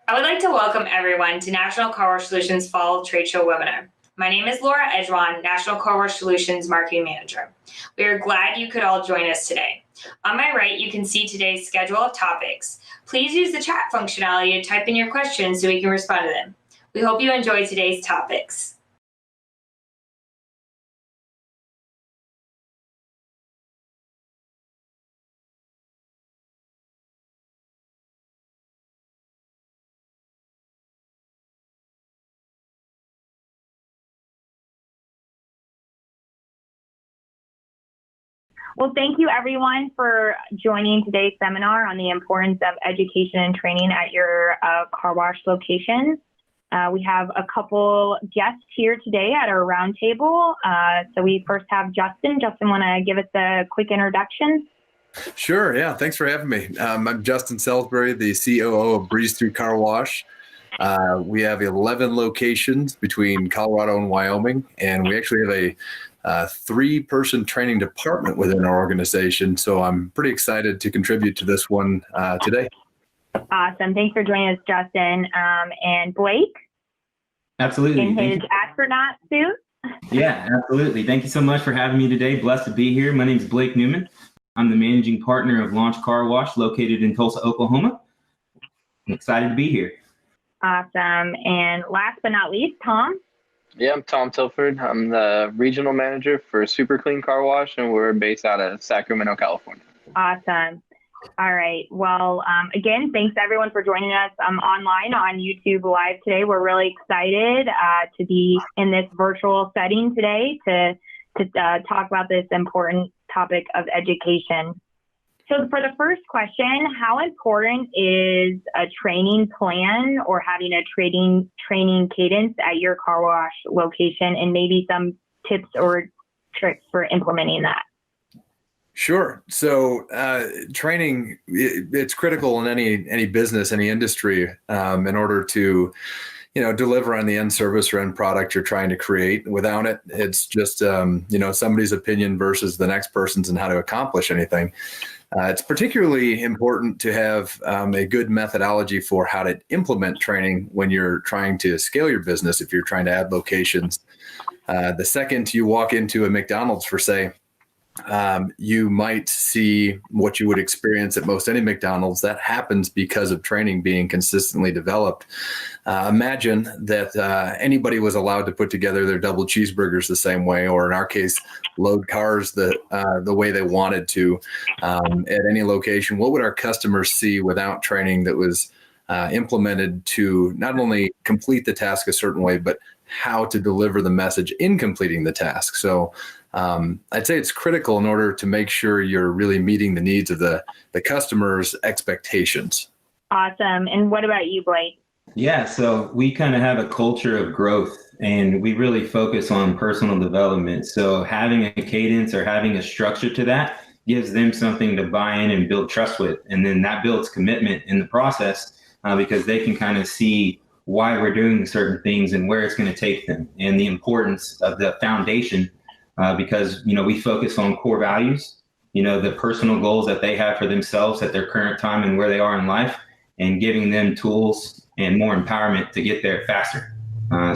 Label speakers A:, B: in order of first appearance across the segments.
A: I would like to welcome everyone to National Car Wash Solutions Fall Trade Show webinar. My name is Laura Edgewan, National Car Wash Solutions Marketing Manager. We are glad you could all join us today. On my right, you can see today's schedule of topics. Please use the chat functionality to type in your questions so we can respond to them. We hope you enjoy today's topics.
B: Well, thank you everyone for joining today's seminar on the importance of education and training at your car wash locations. We have a couple guests here today at our roundtable. So we first have Justin. Justin, want to give us a quick introduction?
C: Sure, yeah, thanks for having me. I'm Justin Salisbury, the COO of Breeze Through Car Wash. We have 11 locations between Colorado and Wyoming, and we actually have a 3-person training department within our organization. So I'm pretty excited to contribute to this one today.
B: Awesome. Thanks for joining us, Justin. And Blake?
D: Absolutely.
B: In his astronaut suit?
D: Yeah, absolutely. Thank you so much for having me today. Blessed to be here. My name is Blake Newman. I'm the managing partner of Launch Car Wash located in Tulsa, Oklahoma. I'm excited to be here.
B: Awesome. And last but not least, Tom?
E: Yeah, I'm Tom Tilford. I'm the regional manager for Super Clean Car Wash, and we're based out of Sacramento, California.
B: Awesome. All right. Well, again, thanks everyone for joining us online on YouTube Live today. We're really excited to be in this virtual setting today to talk about this important topic of education. So for the first question, how important is a training plan or having a training cadence at your car wash location, and maybe some tips or tricks for implementing that?
C: Sure. So training, it's critical in any business, any industry, in order to deliver on the end service or end product you're trying to create. Without it, it's just somebody's opinion versus the next person's and how to accomplish anything. It's particularly important to have a good methodology for how to implement training when you're trying to scale your business. If you're trying to add locations, the second you walk into a McDonald's, for say, you might see what you would experience at most any McDonald's. That happens because of training being consistently developed. Imagine that anybody was allowed to put together their double cheeseburgers the same way, or in our case, load cars the way they wanted to at any location. What would our customers see without training that was implemented to not only complete the task a certain way, but how to deliver the message in completing the task? So I'd say it's critical in order to make sure you're really meeting the needs of the customer's expectations.
B: Awesome. And what about you, Blake?
D: Yeah, so we kind of have a culture of growth, and we really focus on personal development. So having a cadence or having a structure to that gives them something to buy in and build trust with. And then that builds commitment in the process because they can kind of see why we're doing certain things and where it's going to take them, and the importance of the foundation. Because, we focus on core values, the personal goals that they have for themselves at their current time and where they are in life, and giving them tools and more empowerment to get there faster.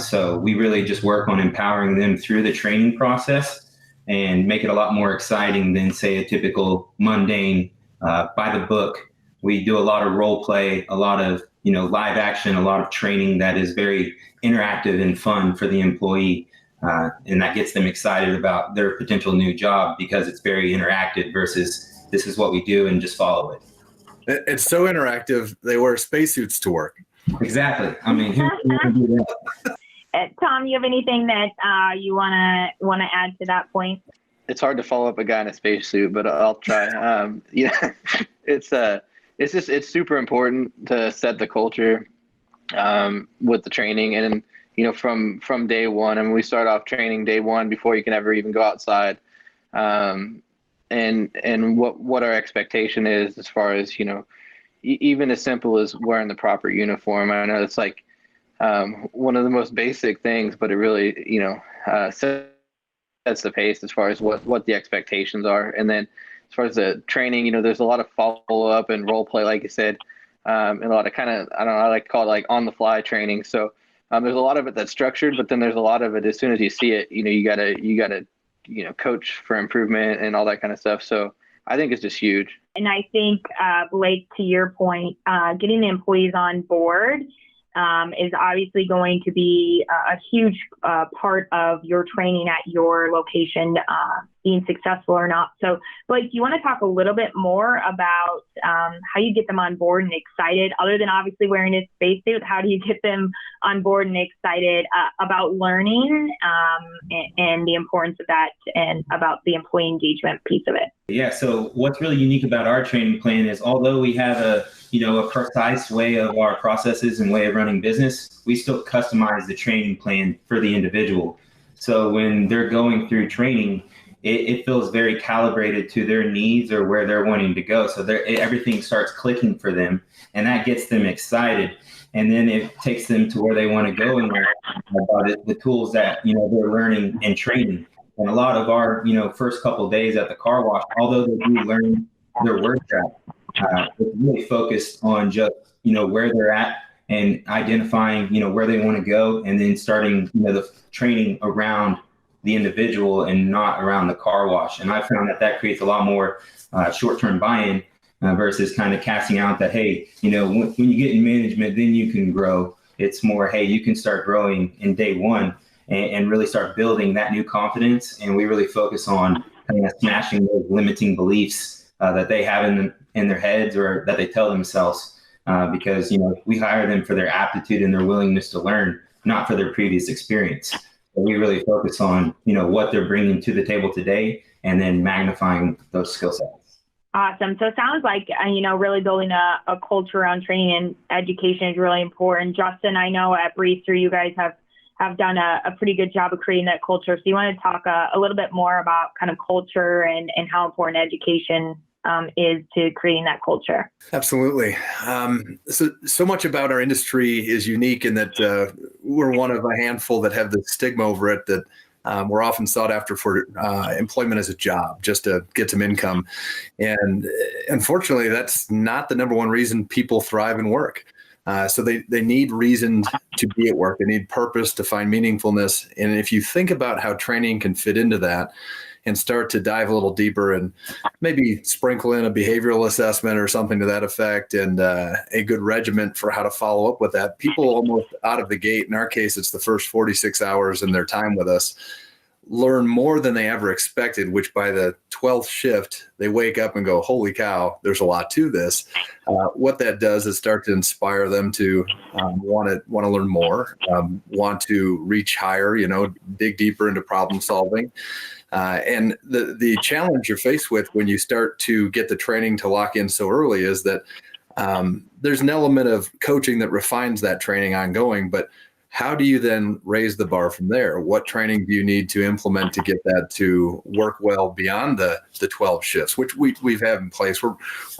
D: So we really just work on empowering them through the training process and make it a lot more exciting than, say, a typical mundane by the book. We do a lot of role play, a lot of, live action, a lot of training that is very interactive and fun for the employee. And that gets them excited about their potential new job because it's very interactive versus this is what we do and just follow it.
C: It's so interactive. They wear spacesuits to work.
D: Exactly. I mean, who can do that?
B: Tom, you have anything that you wanna add to that point?
E: It's hard to follow up a guy in a spacesuit, but I'll try. It's super important to set the culture with the training, and from day one. I mean, we start off training day one before you can ever even go outside, and what our expectation is as far as even as simple as wearing the proper uniform. I know it's like one of the most basic things, but it really sets the pace as far as what the expectations are. And then as far as the training, there's a lot of follow up and role play, like you said, and a lot of kind of, I don't know, I like to call it like on the fly training. So there's a lot of it that's structured, but then there's a lot of it as soon as you see it, you gotta coach for improvement and all that kind of stuff. So I think it's just huge.
B: And I think, Blake, to your point, getting the employees on board is obviously going to be a huge part of your training at your location being successful or not. So, Blake, do you want to talk a little bit more about how you get them on board and excited, other than obviously wearing a spacesuit? How do you get them on board and excited about learning and the importance of that, and about the employee engagement piece of it?
D: Yeah, so what's really unique about our training plan is, although we have a precise way of our processes and way of running business, we still customize the training plan for the individual. So when they're going through training, it feels very calibrated to their needs or where they're wanting to go. So everything starts clicking for them, and that gets them excited. And then it takes them to where they want to go and learn about the tools that they're learning and training. And a lot of our first couple of days at the car wash, although they do learn their word trap, it's really focused on just where they're at and identifying where they want to go, and then starting the training around the individual and not around the car wash. And I found that creates a lot more short-term buy-in versus kind of casting out that, hey, when you get in management, then you can grow. It's more, hey, you can start growing in day one and really start building that new confidence. And we really focus on kind of smashing those limiting beliefs that they have in their heads or that they tell themselves, because we hire them for their aptitude and their willingness to learn, not for their previous experience. So we really focus on what they're bringing to the table today, and then magnifying those skill sets.
B: Awesome. So it sounds like, really building a culture around training and education is really important. Justin, I know at Breeze Through, you guys have done a pretty good job of creating that culture. So you want to talk a little bit more about kind of culture and how important education is to creating that culture.
C: Absolutely. So much about our industry is unique in that we're one of a handful that have the stigma over it that we're often sought after for employment as a job, just to get some income. And unfortunately, that's not the number one reason people thrive in work. So they need reason to be at work. They need purpose to find meaningfulness. And if you think about how training can fit into that and start to dive a little deeper and maybe sprinkle in a behavioral assessment or something to that effect and a good regimen for how to follow up with that, people almost out of the gate, in our case, it's the first 46 hours in their time with us, learn more than they ever expected, which by the 12th shift, they wake up and go, holy cow, there's a lot to this. What that does is start to inspire them to want to learn more, want to reach higher, dig deeper into problem solving. And the challenge you're faced with when you start to get the training to lock in so early is that there's an element of coaching that refines that training ongoing, but how do you then raise the bar from there? What training do you need to implement to get that to work well beyond the 12 shifts, which we've had in place? We're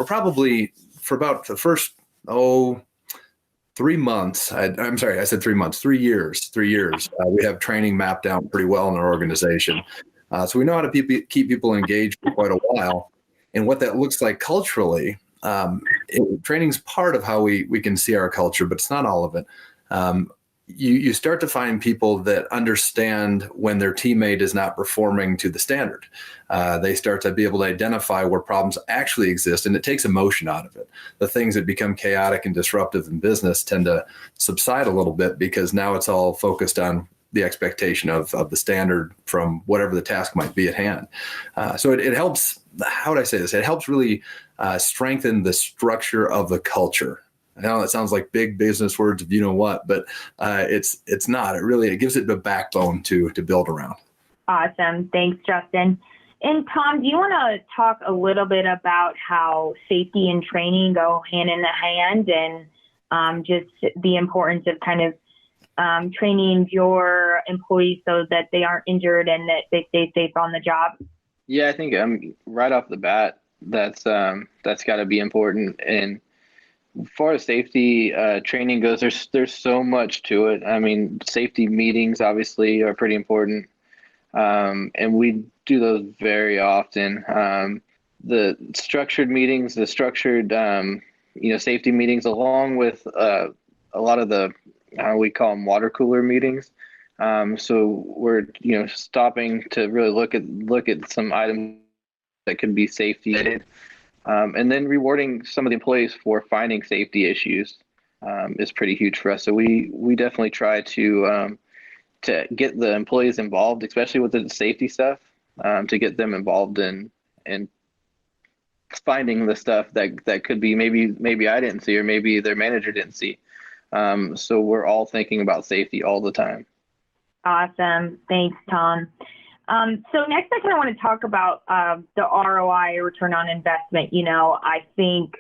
C: probably for about the first 3 months. I'm sorry, I said 3 months. 3 years. 3 years. We have training mapped out pretty well in our organization, so we know how to keep people engaged for quite a while. And what that looks like culturally, training's part of how we can see our culture, but it's not all of it. You start to find people that understand when their teammate is not performing to the standard. They start to be able to identify where problems actually exist, and it takes emotion out of it. The things that become chaotic and disruptive in business tend to subside a little bit because now it's all focused on the expectation of the standard from whatever the task might be at hand. So it helps, how would I say this? It helps really strengthen the structure of the culture. I know that sounds like big business words of but it's not. It gives it the backbone to build around.
B: Awesome. Thanks, Justin. And Tom, do you want to talk a little bit about how safety and training go hand in hand and just the importance of kind of training your employees so that they aren't injured and that they stay safe on the job?
E: Yeah, I think right off the bat, that's got to be important. And as far as safety training goes, there's so much to it. I mean, safety meetings obviously are pretty important, and we do those very often. The structured meetings, the structured safety meetings, along with a lot of the we call them water cooler meetings. So we're stopping to really look at some items that could be safety related. And then rewarding some of the employees for finding safety issues is pretty huge for us. So we definitely try to get the employees involved, especially with the safety stuff, to get them involved in finding the stuff that could be maybe I didn't see or maybe their manager didn't see. So we're all thinking about safety all the time.
B: Awesome. Thanks, Tom. So next, I kind of want to talk about the ROI, return on investment. I think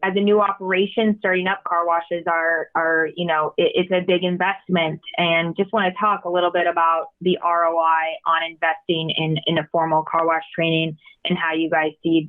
B: as a new operation starting up, car washes are it's a big investment, and just want to talk a little bit about the ROI on investing in a formal car wash training and how you guys see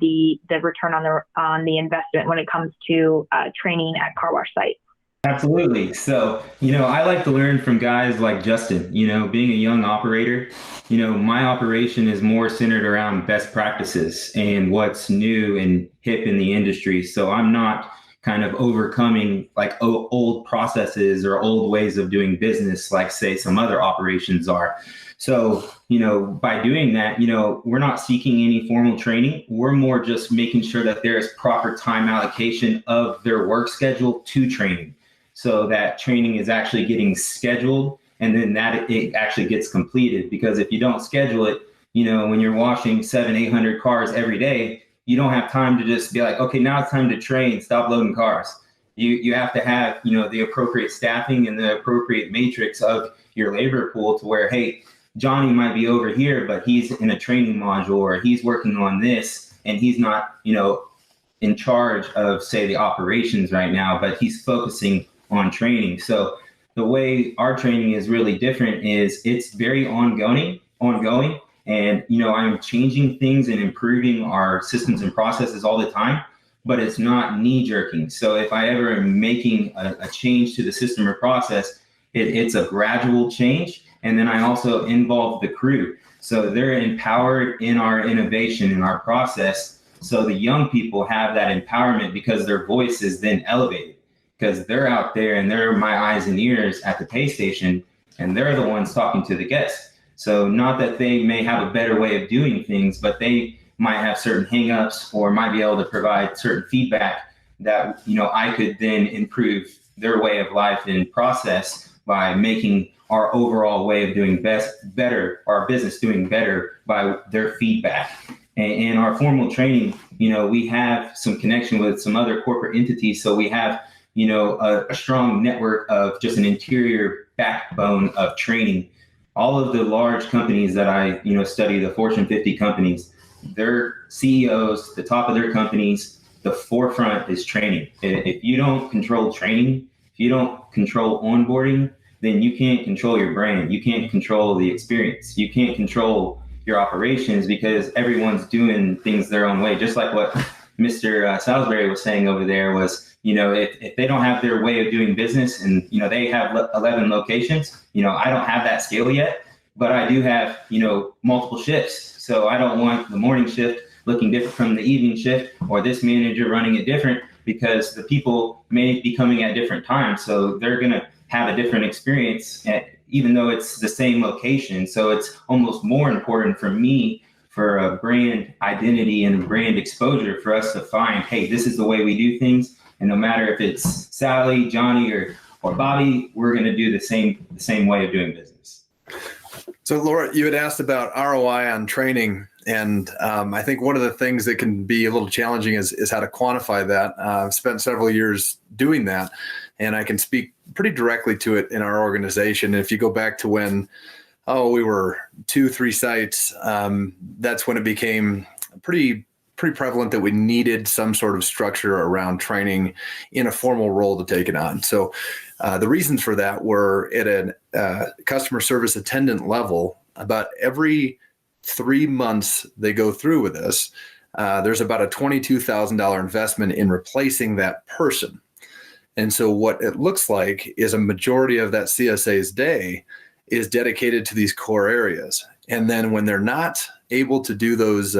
B: the return on the investment when it comes to training at car wash sites.
D: Absolutely. So, I like to learn from guys like Justin. Being a young operator, my operation is more centered around best practices and what's new and hip in the industry. So I'm not kind of overcoming like old processes or old ways of doing business, like say some other operations are. So, by doing that, we're not seeking any formal training. We're more just making sure that there is proper time allocation of their work schedule to training, so that training is actually getting scheduled and then that it actually gets completed. Because if you don't schedule it, when you're washing 700-800 cars every day, you don't have time to just be like, okay, now it's time to train, stop loading cars. You have to have, the appropriate staffing and the appropriate matrix of your labor pool to where, hey, Johnny might be over here, but he's in a training module or he's working on this. and he's not, in charge of, say, the operations right now, but he's focusing on training. So the way our training is really different is it's very ongoing. And, I'm changing things and improving our systems and processes all the time, but it's not knee jerking. So if I ever am making a change to the system or process, it's a gradual change. And then I also involve the crew. So they're empowered in our innovation, in our process. So the young people have that empowerment because their voice is then elevated, because they're out there and they're my eyes and ears at the pay station, and they're the ones talking to the guests. So not that they may have a better way of doing things, but they might have certain hangups or might be able to provide certain feedback that, I could then improve their way of life and process by making our overall way of doing better, our business doing better by their feedback. And our formal training, we have some connection with some other corporate entities. So we have, a strong network of just an interior backbone of training. All of the large companies that I, study, the Fortune 50 companies, their CEOs, the top of their companies, the forefront is training. If you don't control training, if you don't control onboarding, then you can't control your brand. You can't control the experience. You can't control your operations because everyone's doing things their own way. Just like what Mr. Salisbury was saying over there was, if they don't have their way of doing business and, they have 11 locations, I don't have that scale yet, but I do have, multiple shifts. So I don't want the morning shift looking different from the evening shift or this manager running it different because the people may be coming at different times. So they're going to have a different experience even though it's the same location. So it's almost more important for me for a brand identity and brand exposure for us to find, hey, this is the way we do things. And no matter if it's Sally, Johnny, or Bobby, we're going to do the same way of doing business.
C: So Laura, you had asked about ROI on training. And I think one of the things that can be a little challenging is how to quantify that. I've spent several years doing that, and I can speak pretty directly to it in our organization. And if you go back to when, we were 2-3 sites, that's when it became pretty prevalent that we needed some sort of structure around training in a formal role to take it on. So the reasons for that were at a customer service attendant level, about every 3 months they go through with this, there's about a $22,000 investment in replacing that person. And so what it looks like is a majority of that CSA's day is dedicated to these core areas. And then when they're not able to do those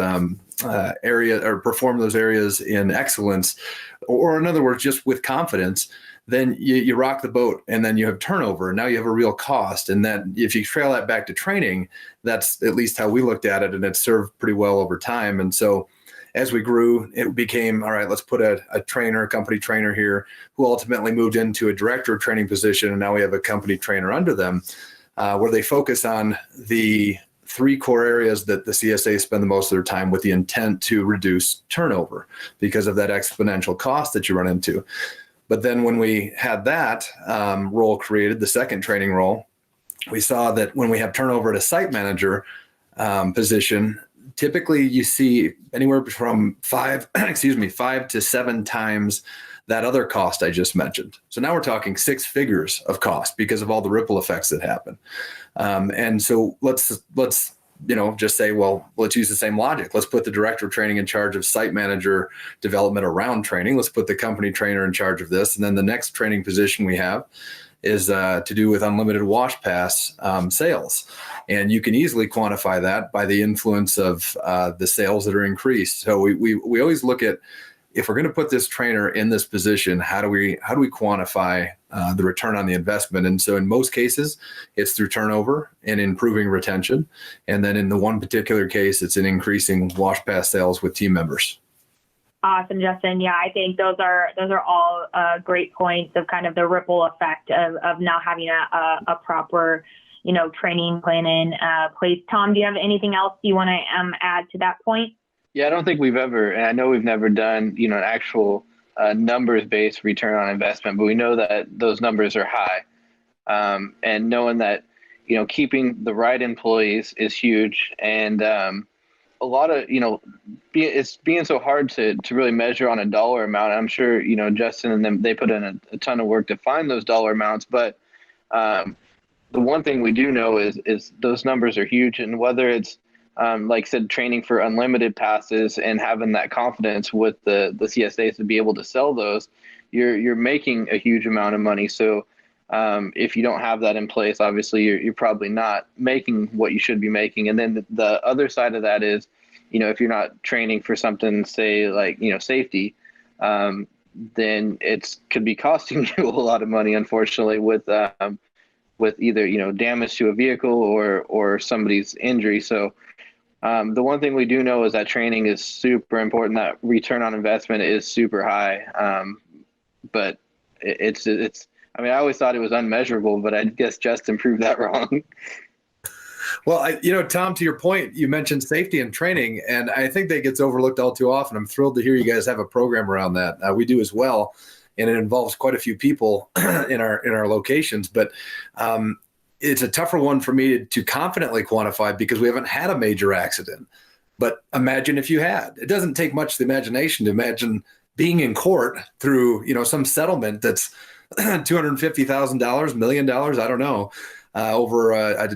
C: areas or perform those areas in excellence, or in other words, just with confidence, then you rock the boat and then you have turnover. Now you have a real cost. And that if you trail that back to training, that's at least how we looked at it. And it served pretty well over time. And so as we grew, it became, all right, let's put a company trainer here who ultimately moved into a director of training position. And now we have a company trainer under them where they focus on the 3 core areas that the CSA spend the most of their time with the intent to reduce turnover because of that exponential cost that you run into. But then when we had that role created, the second training role, we saw that when we have turnover at a site manager position, typically you see anywhere from 5 to 7 times that other cost I just mentioned. So now we're talking 6 figures of cost because of all the ripple effects that happen. And so let's just say, well, let's use the same logic. Let's put the director of training in charge of site manager development around training. Let's put the company trainer in charge of this. And then the next training position we have is to do with unlimited wash pass sales. And you can easily quantify that by the influence of the sales that are increased. So we always look at, if we're going to put this trainer in this position, how do we quantify the return on the investment? And so in most cases, it's through turnover and improving retention. And then in the one particular case, it's in increasing wash pass sales with team members.
B: Awesome, Justin. Yeah, I think those are all great points of kind of the ripple effect of now having a proper, training plan in place. Tom, do you have anything else you want to add to that point?
E: Yeah, I don't think we've ever, and I know we've never done, an actual numbers-based return on investment, but we know that those numbers are high. And knowing that, keeping the right employees is huge. And, a lot of, it's being so hard to really measure on a dollar amount. I'm sure, Justin and them, they put in a ton of work to find those dollar amounts, but the one thing we do know is those numbers are huge. And whether it's, like I said, training for unlimited passes and having that confidence with the CSAs to be able to sell those, you're making a huge amount of money. So if you don't have that in place, obviously you're probably not making what you should be making. And then the other side of that is, if you're not training for something, say like, safety, then it could be costing you a lot of money, unfortunately, with either, damage to a vehicle or somebody's injury. So the one thing we do know is that training is super important. That return on investment is super high. But it's, I mean, I always thought it was unmeasurable, but I guess Justin proved that wrong.
C: Well, Tom, to your point, you mentioned safety and training, and I think that gets overlooked all too often. I'm thrilled to hear you guys have a program around that. We do as well, and it involves quite a few people in our locations. But it's a tougher one for me to confidently quantify because we haven't had a major accident. But imagine if you had. It doesn't take much of the imagination to imagine being in court through some settlement that's $250,000, $1 million, I don't know, over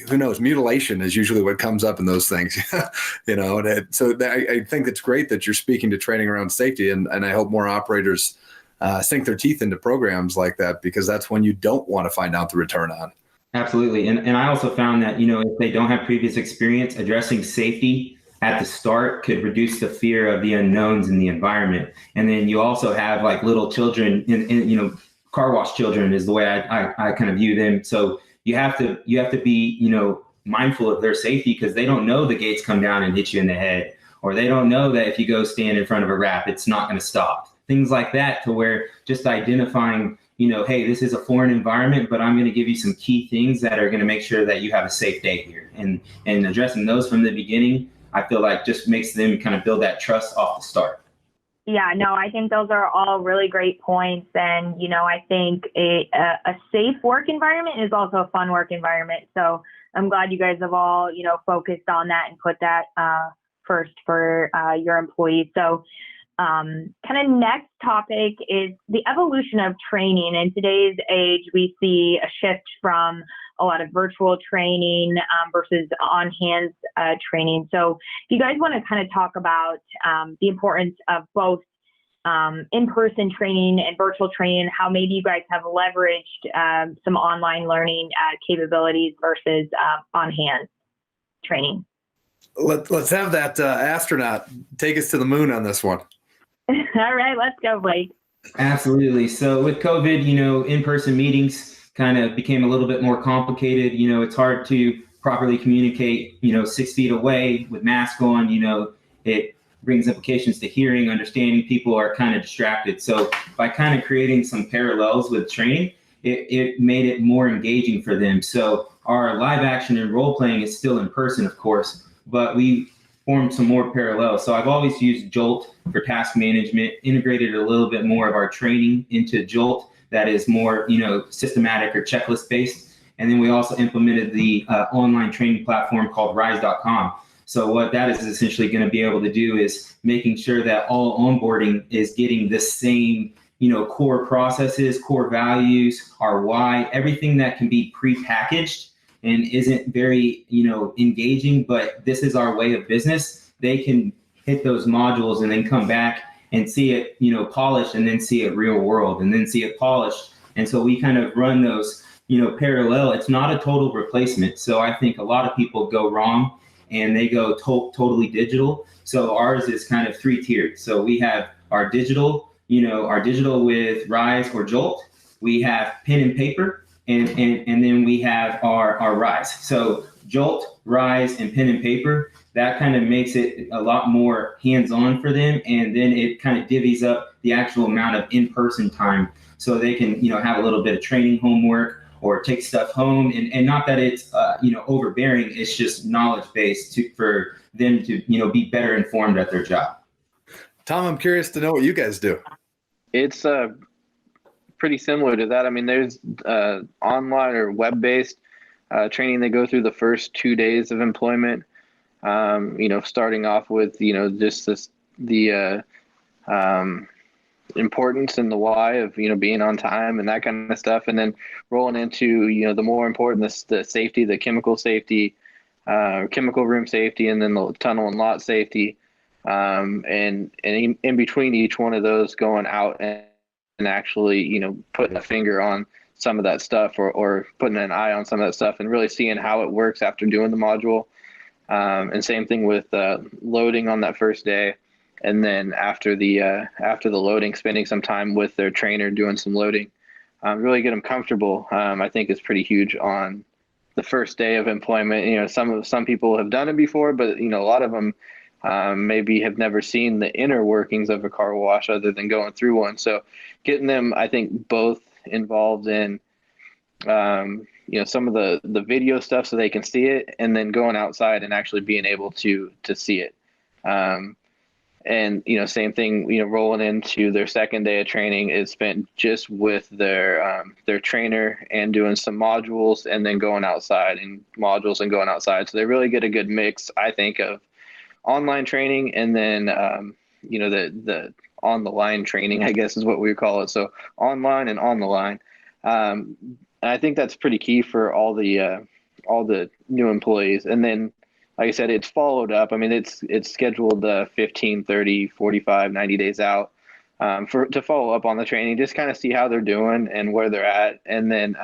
C: who knows? Mutilation is usually what comes up in those things, So I think it's great that you're speaking to training around safety, and I hope more operators sink their teeth into programs like that, because that's when you don't want to find out the return on.
D: Absolutely. And I also found that, if they don't have previous experience, addressing safety at the start could reduce the fear of the unknowns in the environment. And then you also have like little children, car wash children is the way I kind of view them. So you have to be, mindful of their safety, because they don't know the gates come down and hit you in the head, or they don't know that if you go stand in front of a wrap, it's not going to stop. Things like that, to where just identifying, hey, this is a foreign environment, but I'm going to give you some key things that are going to make sure that you have a safe day here. And addressing those from the beginning, I feel like just makes them kind of build that trust off the start.
B: Yeah, no, I think those are all really great points. And, I think a safe work environment is also a fun work environment. So I'm glad you guys have all, focused on that and put that first for your employees. So kind of next topic is the evolution of training. In today's age, we see a shift from a lot of virtual training versus on-hands training. So if you guys want to kind of talk about the importance of both in-person training and virtual training, how maybe you guys have leveraged some online learning capabilities versus on-hand training.
C: Let's have that astronaut take us to the moon on this one.
B: All right, let's go, Blake.
D: Absolutely. So with COVID, in-person meetings kind of became a little bit more complicated. It's hard to properly communicate, 6 feet away with mask on. It brings implications to hearing, understanding. People are kind of distracted. So by kind of creating some parallels with training, it made it more engaging for them. So our live action and role playing is still in person, of course, but we formed some more parallels. So I've always used Jolt for task management, integrated a little bit more of our training into Jolt that is more, systematic or checklist based. And then we also implemented the online training platform called Rise.com. So what that is essentially going to be able to do is making sure that all onboarding is getting the same, core processes, core values, our why, everything that can be prepackaged and isn't very, engaging, but this is our way of business. They can hit those modules and then come back and see it, polished, and then see it real world, and then see it polished. And so we kind of run those, parallel. It's not a total replacement. So I think a lot of people go wrong and they go totally digital. So ours is kind of 3-tiered. So we have our digital, with Rise or Jolt. We have pen and paper, and then we have our Rise. So Jolt, Rise, and pen and paper, that kind of makes it a lot more hands-on for them. And then it kind of divvies up the actual amount of in-person time so they can, have a little bit of training homework or take stuff home. And not that it's, overbearing, it's just knowledge-based for them to, be better informed at their job.
C: Tom, I'm curious to know what you guys do.
E: It's pretty similar to that. I mean, there's online or web-based training they go through the first 2 days of employment. Starting off with, just the importance and the why of, being on time and that kind of stuff. And then rolling into, the more important, the safety, the chemical safety, chemical room safety, and then the tunnel and lot safety. And in between each one of those, going out and actually, putting a finger on some of that stuff or putting an eye on some of that stuff and really seeing how it works after doing the module. And same thing with loading on that first day. And then after the loading, spending some time with their trainer doing some loading, really get them comfortable. I think is pretty huge on the first day of employment. Some people have done it before, but a lot of them maybe have never seen the inner workings of a car wash other than going through one. So getting them, I think, both involved in some of the video stuff so they can see it, and then going outside and actually being able to see it. And same thing, rolling into their second day of training is spent just with their trainer and doing some modules, and then going outside and modules and going outside. So they really get a good mix, I think, of online training and then the on the line training, I guess is what we call it. So online and on the line. And I think that's pretty key for all the new employees. And then, like I said, it's followed up. I mean, it's scheduled 15, 30, 45, 90 days out to follow up on the training, just kind of see how they're doing and where they're at. And then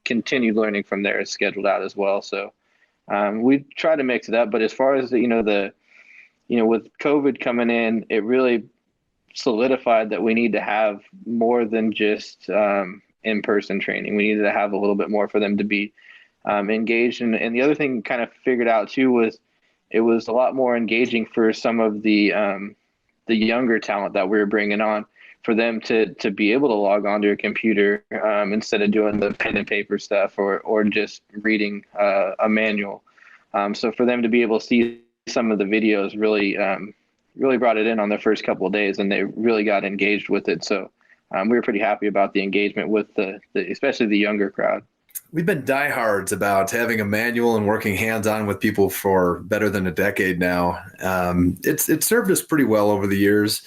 E: continued learning from there is scheduled out as well. So we try to mix it up. But as far as, with COVID coming in, it really solidified that we need to have more than just in-person training. We needed to have a little bit more for them to be engaged. And the other thing kind of figured out too was it was a lot more engaging for some of the younger talent that we were bringing on, for them to be able to log onto a computer instead of doing the pen and paper stuff or just reading a manual. So for them to be able to see some of the videos really brought it in on their first couple of days, and they really got engaged with it. So we were pretty happy about the engagement with the especially the younger crowd.
C: We've been diehards about having a manual and working hands-on with people for better than a decade now. It's served us pretty well over the years.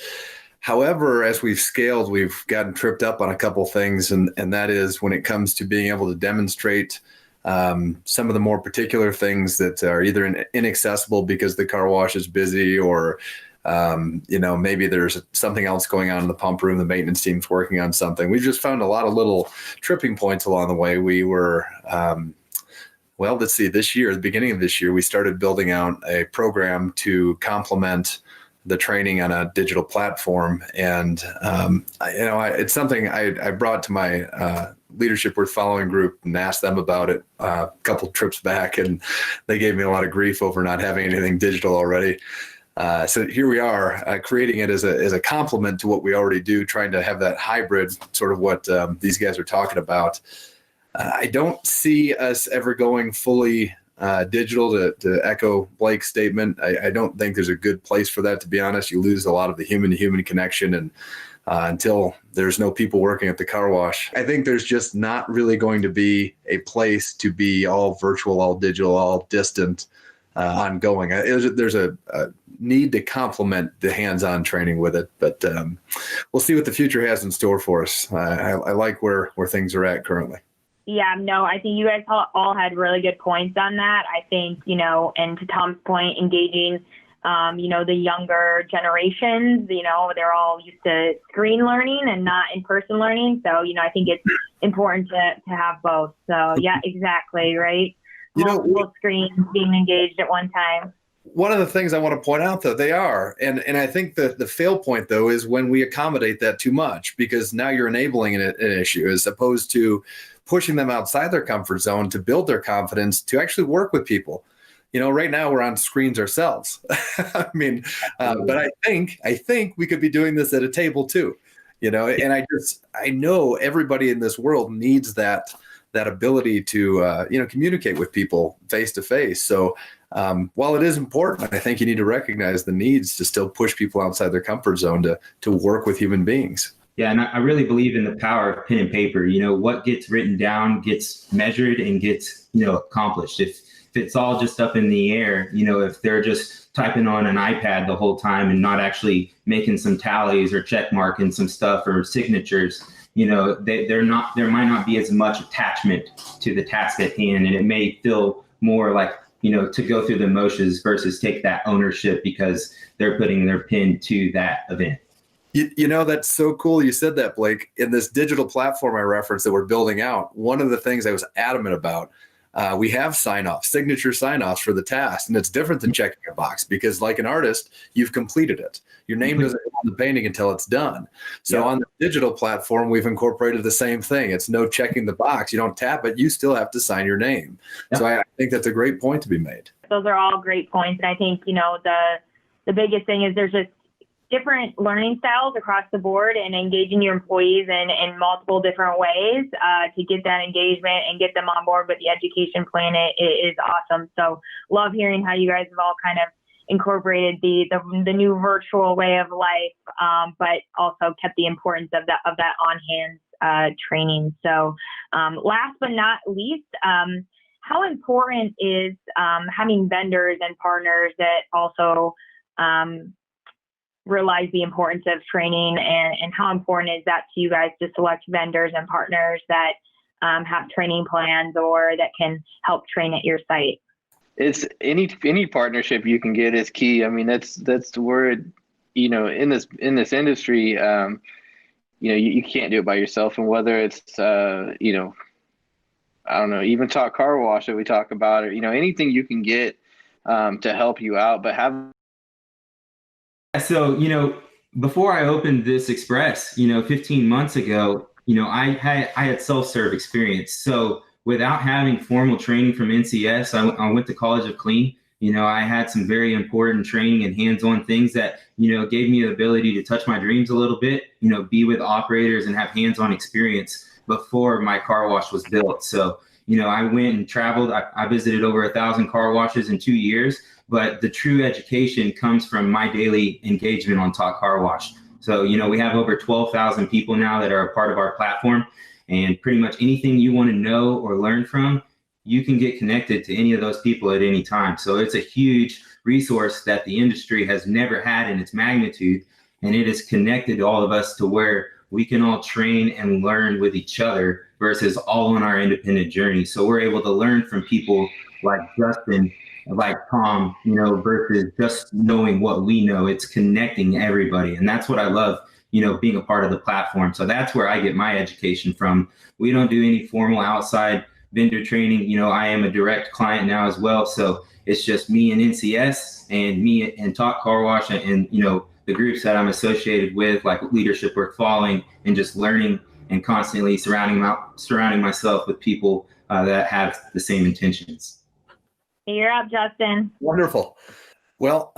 C: However, as we've scaled, we've gotten tripped up on a couple things, and that is when it comes to being able to demonstrate some of the more particular things that are either inaccessible because the car wash is busy, or maybe there's something else going on in the pump room. The maintenance team's working on something. We've just found a lot of little tripping points along the way. We were, this year, the beginning of this year, we started building out a program to complement the training on a digital platform. And, it's something I brought to my Leadership Worth Following group and asked them about it a couple trips back, and they gave me a lot of grief over not having anything digital already. So here we are creating it as a complement to what we already do, trying to have that hybrid, sort of what these guys are talking about. I don't see us ever going fully digital, to echo Blake's statement. I don't think there's a good place for that, to be honest. You lose a lot of the human-to-human connection, and until there's no people working at the car wash, I think there's just not really going to be a place to be all virtual, all digital, all distant, ongoing. There's a need to complement the hands-on training with it, but we'll see what the future has in store for us. I like where things are at currently.
B: Yeah, no, I think you guys all had really good points on that. I think, and to Tom's point, engaging, the younger generations, they're all used to screen learning and not in-person learning. So, I think it's important to have both. So, yeah, exactly, right? Multiple screens being engaged at one time.
C: One of the things I want to point out, though, they are, and I think that the fail point, though, is when we accommodate that too much, because now you're enabling an issue as opposed to pushing them outside their comfort zone to build their confidence to actually work with people. Right now we're on screens ourselves. I mean, but I think we could be doing this at a table too, and I know everybody in this world needs that ability to, communicate with people face to face. So while it is important, I think you need to recognize the needs to still push people outside their comfort zone to work with human beings.
D: Yeah, and I really believe in the power of pen and paper. What gets written down gets measured and gets, accomplished. if it's all just up in the air, if they're just typing on an iPad the whole time and not actually making some tallies or check marking some stuff or signatures, there might not be as much attachment to the task at hand, and it may feel more like, to go through the motions versus take that ownership because they're putting their pin to that event.
C: That's so cool. You said that, Blake. In this digital platform I referenced that we're building out, one of the things I was adamant about, we have signature sign-offs for the task, and it's different than checking a box because, like an artist, you've completed it. Your name doesn't go on the painting until it's done. So on the digital platform, we've incorporated the same thing. It's no checking the box. You don't tap it. You still have to sign your name. Yep. So I think that's a great point to be made.
B: Those are all great points. And I think, the biggest thing is there's just different learning styles across the board, and engaging your employees in multiple different ways to get that engagement and get them on board with the education plan is awesome. So love hearing how you guys have all kind of incorporated the new virtual way of life, but also kept the importance of that on-hand training. So last but not least, how important is having vendors and partners that also realize the importance of training, and how important is that to you guys to select vendors and partners that have training plans or that can help train at your site?
E: It's any partnership you can get is key. I mean, that's the word, in this industry, you can't do it by yourself. And whether it's, I don't know, even Talk Car Wash that we talk about, or, anything you can get to help you out, but have.
D: So, before I opened this Express, 15 months ago, I had self-serve experience. So without having formal training from NCS, I went to College of Clean. I had some very important training and hands-on things that, gave me the ability to touch my dreams a little bit, be with operators and have hands-on experience before my car wash was built. So, I went and traveled. I visited over 1,000 car washes in 2 years. But the true education comes from my daily engagement on Talk Car Wash. So, we have over 12,000 people now that are a part of our platform, and pretty much anything you want to know or learn from, you can get connected to any of those people at any time. So it's a huge resource that the industry has never had in its magnitude, and it has connected all of us to where we can all train and learn with each other versus all on our independent journey. So we're able to learn from people like Justin, like Tom, versus just knowing what we know. It's connecting everybody. And that's what I love, being a part of the platform. So that's where I get my education from. We don't do any formal outside vendor training. I am a direct client now as well. So it's just me and NCS and me and Talk Car Wash and the groups that I'm associated with, like Leadership Worth Following, and just learning and constantly surrounding myself with people that have the same intentions.
B: You're up, Justin.
C: Wonderful. Well,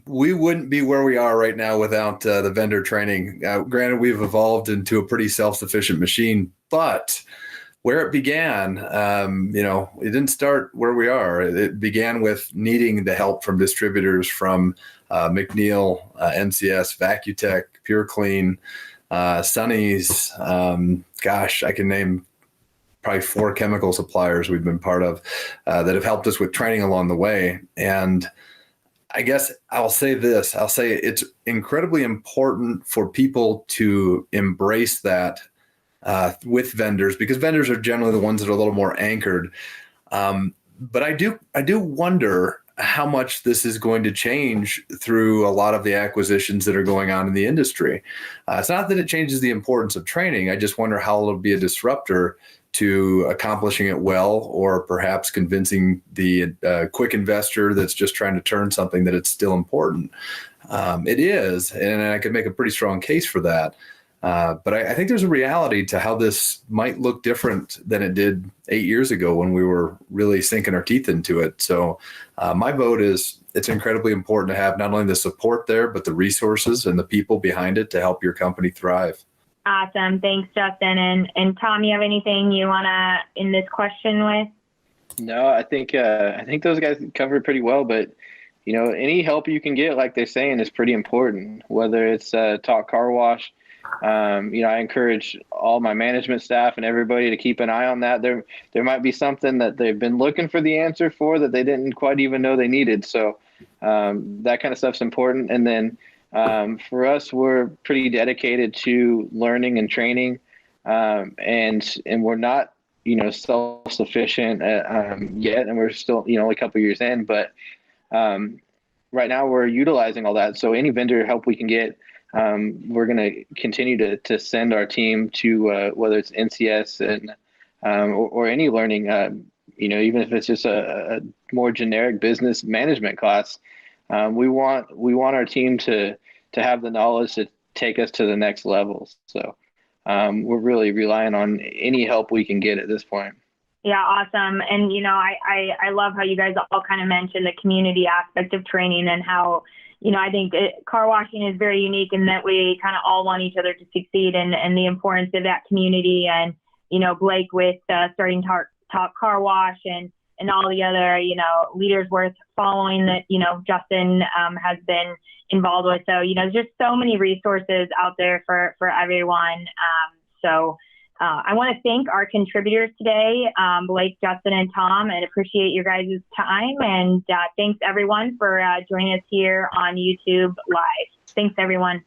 C: we wouldn't be where we are right now without the vendor training. Granted, we've evolved into a pretty self-sufficient machine, but where it began, it didn't start where we are. It began with needing the help from distributors from McNeil, NCS, Vacutech, Pure Clean, Sonny's. I can name probably 4 chemical suppliers we've been part of that have helped us with training along the way. And I guess I'll say this. I'll say it's incredibly important for people to embrace that with vendors, because vendors are generally the ones that are a little more anchored. But I do wonder how much this is going to change through a lot of the acquisitions that are going on in the industry. It's not that it changes the importance of training. I just wonder how it'll be a disruptor to accomplishing it well, or perhaps convincing the quick investor that's just trying to turn something that it's still important. It is, and I could make a pretty strong case for that. But I think there's a reality to how this might look different than it did 8 years ago when we were really sinking our teeth into it. So my vote is it's incredibly important to have not only the support there, but the resources and the people behind it to help your company thrive.
B: Awesome. Thanks, Justin. And Tom, you have anything you want to end this question with?
E: No, I think those guys covered it pretty well, but any help you can get, like they're saying, is pretty important, whether it's Talk Car Wash, I encourage all my management staff and everybody to keep an eye on that. There might be something that they've been looking for the answer for that they didn't quite even know they needed. So that kind of stuff's important. And then for us, we're pretty dedicated to learning and training, and we're not self-sufficient yet, and we're still only a couple years in, but right now we're utilizing all that. So any vendor help we can get, we're going to continue to send our team to whether it's NCS and or any learning, even if it's just a more generic business management class. We want our team to have the knowledge to take us to the next level. So we're really relying on any help we can get at this point.
B: Yeah, awesome. And, I love how you guys all kind of mentioned the community aspect of training and how, I think car washing is very unique in that we kind of all want each other to succeed, and the importance of that community. And, Blake with starting Talk Car Wash and all the other, leaders worth following that, Justin has been involved with. So, there's just so many resources out there for everyone. I want to thank our contributors today, Blake, Justin, and Tom, and appreciate your guys' time. And thanks, everyone, for joining us here on YouTube Live. Thanks, everyone.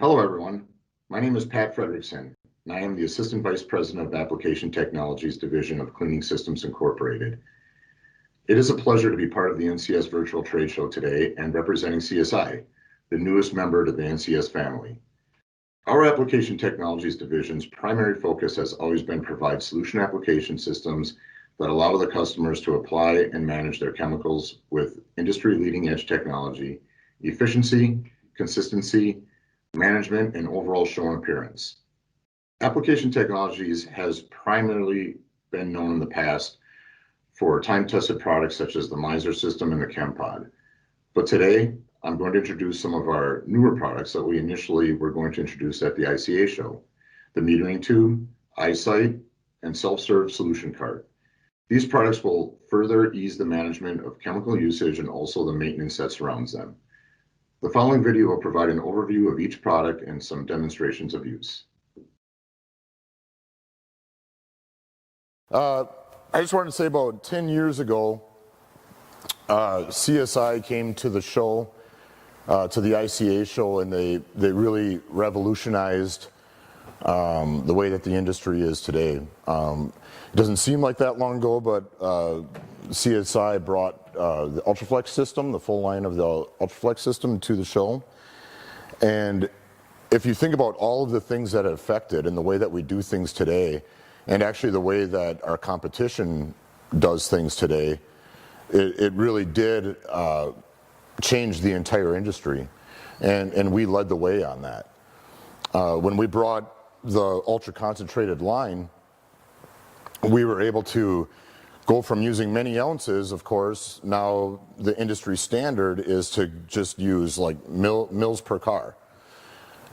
F: Hello, everyone. My name is Pat Fredrickson, and I am the Assistant Vice President of Application Technologies Division of Cleaning Systems Incorporated. It is a pleasure to be part of the NCS Virtual Trade Show today and representing CSI, the newest member to the NCS family. Our Application Technologies Division's primary focus has always been provide solution application systems that allow the customers to apply and manage their chemicals with industry-leading edge technology, efficiency, consistency, management, and overall show and appearance. Application Technologies has primarily been known in the past for time-tested products such as the Miser system and the ChemPod. But today, I'm going to introduce some of our newer products that we initially were going to introduce at the ICA show, the metering tube, iSight, and self-serve solution cart. These products will further ease the management of chemical usage and also the maintenance that surrounds them. The following video will provide an overview of each product and some demonstrations of use.
G: I just wanted to say about 10 years ago, CSI came to the show, to the ICA show, and they really revolutionized the way that the industry is today. It doesn't seem like that long ago, but CSI brought the Ultraflex system, the full line of the Ultraflex system, to the show. And if you think about all of the things that it affected and the way that we do things today, and actually the way that our competition does things today, it really did change the entire industry. And we led the way on that. When we brought the ultra concentrated line, we were able to go from using many ounces. Of course, now the industry standard is to just use like mils per car.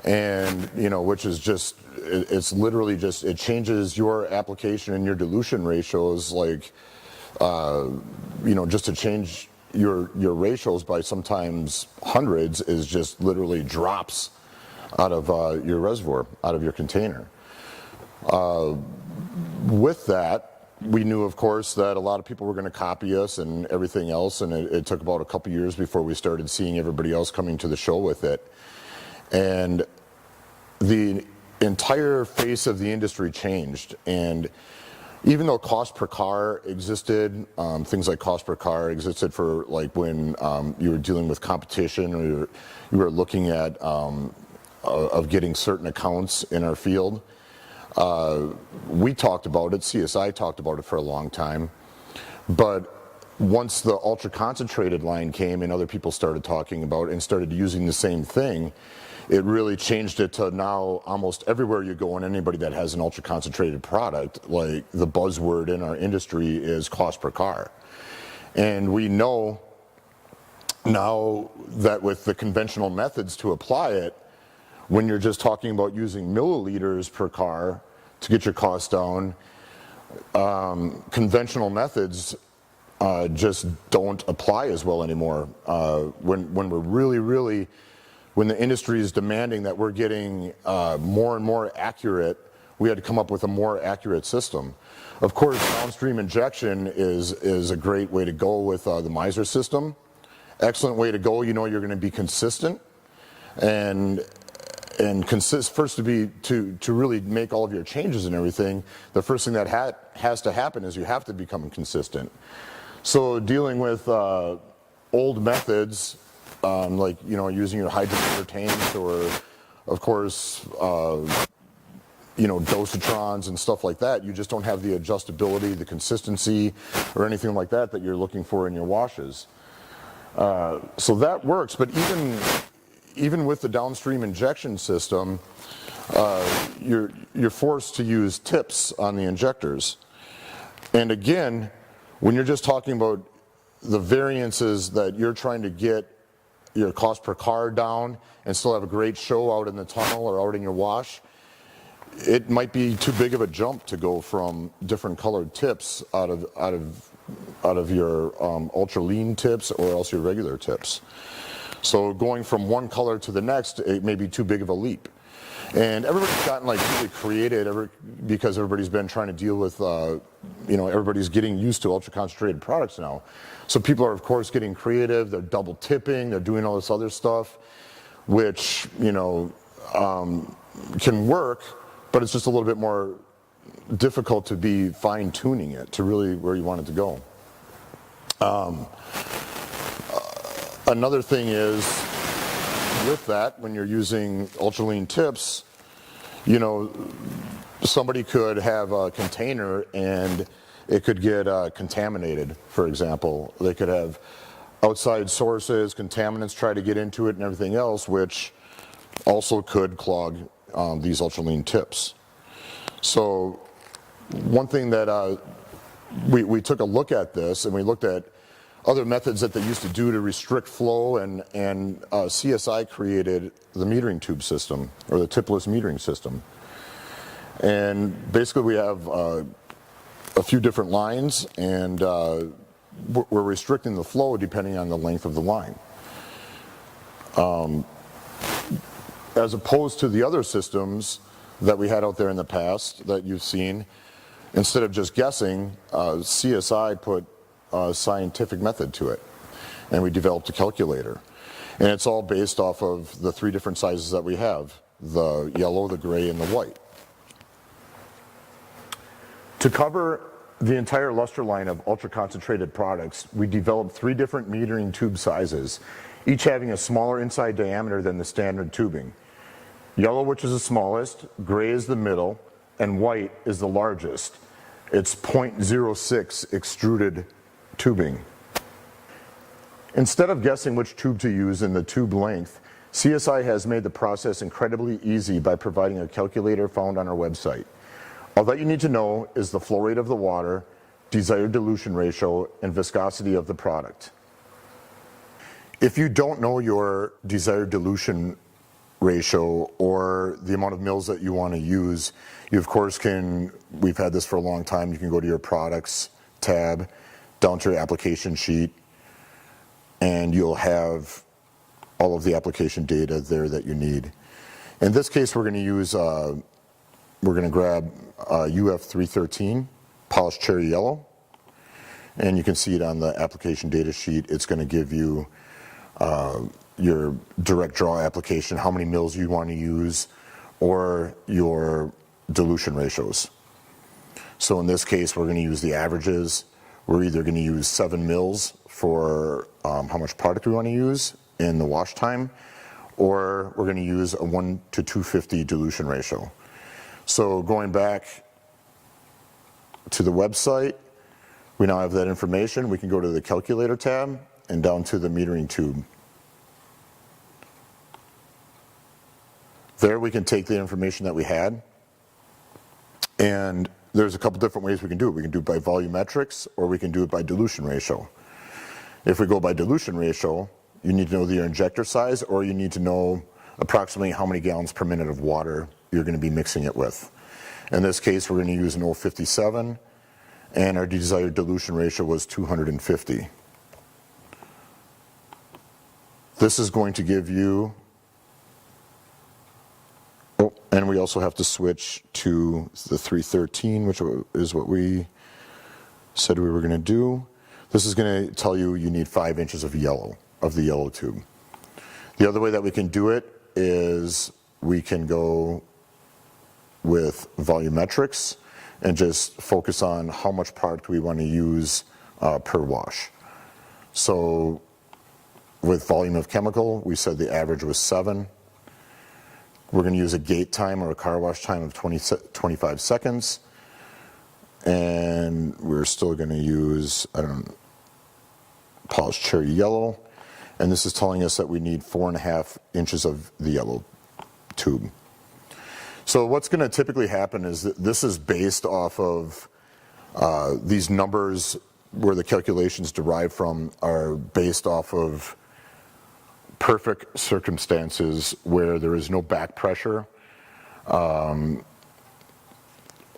G: And, you know, which is just, it's literally just, it changes your application and your dilution ratios, like, you know, just to change your ratios by sometimes hundreds is just literally drops out of your reservoir, out of your container. With that, we knew, of course, that a lot of people were going to copy us and everything else, and it took about a couple years before we started seeing everybody else coming to the show with it. And the entire face of the industry changed. And even though cost per car existed, things like cost per car existed for like when you were dealing with competition, or you were looking at of getting certain accounts in our field. We talked about it, CSI talked about it for a long time, but once the ultra concentrated line came and other people started talking about it and started using the same thing, it really changed it to now almost everywhere you go, and anybody that has an ultra concentrated product, like the buzzword in our industry is cost per car. And we know now that with the conventional methods to apply it, when you're just talking about using milliliters per car to get your costs down, conventional methods just don't apply as well anymore. When we're really, when the industry is demanding that we're getting more and more accurate, we had to come up with a more accurate system. Of course, downstream injection is a great way to go with the Miser system. Excellent way to go. You know, you're going to be consistent, and first to really make all of your changes and everything, the first thing that has to happen is you have to become consistent. So dealing with old methods, like, you know, using your hydrogen tanks, or of course, you know, dosatrons and stuff like that, you just don't have the adjustability, the consistency, or anything like that that you're looking for in your washes. So that works, but even with the downstream injection system, you're forced to use tips on the injectors. And again, when you're just talking about the variances that you're trying to get your cost per car down and still have a great show out in the tunnel or out in your wash, it might be too big of a jump to go from different colored tips out of your ultra lean tips or else your regular tips. So going from one color to the next, it may be too big of a leap. And everybody's gotten like really creative because everybody's been trying to deal with, you know, everybody's getting used to ultra concentrated products now. So people are, of course, getting creative. They're double tipping. They're doing all this other stuff, which, you know, can work, but it's just a little bit more difficult to be fine-tuning it to really where you want it to go. Another thing is, with that, when you're using ultra-lean tips, you know, somebody could have a container and it could get contaminated, for example. They could have outside sources, contaminants try to get into it and everything else, which also could clog these ultra-lean tips. So one thing that we took a look at this, and we looked at other methods that they used to do to restrict flow, and CSI created the metering tube system, or the tipless metering system. And basically we have a few different lines, and we're restricting the flow depending on the length of the line. As opposed to the other systems that we had out there in the past that you've seen, instead of just guessing, CSI put a scientific method to it, and we developed a calculator. And it's all based off of the 3 different sizes that we have: the yellow, the gray, and the white. To cover the entire Luster line of ultra-concentrated products, we developed 3 different metering tube sizes, each having a smaller inside diameter than the standard tubing. Yellow, which is the smallest, gray is the middle, and white is the largest. It's 0.06 extruded tubing. Instead of guessing which tube to use in the tube length, CSI has made the process incredibly easy by providing a calculator found on our website. All that you need to know is the flow rate of the water, desired dilution ratio, and viscosity of the product. If you don't know your desired dilution ratio or the amount of mils that you want to use, you of course can, we've had this for a long time, you can go to your products tab, down to your application sheet, and you'll have all of the application data there that you need. In this case, we're going to use, we're going to grab UF313 polished cherry yellow, and you can see it on the application data sheet. It's going to give you your direct draw application, how many mils you want to use, or your dilution ratios. So in this case, we're going to use the averages. We're either going to use 7 mils for how much product we want to use in the wash time, or we're going to use a 1 to 250 dilution ratio. So going back to the website, we now have that information. We can go to the calculator tab and down to the metering tube. There we can take the information that we had, and there's a couple different ways we can do it. We can do it by volumetrics, or we can do it by dilution ratio. If we go by dilution ratio, you need to know your injector size, or you need to know approximately how many gallons per minute of water you're going to be mixing it with. In this case, we're going to use an 057, and our desired dilution ratio was 250. This is going to give you, oh, and we also have to switch to the 313, which is what we said we were going to do. This is going to tell you you need 5 inches of yellow, of the yellow tube. The other way that we can do it is we can go with volumetrics and just focus on how much product we want to use per wash. So with volume of chemical, we said the average was 7. We're going to use a gate time or a car wash time of 25 seconds. And we're still going to use, polished cherry yellow. And this is telling us that we need 4.5 inches of the yellow tube. So what's going to typically happen is that this is based off of these numbers where the calculations derive from are based off of perfect circumstances where there is no back pressure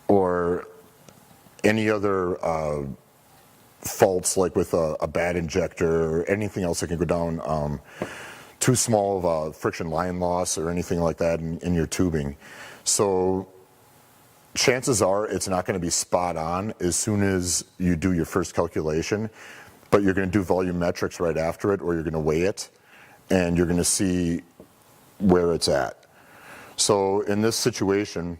G: or any other faults, like with a bad injector or anything else that can go down, too small of a friction line loss or anything like that in your tubing. So chances are it's not going to be spot on as soon as you do your first calculation, but you're going to do volumetrics right after it, or you're going to weigh it, and you're going to see where it's at. So in this situation,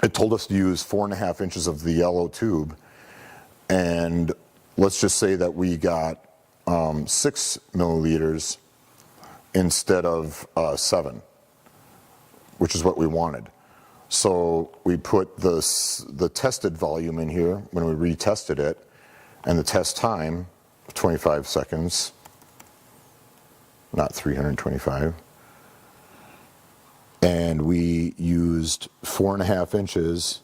G: it told us to use 4.5 inches of the yellow tube, and let's just say that we got 6 milliliters instead of 7, which is what we wanted. So we put the tested volume in here when we retested it, and the test time, 25 seconds, not 325. And we used 4.5 inches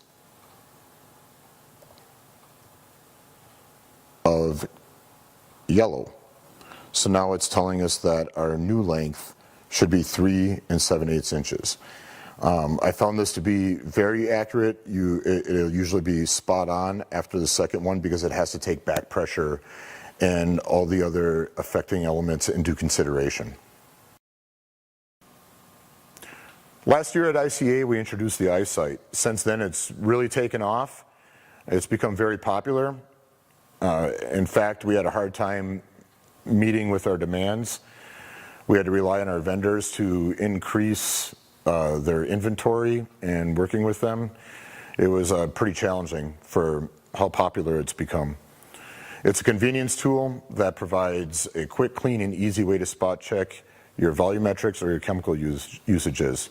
G: of yellow. So now it's telling us that our new length should be 3 7/8 inches. I found this to be very accurate. It'll usually be spot on after the second one because it has to take back pressure and all the other affecting elements into consideration. Last year at ICA, we introduced the iSight. Since then, it's really taken off. It's become very popular. In fact, we had a hard time meeting with our demands. We had to rely on our vendors to increase their inventory and working with them. It was pretty challenging for how popular it's become. It's a convenience tool that provides a quick, clean, and easy way to spot check your volumetrics or your chemical usages.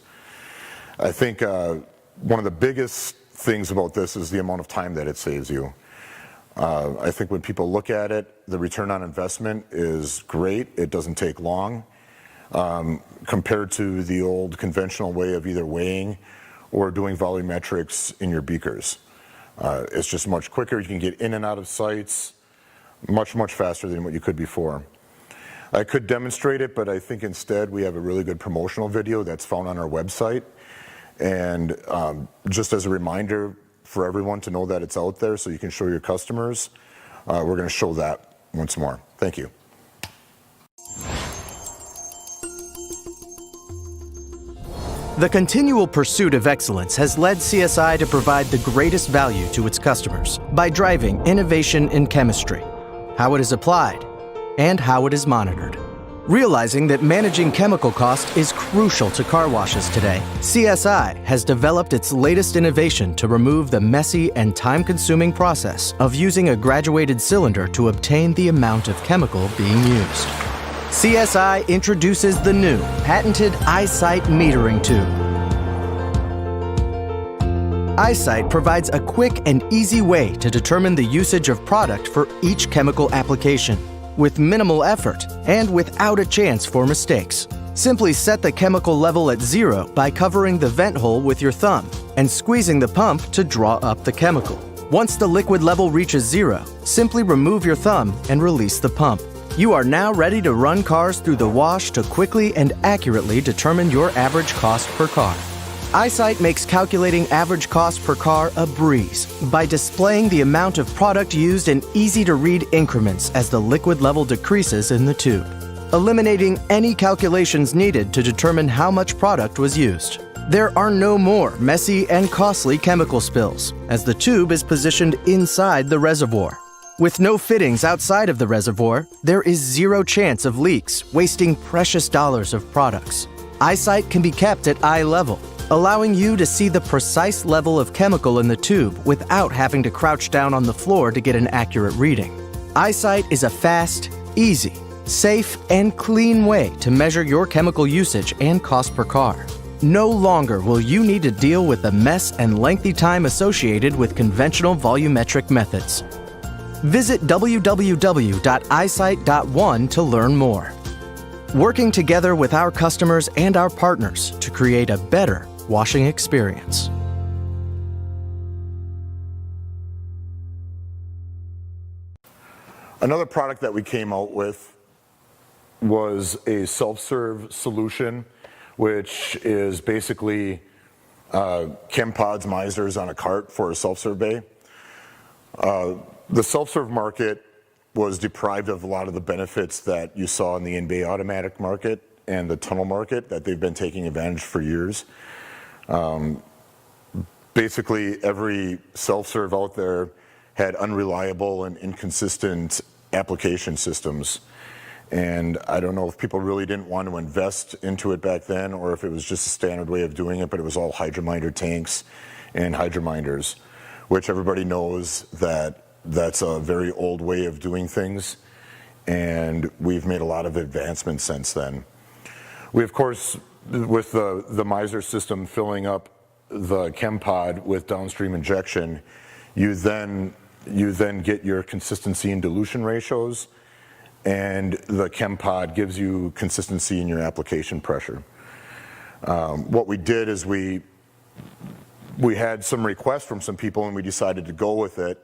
G: I think one of the biggest things about this is the amount of time that it saves you. I think when people look at it, the return on investment is great. It doesn't take long compared to the old conventional way of either weighing or doing volumetrics in your beakers. It's just much quicker. You can get in and out of sites much, much faster than what you could before. I could demonstrate it, but I think instead we have a really good promotional video that's found on our website. And just as a reminder for everyone to know that it's out there so you can show your customers, we're going to show that once more. Thank you.
H: The continual pursuit of excellence has led CSI to provide the greatest value to its customers by driving innovation in chemistry, how it is applied, and how it is monitored. Realizing that managing chemical cost is crucial to car washes today, CSI has developed its latest innovation to remove the messy and time-consuming process of using a graduated cylinder to obtain the amount of chemical being used. CSI introduces the new patented iSight metering tube. iSight provides a quick and easy way to determine the usage of product for each chemical application, with minimal effort and without a chance for mistakes. Simply set the chemical level at 0 by covering the vent hole with your thumb and squeezing the pump to draw up the chemical. Once the liquid level reaches 0, simply remove your thumb and release the pump. You are now ready to run cars through the wash to quickly and accurately determine your average cost per car. iSight makes calculating average cost per car a breeze by displaying the amount of product used in easy-to-read increments as the liquid level decreases in the tube, eliminating any calculations needed to determine how much product was used. There are no more messy and costly chemical spills, as the tube is positioned inside the reservoir. With no fittings outside of the reservoir, there is zero chance of leaks, wasting precious dollars of products. iSight can be kept at eye level, allowing you to see the precise level of chemical in the tube without having to crouch down on the floor to get an accurate reading. iSight is a fast, easy, safe, and clean way to measure your chemical usage and cost per car. No longer will you need to deal with the mess and lengthy time associated with conventional volumetric methods. Visit www.isight.one to learn more. Working together with our customers and our partners to create a better washing experience.
G: Another product that we came out with was a self-serve solution, which is basically chem pods, misers on a cart for a self-serve bay. The self-serve market was deprived of a lot of the benefits that you saw in the in-bay automatic market and the tunnel market that they've been taking advantage for years. Basically, every self-serve out there had unreliable and inconsistent application systems. And I don't know if people really didn't want to invest into it back then, or if it was just a standard way of doing it, but it was all hydrominder tanks and hydrominders, which everybody knows that that's a very old way of doing things. And we've made a lot of advancements since then. We, of course, with the Miser system filling up the chem pod with downstream injection, you then get your consistency and dilution ratios, and the chem pod gives you consistency in your application pressure. What we did is we had some requests from some people, and we decided to go with it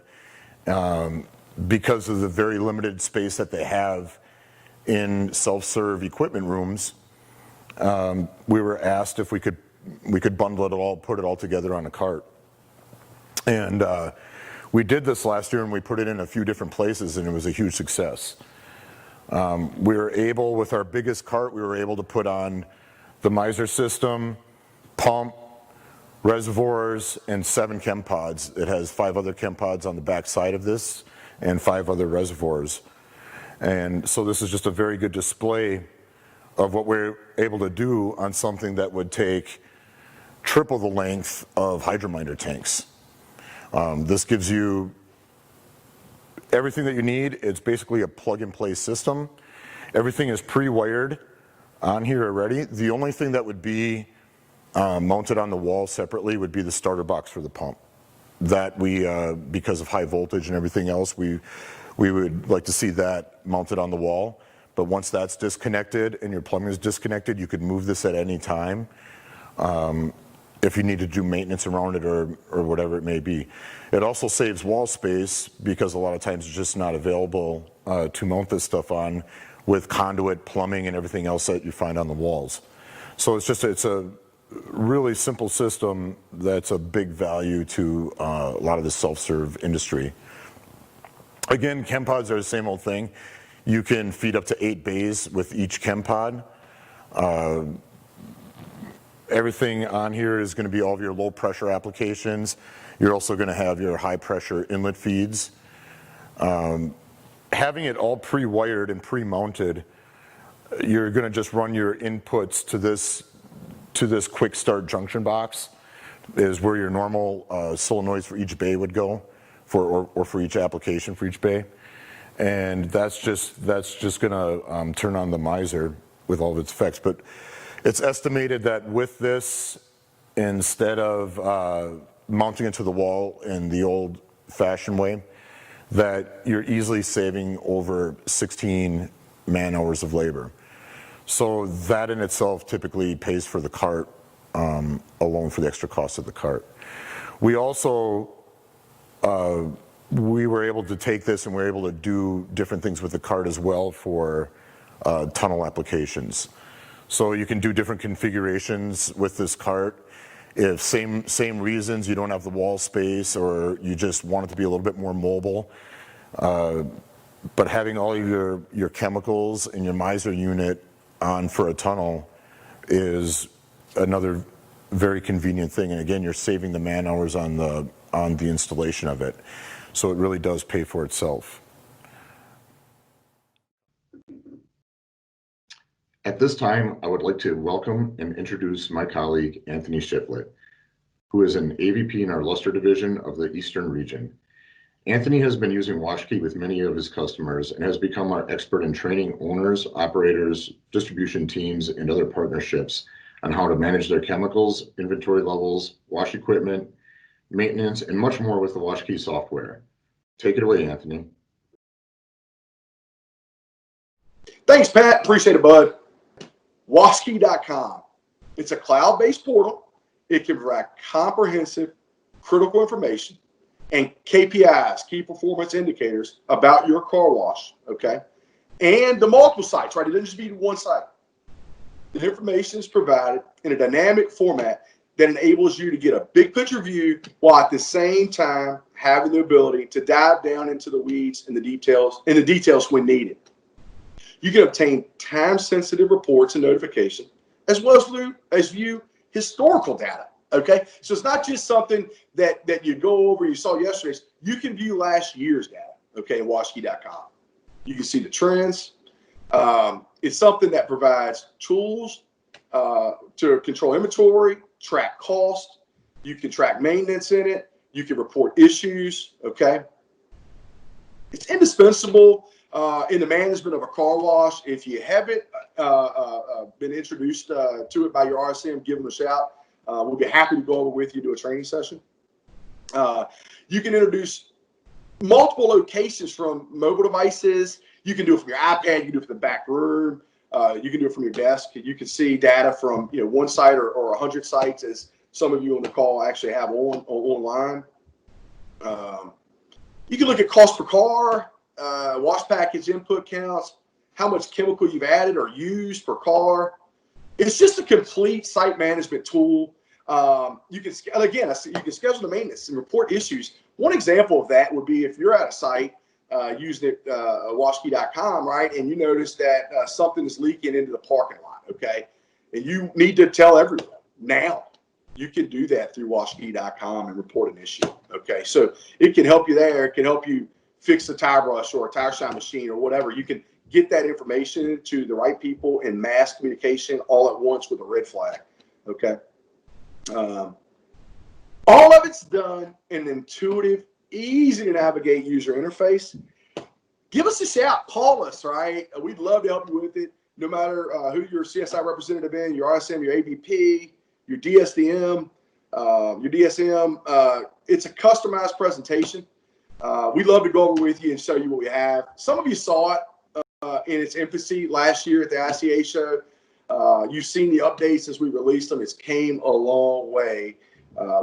G: because of the very limited space that they have in self-serve equipment rooms. We were asked if we could bundle it all, put it all together on a cart. And we did this last year, and we put it in a few different places, and it was a huge success. We were able, with our biggest cart, we were able to put on the Miser system, pump, reservoirs, and 7 chem pods. It has 5 other chem pods on the back side of this and 5 other reservoirs. And so this is just a very good display of what we're able to do on something that would take triple the length of hydrominder tanks. This gives you everything that you need. It's basically a plug-and-play system. Everything is pre-wired on here already. The only thing that would be mounted on the wall separately would be the starter box for the pump. That we, because of high voltage and everything else, we would like to see that mounted on the wall. But once that's disconnected and your plumbing is disconnected, you could move this at any time if you need to do maintenance around it or whatever it may be. It also saves wall space because a lot of times it's just not available to mount this stuff on with conduit, plumbing, and everything else that you find on the walls. So it's a really simple system that's a big value to a lot of the self-serve industry. Again, chem pods are the same old thing. You can feed up to 8 bays with each chem pod. Everything on here is going to be all of your low pressure applications. You're also going to have your high pressure inlet feeds. Having it all pre-wired and pre-mounted, you're going to just run your inputs to this quick start junction box is where your normal solenoids for each bay would go, or for each application for each bay. And that's just going to turn on the Miser with all of its effects. But it's estimated that with this, instead of mounting it to the wall in the old-fashioned way, that you're easily saving over 16 man-hours of labor. So that in itself typically pays for the cart alone, for the extra cost of the cart. We also we were able to take this and we're able to do different things with the cart as well for tunnel applications. So you can do different configurations with this cart. If same reasons, you don't have the wall space or you just want it to be a little bit more mobile, but having all of your chemicals and your Miser unit on for a tunnel is another very convenient thing. And again, you're saving the man hours on the installation of it. So it really does pay for itself.
F: At this time, I would like to welcome and introduce my colleague, Anthony Shiflett, who is an AVP in our Luster division of the Eastern region. Anthony has been using WashKey with many of his customers and has become our expert in training owners, operators, distribution teams, and other partnerships on how to manage their chemicals, inventory levels, wash equipment, maintenance, and much more with the WashKey software. Take it away, Anthony.
I: Thanks, Pat. Appreciate it, bud. WashKey.com. It's a cloud-based portal. It can provide comprehensive, critical information and KPIs, key performance indicators, about your car wash, okay? And the multiple sites, right? It doesn't just be one site. The information is provided in a dynamic format that enables you to get a big picture view while at the same time having the ability to dive down into the weeds and the details when needed. You can obtain time-sensitive reports and notifications, as well as view historical data, okay? So it's not just something that you go over, you saw yesterday's. You can view last year's data, okay, in WashKey.com. You can see the trends, It's something that provides tools to control inventory, track cost. You can track maintenance in it. You can report issues. Okay. It's indispensable in the management of a car wash. If you haven't been introduced to it by your RSM, give them a shout. We'll be happy to go over with you, do a training session. You can introduce multiple locations from mobile devices. You can do it from your iPad. You can do it from the back room. You can do it from your desk. You can see data from one site or 100 sites, as some of you on the call actually have online. You can look at cost per car, wash package input counts, how much chemical you've added or used per car. It's just a complete site management tool. You can schedule the maintenance and report issues. One example of that would be if you're at a site using it, washkey.com, right, and you notice that something is leaking into the parking lot, okay, and you need to tell everyone now. You can do that through washkey.com and report an issue, okay? So it can help you there. It can help you fix a tire brush or a tire shine machine or whatever. You can get that information to the right people in mass communication all at once with a red flag, okay? All of it's done in an intuitive, easy to navigate user interface. Give us a shout, call us, right? We'd love to help you with it, no matter who your CSI representative is, your RSM, your AVP, your DSDM, your DSM. It's a customized presentation. We'd love to go over with you and show you what we have. Some of you saw it in its infancy last year at the ICA show. You've seen the updates as we released them. It's came a long way.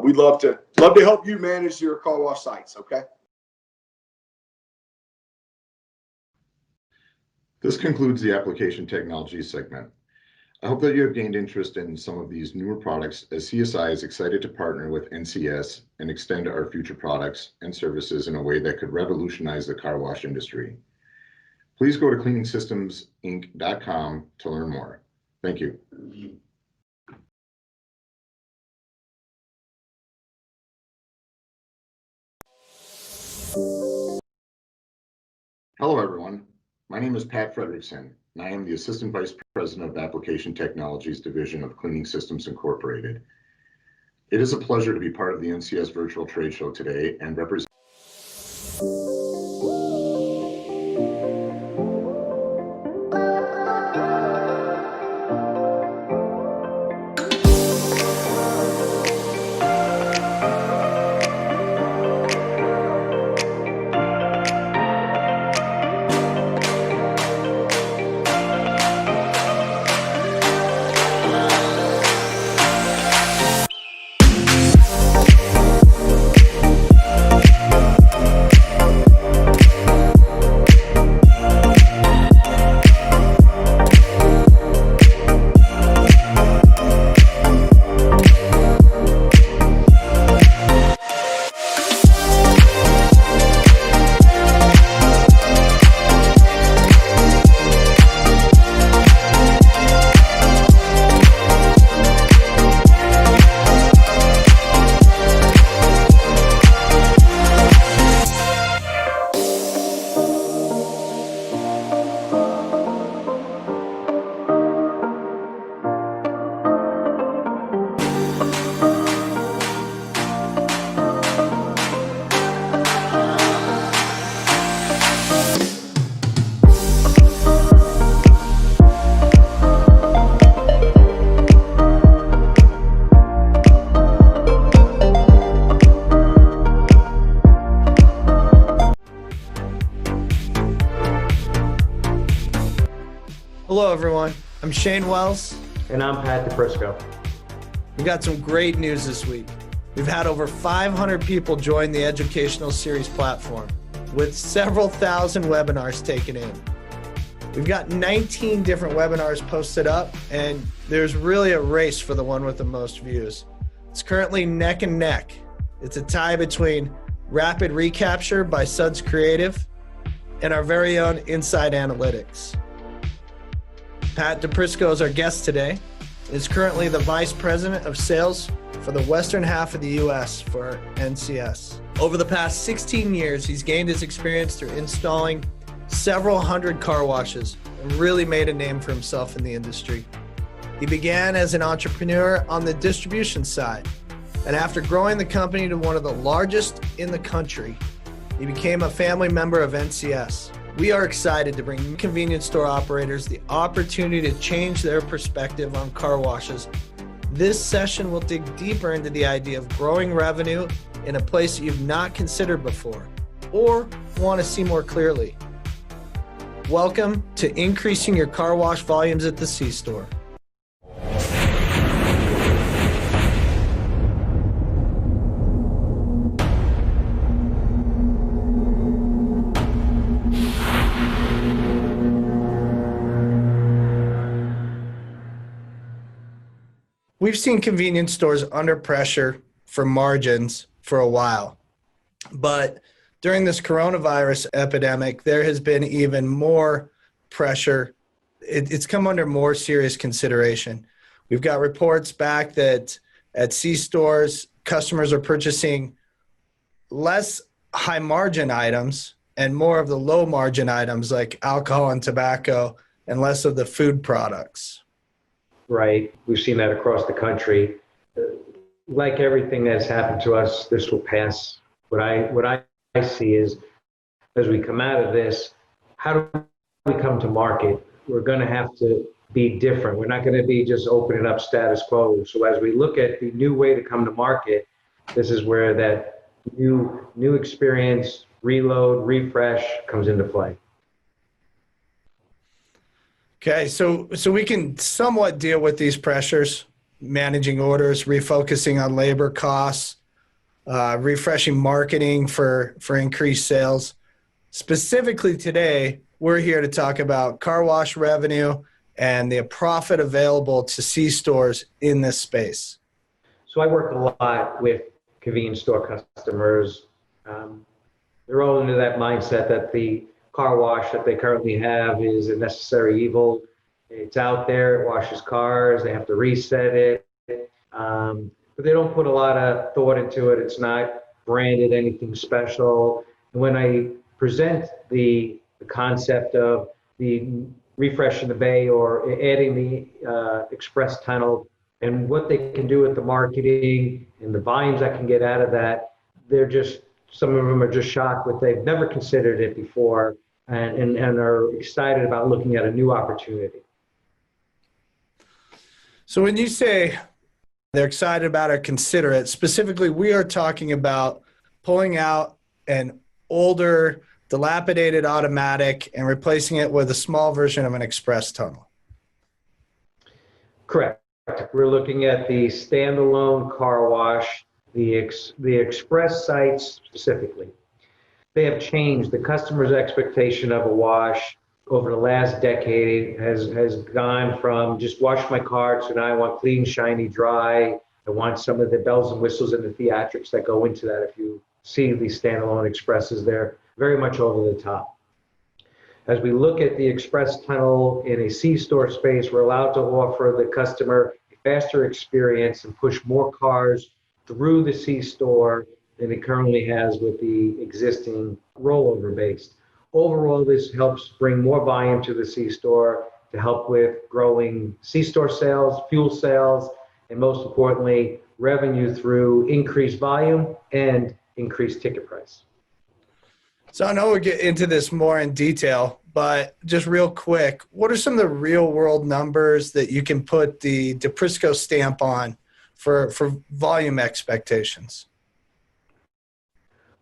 I: We'd love to help you manage your car wash sites, okay?
F: This concludes the application technology segment. I hope that you have gained interest in some of these newer products, as CSI is excited to partner with NCS and extend our future products and services in a way that could revolutionize the car wash industry. Please go to cleaningsystemsinc.com to learn more. Thank you. Hello, everyone. My name is Pat Fredrickson, and I am the Assistant Vice President of Application Technologies Division of Cleaning Systems Incorporated. It is a pleasure to be part of the NCS Virtual Trade Show today and represent.
J: Hello everyone, I'm Shane Wells.
K: And I'm Pat DePrisco.
J: We got some great news this week. We've had over 500 people join the Educational Series platform, with several thousand webinars taken in. We've got 19 different webinars posted up, and there's really a race for the one with the most views. It's currently neck and neck. It's a tie between Rapid Recapture by Suds Creative and our very own Inside Analytics. Pat DePrisco is our guest today. He is currently the Vice President of Sales for the western half of the U.S. for NCS. Over the past 16 years, he's gained his experience through installing several hundred car washes and really made a name for himself in the industry. He began as an entrepreneur on the distribution side, and after growing the company to one of the largest in the country, he became a family member of NCS. We are excited to bring convenience store operators the opportunity to change their perspective on car washes. This session will dig deeper into the idea of growing revenue in a place that you've not considered before or want to see more clearly. Welcome to Increasing Your Car Wash Volumes at the C-Store. We've seen convenience stores under pressure for margins for a while, but during this coronavirus epidemic, there has been even more pressure. It's come under more serious consideration. We've got reports back that at C-stores, customers are purchasing less high margin items and more of the low margin items like alcohol and tobacco and less of the food products.
K: Right. We've seen that across the country. Like everything that's happened to us, this will pass. What I see is, as we come out of this, how do we come to market? We're going to have to be different. We're not going to be just opening up status quo. So as we look at the new way to come to market, this is where that new experience, reload, refresh comes into play.
J: Okay, so we can somewhat deal with these pressures, managing orders, refocusing on labor costs, refreshing marketing for increased sales. Specifically today, we're here to talk about car wash revenue and the profit available to C-stores in this space.
K: So I work a lot with convenience store customers. They're all into that mindset that the car wash that they currently have is a necessary evil. It's out there, it washes cars, they have to reset it. But they don't put a lot of thought into it. It's not branded anything special. And when I present the concept of the refreshing the bay or adding the express tunnel and what they can do with the marketing and the volumes I can get out of that, some of them are just shocked that they've never considered it before and are excited about looking at a new opportunity.
J: So when you say they're excited about or consider it, specifically, we are talking about pulling out an older, dilapidated automatic and replacing it with a small version of an express tunnel.
K: Correct. We're looking at the standalone car wash, the express sites specifically. They have changed. The customer's expectation of a wash over the last decade has gone from just wash my car to now I want clean, shiny, dry. I want some of the bells and whistles and the theatrics that go into that. If you see these standalone expresses, they're very much over the top. As we look at the express tunnel in a C-store space, we're allowed to offer the customer a faster experience and push more cars through the C-store than it currently has with the existing rollover based. Overall, this helps bring more volume to the C-store to help with growing C-store sales, fuel sales, and most importantly, revenue through increased volume and increased ticket price.
J: So I know we'll get into this more in detail, but just real quick, what are some of the real world numbers that you can put the DePrisco stamp on for volume expectations?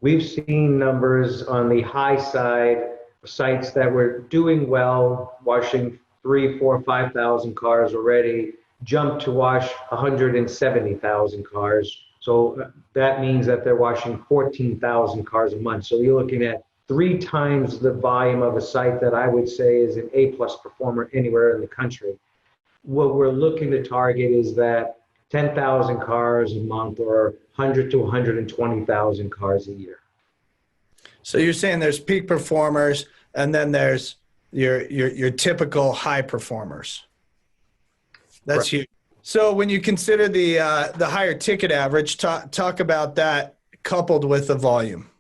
K: We've seen numbers on the high side, sites that were doing well, washing 3,000, 4,000, 5,000 cars already, jump to wash 170,000 cars. So that means that they're washing 14,000 cars a month. So you're looking at 3 times the volume of a site that I would say is an A-plus performer anywhere in the country. What we're looking to target is that 10,000 cars a month or 100 to 120,000 cars a year.
J: So you're saying there's peak performers and then there's your typical high performers. That's huge. So when you consider the higher ticket average, talk about that coupled with the volume.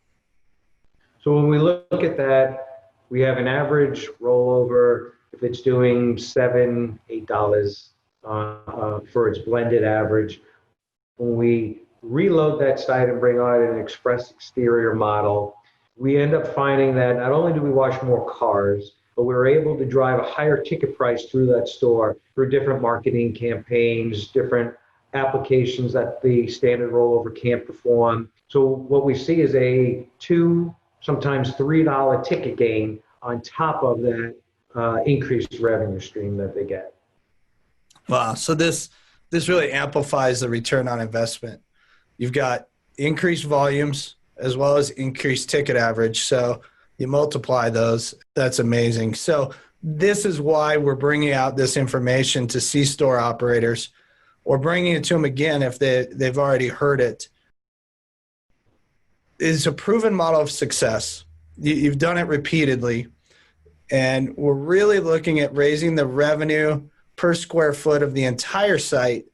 K: So when we look at that, we have an average rollover if it's doing $7, $8 for its blended average. When we reload that site and bring on an express exterior model, we end up finding that not only do we wash more cars, but we're able to drive a higher ticket price through that store through different marketing campaigns, different applications that the standard rollover can't perform. So what we see is a $2, sometimes $3 ticket gain on top of that increased revenue stream that they get.
J: Wow. So this really amplifies the return on investment. You've got increased volumes as well as increased ticket average. So you multiply those. That's amazing. So this is why we're bringing out this information to C-store operators, or bringing it to them again if they've already heard it. It's a proven model of success. You've done it repeatedly. And we're really looking at raising the revenue per square foot of the entire site,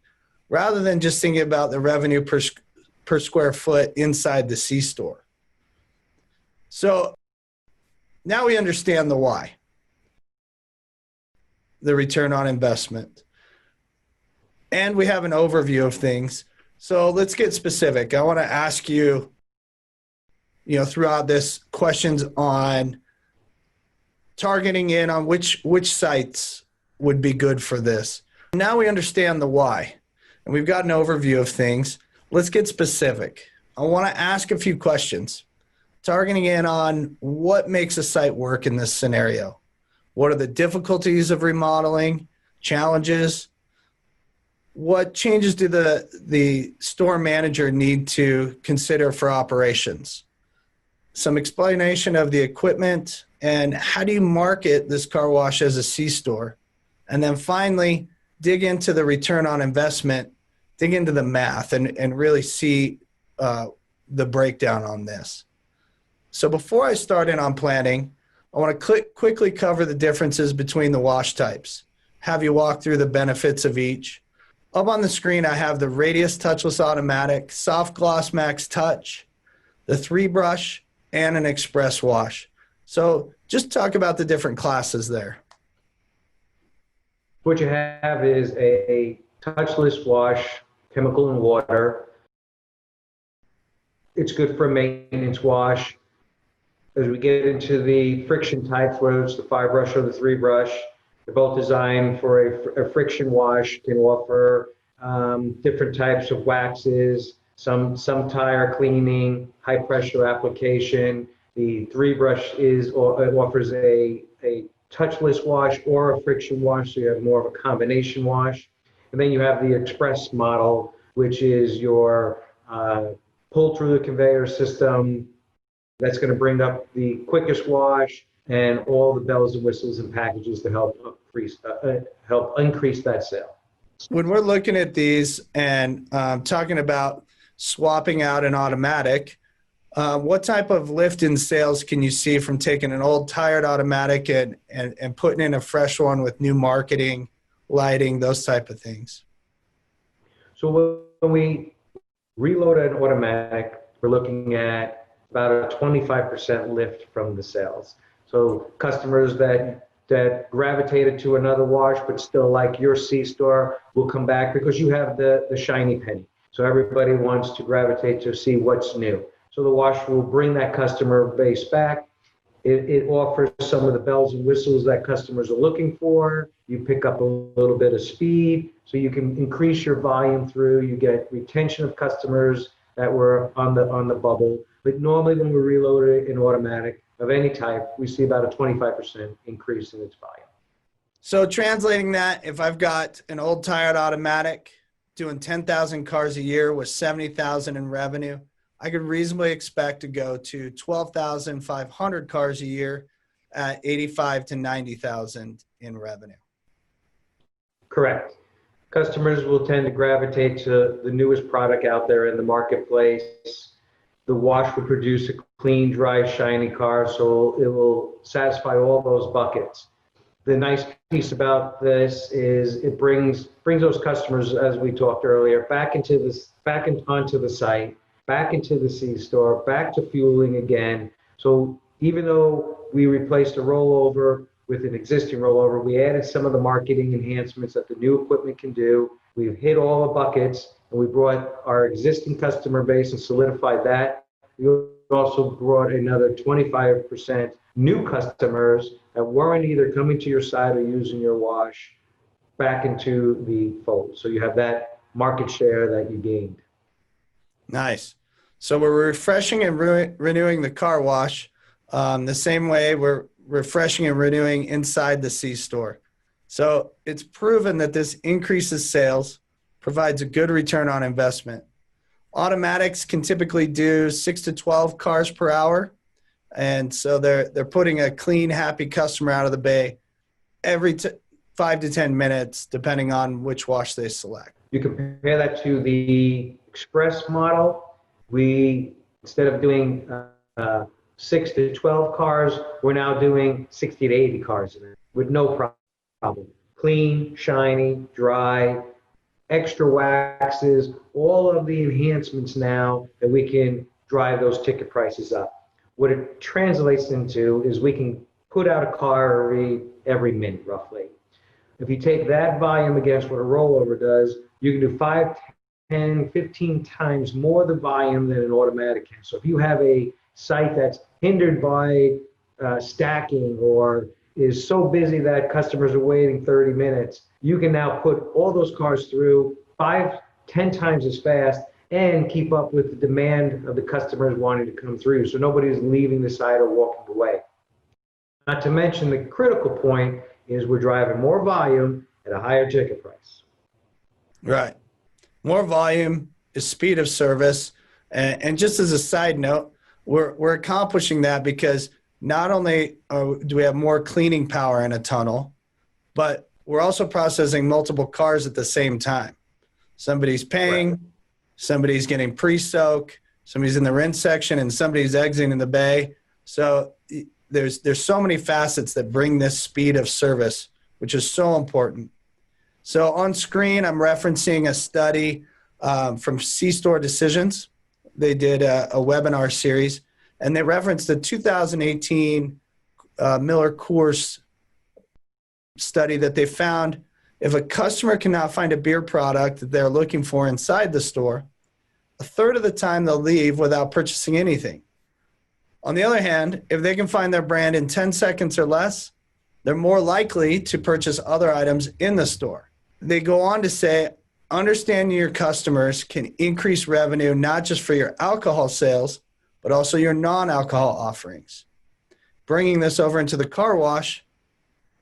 J: rather than just thinking about the revenue per square foot inside the C-store. So now we understand the why, the return on investment. And we have an overview of things. So let's get specific. I want to ask you, throughout this, questions on targeting in on which sites would be good for this. Now we understand the why, and we've got an overview of things. Let's get specific. I want to ask a few questions, targeting in on what makes a site work in this scenario. What are the difficulties of remodeling, challenges? What changes do the store manager need to consider for operations? Some explanation of the equipment, and how do you market this car wash as a C-store? And then finally, dig into the return on investment, dig into the math, and really see the breakdown on this. So before I start in on planning, I want to quickly cover the differences between the wash types, have you walk through the benefits of each. Up on the screen, I have the Radius Touchless Automatic, Soft Gloss Max Touch, the 3-brush, and an Express Wash. So just talk about the different classes there.
K: What you have is a touchless wash, chemical and water. It's good for a maintenance wash. As we get into the friction types, whether it's the 5-brush or the 3-brush, they're both designed for a friction wash. Can offer different types of waxes, some tire cleaning, high pressure application. The 3-brush offers a touchless wash or a friction wash, so you have more of a combination wash. And then you have the Express model, which is your pull through the conveyor system. That's going to bring up the quickest wash and all the bells and whistles and packages to help increase that sale.
J: When we're looking at these and talking about swapping out an automatic, what type of lift in sales can you see from taking an old tired automatic and putting in a fresh one with new marketing, lighting, those type of things?
K: So when we reload an automatic, we're looking at about a 25% lift from the sales. So customers that gravitated to another wash but still like your C-store will come back because you have the shiny penny. So everybody wants to gravitate to see what's new. So the wash will bring that customer base back. It offers some of the bells and whistles that customers are looking for. You pick up a little bit of speed, so you can increase your volume through. You get retention of customers that were on the bubble. But normally when we reload an automatic of any type, we see about a 25% increase in its volume.
J: So translating that, if I've got an old tired automatic doing 10,000 cars a year with 70,000 in revenue, I could reasonably expect to go to 12,500 cars a year at 85 to 90,000 in revenue.
K: Correct. Customers will tend to gravitate to the newest product out there in the marketplace. The wash will produce a clean, dry, shiny car, so it will satisfy all those buckets. The nice piece about this is it brings those customers, as we talked earlier, back onto the site, back into the C-store, back to fueling again. So even though we replaced a rollover with an existing rollover. We added some of the marketing enhancements that the new equipment can do. We've hit all the buckets, and we brought our existing customer base and solidified that. We also brought another 25% new customers that weren't either coming to your site or using your wash back into the fold. So you have that market share that you gained.
J: Nice. So we're refreshing and renewing the car wash the same way we're refreshing and renewing inside the C-store. So it's proven that this increases sales, provides a good return on investment. Automatics can typically do 6 to 12 cars per hour. And so they're putting a clean, happy customer out of the bay every 5 to 10 minutes, depending on which wash they select.
K: You compare that to the express model. We, instead of doing 6 to 12 cars, we're now doing 60 to 80 cars with no problem. Clean, shiny, dry, extra waxes, all of the enhancements now that we can drive those ticket prices up. What it translates into is we can put out a car every minute, roughly. If you take that volume against what a rollover does, you can do 5, 10, 15 times more the volume than an automatic can. So if you have a site that's hindered by stacking or is so busy that customers are waiting 30 minutes, you can now put all those cars through 5, 10 times as fast and keep up with the demand of the customers wanting to come through. So nobody's leaving the site or walking away. Not to mention the critical point is we're driving more volume at a higher ticket price.
J: Right. More volume is speed of service. And just as a side note, we're accomplishing that because not only do we have more cleaning power in a tunnel, but we're also processing multiple cars at the same time. Somebody's paying, right. Somebody's getting pre-soak, somebody's in the rinse section, and somebody's exiting the bay. So there's so many facets that bring this speed of service, which is so important. So on screen, I'm referencing a study from C-Store Decisions. They did a webinar series, and they referenced the 2018 Miller Coors study that they found if a customer cannot find a beer product that they're looking for inside the store, a third of the time they'll leave without purchasing anything. On the other hand, if they can find their brand in 10 seconds or less, they're more likely to purchase other items in the store. They go on to say, understanding your customers can increase revenue not just for your alcohol sales, but also your non-alcohol offerings. Bringing this over into the car wash,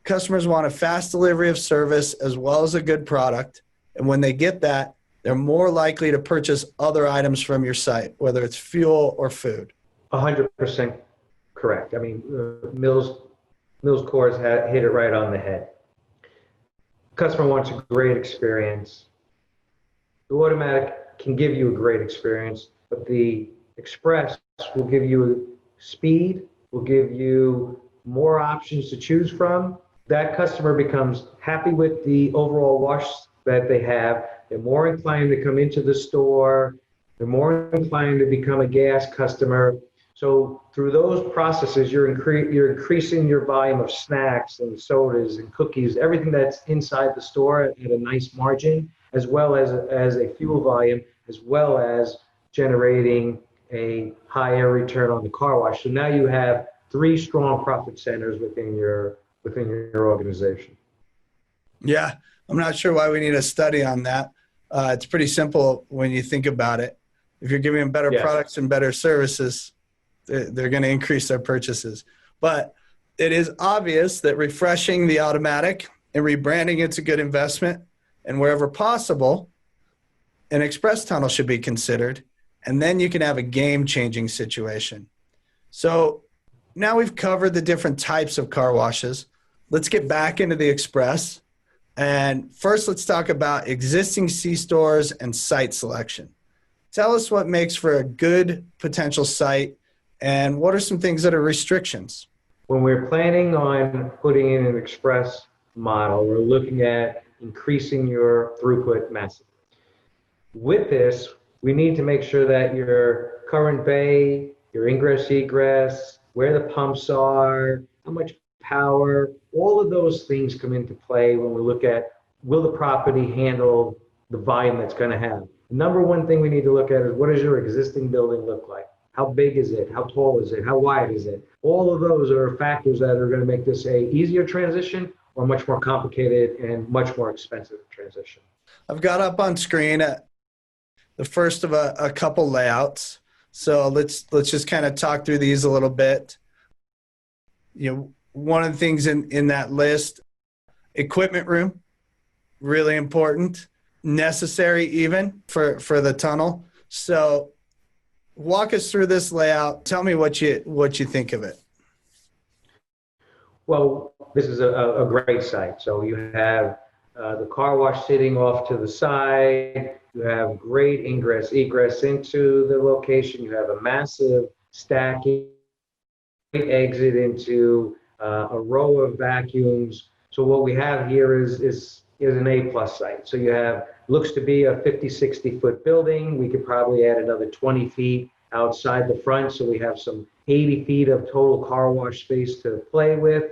J: customers want a fast delivery of service as well as a good product. And when they get that, they're more likely to purchase other items from your site, whether it's fuel or food.
K: 100% correct. I mean, Mills Coors hit it right on the head. Customer wants a great experience. The automatic can give you a great experience, but the express will give you speed, will give you more options to choose from. That customer becomes happy with the overall wash that they have. They're more inclined to come into the store. They're more inclined to become a gas customer. So through those processes, you're increasing your volume of snacks and sodas and cookies, everything that's inside the store at a nice margin, as well as a fuel volume, as well as generating a higher return on the car wash. So now you have 3 strong profit centers within your organization.
J: Yeah, I'm not sure why we need a study on that. It's pretty simple when you think about it. If you're giving them better products and better services, they're going to increase their purchases. But it is obvious that refreshing the automatic and rebranding it's a good investment. And wherever possible, an express tunnel should be considered. And then you can have a game-changing situation. So now we've covered the different types of car washes. Let's get back into the express. And first, let's talk about existing C-stores and site selection. Tell us what makes for a good potential site and what are some things that are restrictions?
K: When we're planning on putting in an express model, we're looking at increasing your throughput massively. With this, we need to make sure that your current bay, your ingress, egress, where the pumps are, how much power, all of those things come into play when we look at, will the property handle the volume that's going to have? The number one thing we need to look at is, what does your existing building look like? How big is it? How tall is it? How wide is it? All of those are factors that are going to make this a easier transition or much more complicated and much more expensive transition.
J: I've got up on screen the first of a couple layouts. So let's just kind of talk through these a little bit. One of the things in that list, equipment room, really important, necessary even for the tunnel. So walk us through this layout. Tell me what you think of it.
K: Well, this is a great site. So you have the car wash sitting off to the side. You have great ingress, egress into the location. You have a massive stacking exit into a row of vacuums. So what we have here is an A+ site. So you have, looks to be a 50, 60 foot building. We could probably add another 20 feet outside the front. So we have some 80 feet of total car wash space to play with.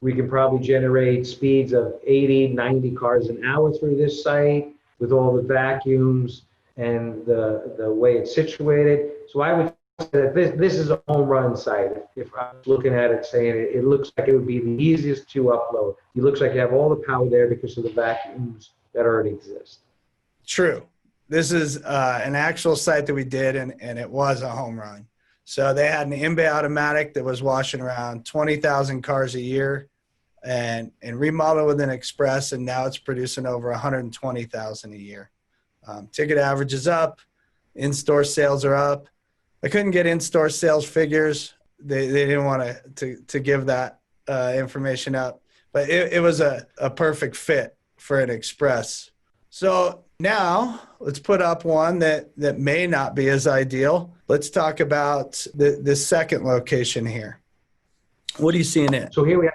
K: We can probably generate speeds of 80, 90 cars an hour through this site with all the vacuums and the way it's situated. So I would say that this is a home run site. If I was looking at it saying it looks like it would be the easiest to upload. It looks like you have all the power there because of the vacuums that already exist.
J: True. This is an actual site that we did, and it was a home run. So they had an in-bay automatic that was washing around 20,000 cars a year and remodeled with an express, and now it's producing over 120,000 a year. Ticket average is up. In-store sales are up. I couldn't get in-store sales figures. They didn't want to give that information up, but it was a perfect fit for an express. So now let's put up one that may not be as ideal. Let's talk about the second location here. What do you see in it?
K: So here we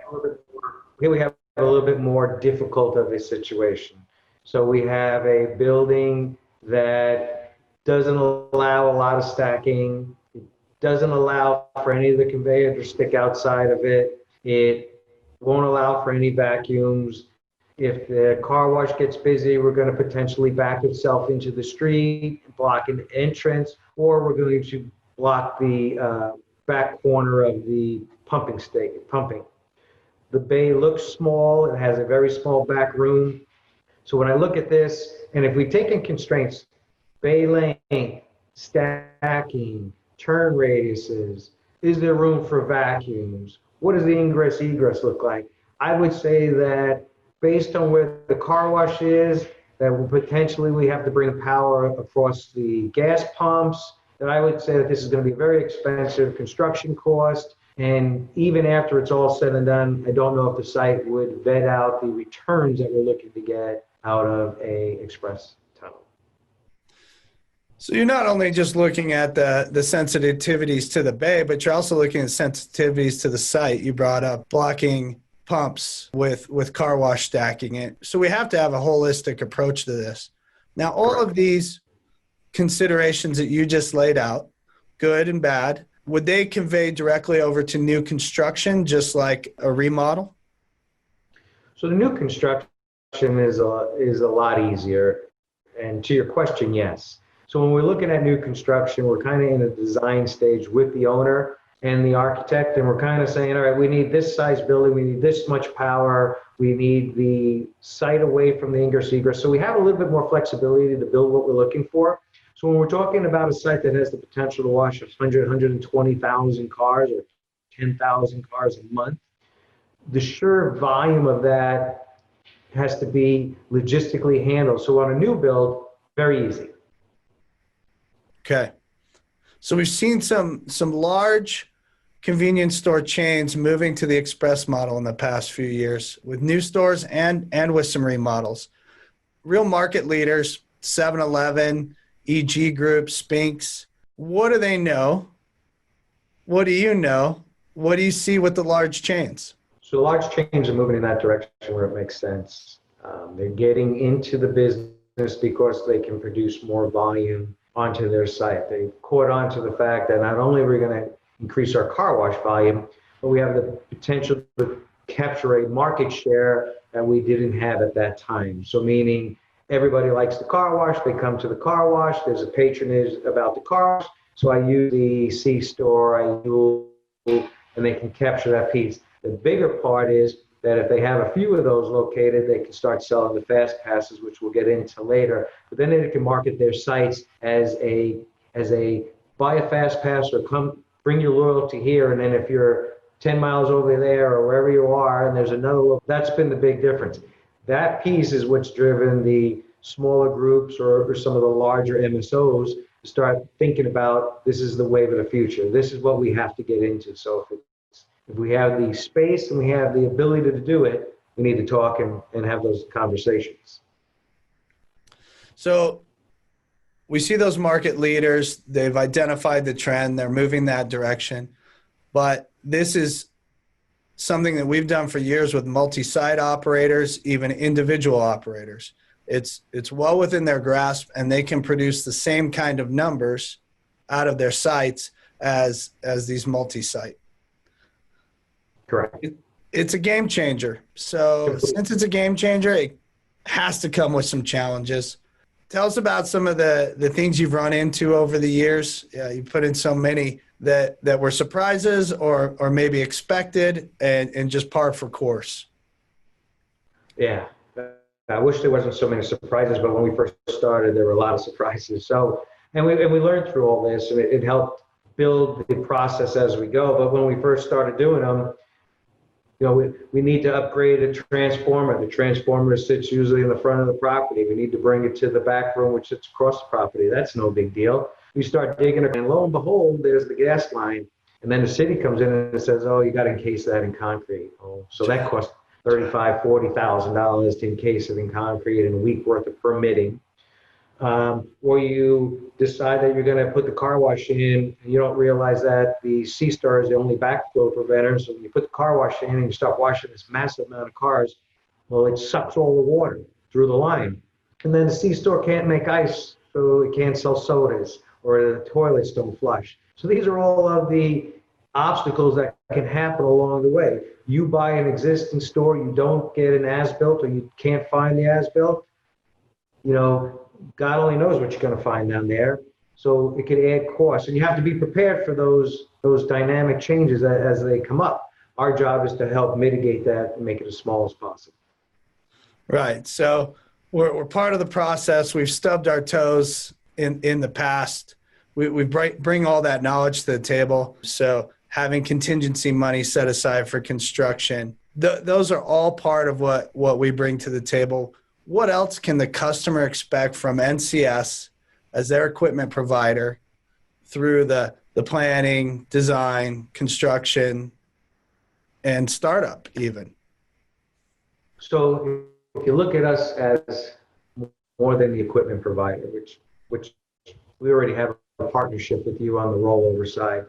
K: have a little bit more difficult of a situation. So we have a building that doesn't allow a lot of stacking. It doesn't allow for any of the conveyor to stick outside of it. It won't allow for any vacuums. If the car wash gets busy, we're going to potentially back itself into the street, block an entrance, or we're going to block the back corner of the pumping. The bay looks small. It has a very small back room. So when I look at this, and if we take in constraints, bay length, stacking, turn radiuses, is there room for vacuums? What does the ingress egress look like? I would say that based on where the car wash is, that potentially we have to bring power across the gas pumps, that I would say that this is going to be a very expensive construction cost. And even after it's all said and done, I don't know if the site would vet out the returns that we're looking to get out of a express tunnel.
J: So you're not only just looking at the sensitivities to the bay, but you're also looking at sensitivities to the site. You brought up blocking pumps with car wash stacking it. So we have to have a holistic approach to this. Now, all of these considerations that you just laid out, good and bad, would they convey directly over to new construction, just like a remodel?
K: So the new construction is a lot easier. And to your question, yes. So when we're looking at new construction, we're kind of in a design stage with the owner and the architect, and we're kind of saying, all right, we need this size building, we need this much power, we need the site away from the ingress egress. So we have a little bit more flexibility to build what we're looking for. So when we're talking about a site that has the potential to wash 100, 120,000 cars or 10,000 cars a month, the sheer volume of that has to be logistically handled. So on a new build, very easy.
J: Okay. So we've seen some large convenience store chains moving to the express model in the past few years with new stores and with some remodels. Real market leaders, 7-Eleven, EG Group, Spinks. What do they know? What do you know? What do you see with the large chains?
K: So large chains are moving in that direction where it makes sense. They're getting into the business because they can produce more volume onto their site. They've caught on to the fact that not only are we going to increase our car wash volume, but we have the potential to capture a market share that we didn't have at that time. So meaning everybody likes the car wash, they come to the car wash, there's a patronage about the car wash, so I use the C-store, and they can capture that piece. The bigger part is that if they have a few of those located, they can start selling the fast passes, which we'll get into later. But then they can market their sites as a buy a fast pass or come bring your loyalty here. And then if you're 10 miles over there or wherever you are, and there's another, that's been the big difference. That piece is what's driven the smaller groups or some of the larger MSOs to start thinking about, this is the wave of the future. This is what we have to get into. So if we have the space and we have the ability to do it, we need to talk and have those conversations.
J: So we see those market leaders, they've identified the trend, they're moving that direction. But this is something that we've done for years with multi-site operators, even individual operators. It's well within their grasp, and they can produce the same kind of numbers out of their sites as these multi-site.
K: Correct.
J: It's a game changer. So since it's a game changer, it has to come with some challenges. Tell us about some of the things you've run into over the years. You put in so many that were surprises or maybe expected and just par for course.
K: Yeah. I wish there wasn't so many surprises, but when we first started, there were a lot of surprises. So, and we learned through all this, and it helped build the process as we go. But when we first started doing them, we need to upgrade a transformer. The transformer sits usually in the front of the property. We need to bring it to the back room, which sits across the property. That's no big deal. We start digging, and lo and behold, there's the gas line. And then the city comes in and says, oh, you got to encase that in concrete. Oh, so that costs $35,000, $40,000 to encase it in concrete and a week worth of permitting. Or you decide that you're going to put the car wash in, and you don't realize that the C-Star is the only backflow preventer. So when you put the car wash in and you start washing this massive amount of cars, well, it sucks all the water through the line. And then the C-Store can't make ice, so it can't sell sodas, or the toilets don't flush. So these are all of the obstacles that can happen along the way. You buy an existing store, you don't get an as-built, or you can't find the as-built, God only knows what you're going to find down there. So it could add costs, and you have to be prepared for those dynamic changes as they come up. Our job is to help mitigate that and make it as small as possible.
J: Right. So we're part of the process. We've stubbed our toes in the past. We bring all that knowledge to the table. So having contingency money set aside for construction, those are all part of what we bring to the table. What else can the customer expect from NCS as their equipment provider through the planning, design, construction, and startup even?
K: So if you look at us as more than the equipment provider, which we already have a partnership with you on the rollover side,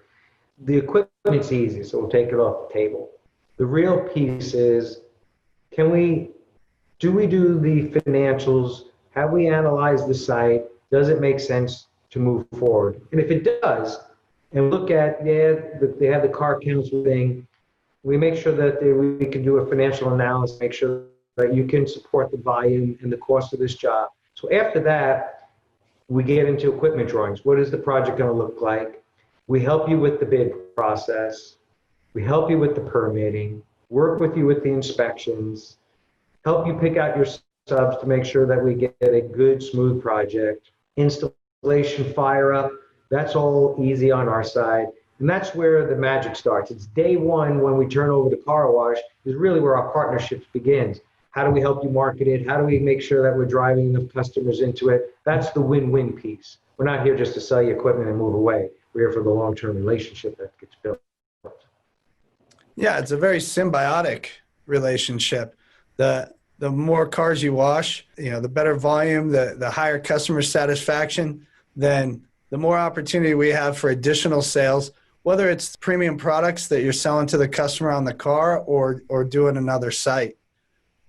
K: the equipment's easy, so we'll take it off the table. The real piece is, do we do the financials? Have we analyzed the site? Does it make sense to move forward? And if it does, and look at, they have the car counts thing, we make sure that we can do a financial analysis, make sure that you can support the volume and the cost of this job. So after that, we get into equipment drawings. What is the project going to look like? We help you with the bid process. We help you with the permitting, work with you with the inspections, help you pick out your subs to make sure that we get a good, smooth project. Installation, fire up, that's all easy on our side. And that's where the magic starts. It's day one when we turn over the car wash is really where our partnerships begins. How do we help you market it? How do we make sure that we're driving enough customers into it? That's the win-win piece. We're not here just to sell you equipment and move away. We're here for the long-term relationship that gets built.
J: Yeah, it's a very symbiotic relationship. The more cars you wash, the better volume, the higher customer satisfaction, then the more opportunity we have for additional sales, whether it's premium products that you're selling to the customer on the car or doing another site.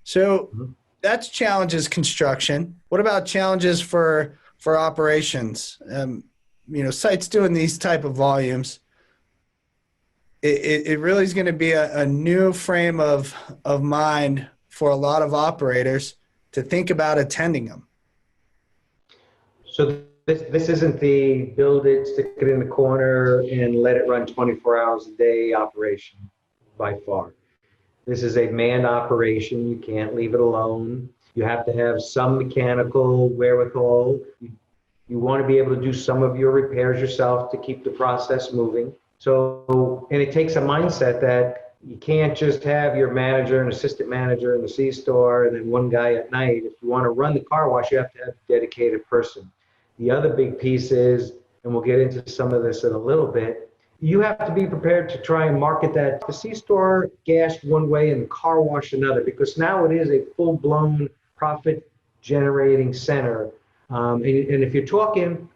J: So that's challenges construction. What about challenges for operations? Sites doing these type of volumes, it really is going to be a new frame of mind for a lot of operators to think about attending them.
K: So this isn't the build it, stick it in the corner, and let it run 24 hours a day operation by far. This is a manned operation. You can't leave it alone. You have to have some mechanical wherewithal. You want to be able to do some of your repairs yourself to keep the process moving. So, and it takes a mindset that you can't just have your manager and assistant manager in the C-store and then one guy at night. If you want to run the car wash, you have to have a dedicated person. The other big piece is, and we'll get into some of this in a little bit, you have to be prepared to try and market that. The C-store gashed one way and the car wash another, because now it is a full-blown profit-generating center. And if you're talking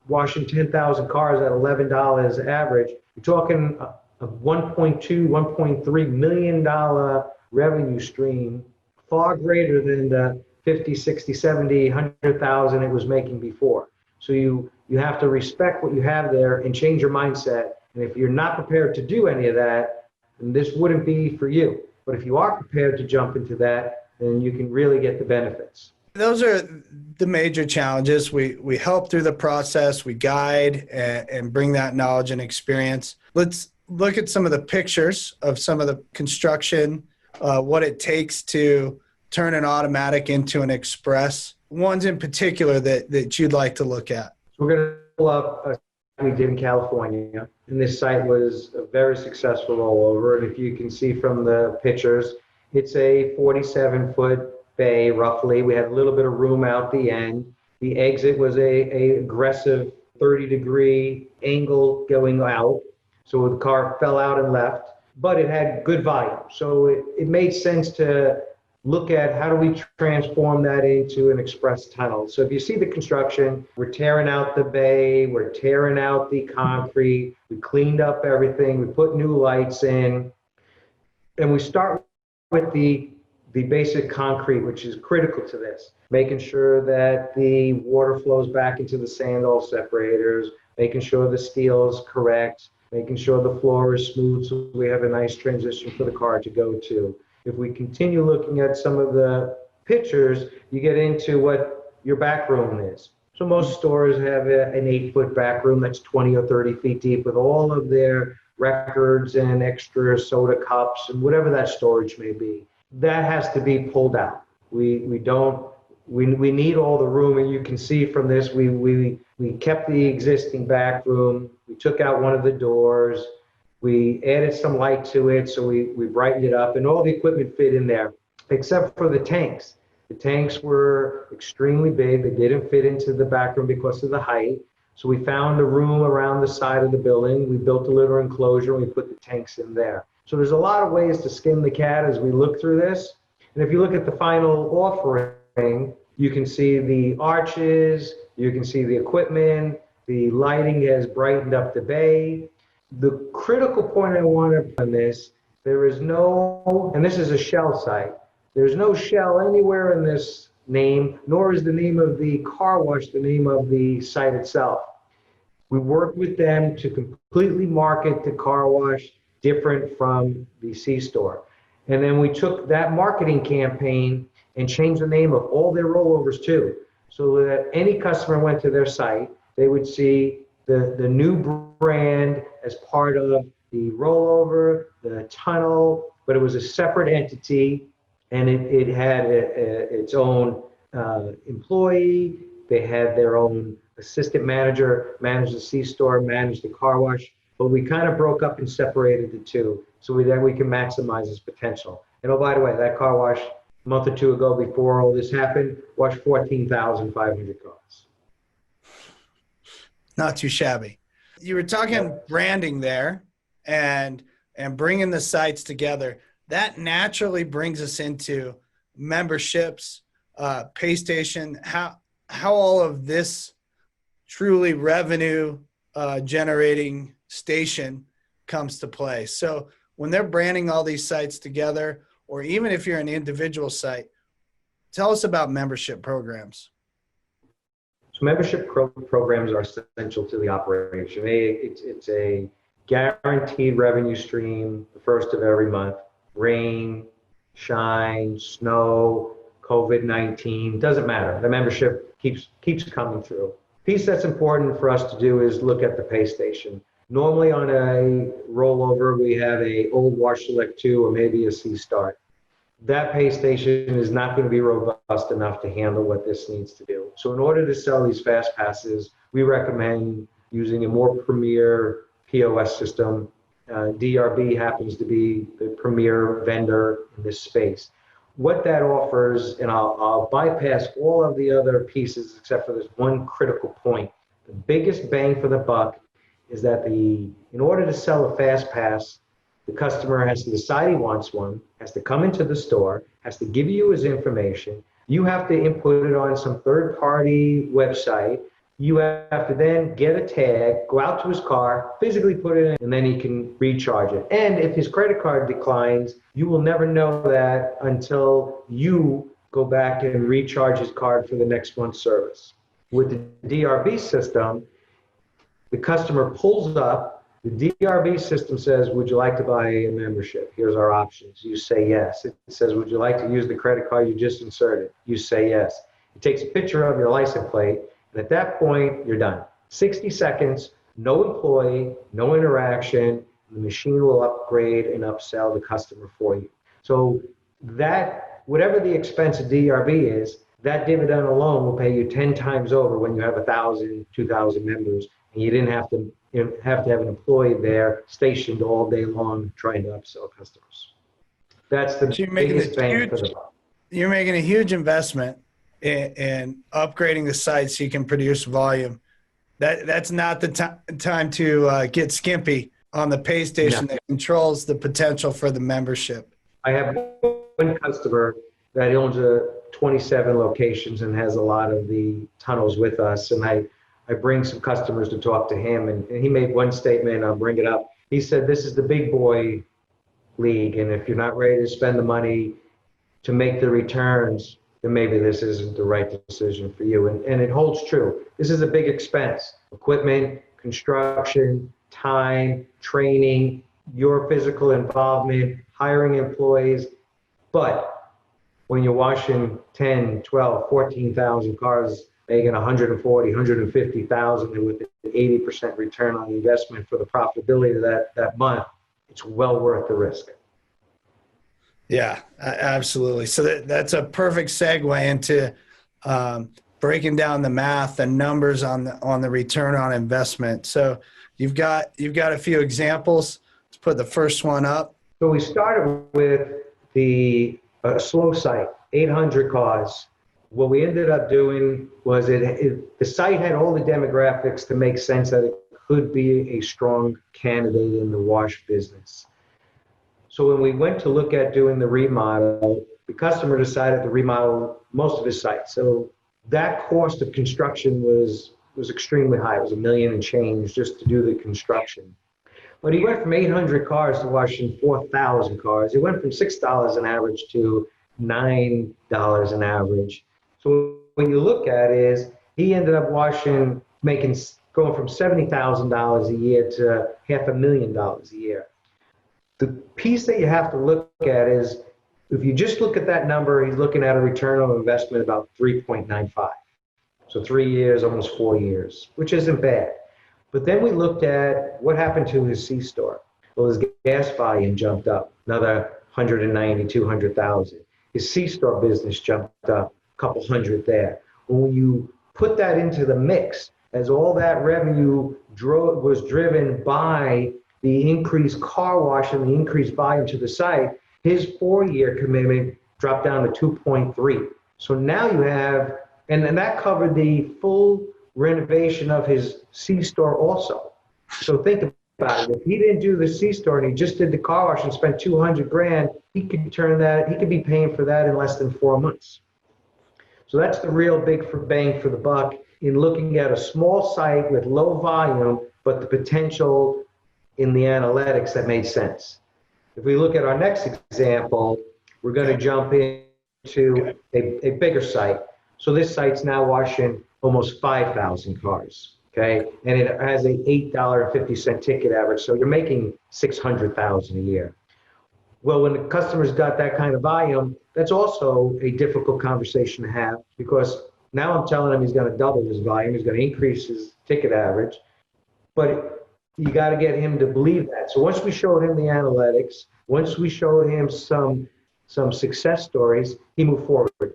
K: washing 10,000 cars at $11 average, you're talking a $1.2, $1.3 million revenue stream, far greater than the 50, 60, 70, 100,000 it was making before. So you have to respect what you have there and change your mindset. And if you're not prepared to do any of that, then this wouldn't be for you. But if you are prepared to jump into that, then you can really get the benefits.
J: Those are the major challenges. We help through the process, we guide and bring that knowledge and experience. Let's look at some of the pictures of some of the construction, what it takes to turn an automatic into an express. Ones in particular that you'd like to look at.
K: So we're going to pull up a site we did in California, and this site was a very successful rollover. And if you can see from the pictures, it's a 47-foot bay roughly. We had a little bit of room out the end. The exit was a aggressive 30-degree angle going out, so the car fell out and left, but it had good volume. So it made sense to look at how do we transform that into an express tunnel. So if you see the construction, we're tearing out the bay, we're tearing out the concrete, we cleaned up everything, we put new lights in, and we start with the basic concrete, which is critical to this, making sure that the water flows back into the sandal separators, making sure the steel is correct, making sure the floor is smooth so we have a nice transition for the car to go to. If we continue looking at some of the pictures, you get into what your back room is. So most stores have an 8-foot back room that's 20 or 30 feet deep with all of their records and extra soda cups and whatever that storage may be. That has to be pulled out. We need all the room, and you can see from this, we kept the existing back room. We took out one of the doors. We added some light to it, so we brightened it up, and all the equipment fit in there, except for the tanks. The tanks were extremely big. They didn't fit into the back room because of the height. So we found a room around the side of the building. We built a little enclosure, and we put the tanks in there. So there's a lot of ways to skin the cat as we look through this. And if you look at the final offering, you can see the arches, you can see the equipment, the lighting has brightened up the bay. The critical point I want to put on this, there is no, and this is a Shell site, there's no Shell anywhere in this name, nor is the name of the car wash the name of the site itself. We worked with them to completely market the car wash different from the C-store. And then we took that marketing campaign and changed the name of all their rollovers too, so that any customer went to their site, they would see the new brand as part of the rollover, the tunnel, but it was a separate entity, and it had its own employee. They had their own assistant manager, managed the C-store, managed the car wash, but we kind of broke up and separated the two so that we can maximize its potential. And oh, by the way, that car wash a month or two ago before all this happened washed 14,500 cars.
J: Not too shabby. You were talking branding there and bringing the sites together. That naturally brings us into memberships, pay station, how all of this truly revenue generating station comes to play. So when they're branding all these sites together, or even if you're an individual site, tell us about membership programs. So
K: membership programs are essential to the operation. It's a guaranteed revenue stream the first of every month. Rain, shine, snow, COVID-19, doesn't matter. The membership keeps coming through. Piece that's important for us to do is look at the pay station. Normally on a rollover, we have a old Wash Select 2 or maybe a C-Start. That pay station is not going to be robust enough to handle what this needs to do. So in order to sell these fast passes, we recommend using a more premier POS system. DRB happens to be the premier vendor in this space. What that offers, and I'll bypass all of the other pieces except for this one critical point. The biggest bang for the buck is that in order to sell a fast pass, the customer has to decide he wants one, has to come into the store, has to give you his information. You have to input it on some third-party website. You have to then get a tag, go out to his car, physically put it in, and then he can recharge it. And if his credit card declines, you will never know that until you go back and recharge his card for the next month's service. With the DRB system, the customer pulls up, the DRB system says, would you like to buy a membership? Here's our options. You say yes. It says, would you like to use the credit card you just inserted? You say yes. It takes a picture of your license plate, and at that point, you're done. 60 seconds, no employee, no interaction. The machine will upgrade and upsell the customer for you. So that, whatever the expense of DRB is, that dividend alone will pay you 10 times over when you have 1,000, 2,000 members, and you didn't have to have an employee there stationed all day long trying to upsell customers. That's the biggest bang for the buck.
J: You're making a huge investment in upgrading the site so you can produce volume. That's not the time to get skimpy on the pay station that controls the potential for the membership.
K: I have one customer that owns 27 locations and has a lot of the tunnels with us, and I bring some customers to talk to him, and he made one statement, I'll bring it up. He said, this is the big boy league, and if you're not ready to spend the money to make the returns, then maybe this isn't the right decision for you. And it holds true. This is a big expense. Equipment, construction, time, training, your physical involvement, hiring employees. But when you're washing 10, 12, 14,000 cars, making 140, 150,000, and with an 80% return on investment for the profitability of that month, it's well worth the risk.
J: Yeah, absolutely. So that's a perfect segue into breaking down the math and numbers on the return on investment. So you've got a few examples. Let's put the first one up.
K: So we started with the slow site, 800 cars. What we ended up doing was the site had all the demographics to make sense that it could be a strong candidate in the wash business. So when we went to look at doing the remodel, the customer decided to remodel most of his site. So that cost of construction was extremely high. It was $1 million and change just to do the construction. But he went from 800 cars to washing 4,000 cars. He went from $6 an average to $9 an average. So when you look at it, is he ended up going from $70,000 a year to $500,000 a year. The piece that you have to look at is, if you just look at that number, he's looking at a return on investment about 3.95. So 3 years, almost 4 years, which isn't bad. But then we looked at what happened to his C-store. Well, his gas volume jumped up another 190, 200,000. His C-store business jumped up a couple hundred there. When you put that into the mix, as all that revenue was driven by the increased car wash and the increased volume to the site, his 4-year commitment dropped down to 2.3. So now you have, and that covered the full renovation of his C-store also. So think about it. If he didn't do the C-store and he just did the car wash and spent $200,000, he could be paying for that in less than 4 months. So that's the real big bang for the buck in looking at a small site with low volume, but the potential in the analytics that made sense. If we look at our next example, we're going to jump into a bigger site. So this site's now washing almost 5,000 cars. okay? And it has a $8.50 ticket average, so you're making $600,000 a year. Well, when the customer's got that kind of volume, that's also a difficult conversation to have, because now I'm telling him he's going to double his volume, he's going to increase his ticket average, but you got to get him to believe that. So once we showed him the analytics, once we showed him some success stories, he moved forward.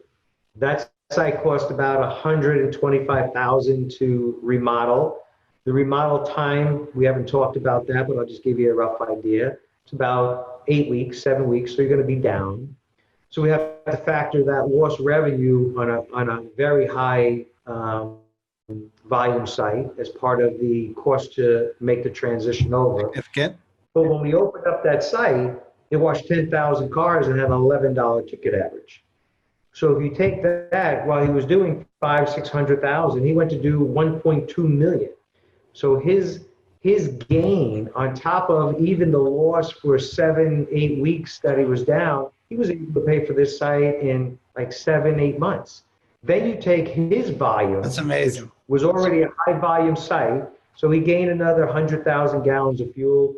K: That site cost about $125,000 to remodel. The remodel time, we haven't talked about that, but I'll just give you a rough idea. It's about 8 weeks, 7 weeks, so you're going to be down. So we have to factor that lost revenue on a very high volume site as part of the cost to make the transition over.
L: Significant.
K: But when we opened up that site, it washed 10,000 cars and had an $11 ticket average. So if you take that, while he was doing $500,000-$600,000, he went to do $1.2 million. So his gain on top of even the loss for 7-8 weeks that he was down, he was able to pay for this site in like 7-8 months. Then you take his volume.
L: That's amazing.
K: Which was already a high volume site. So he gained another 100,000 gallons of fuel.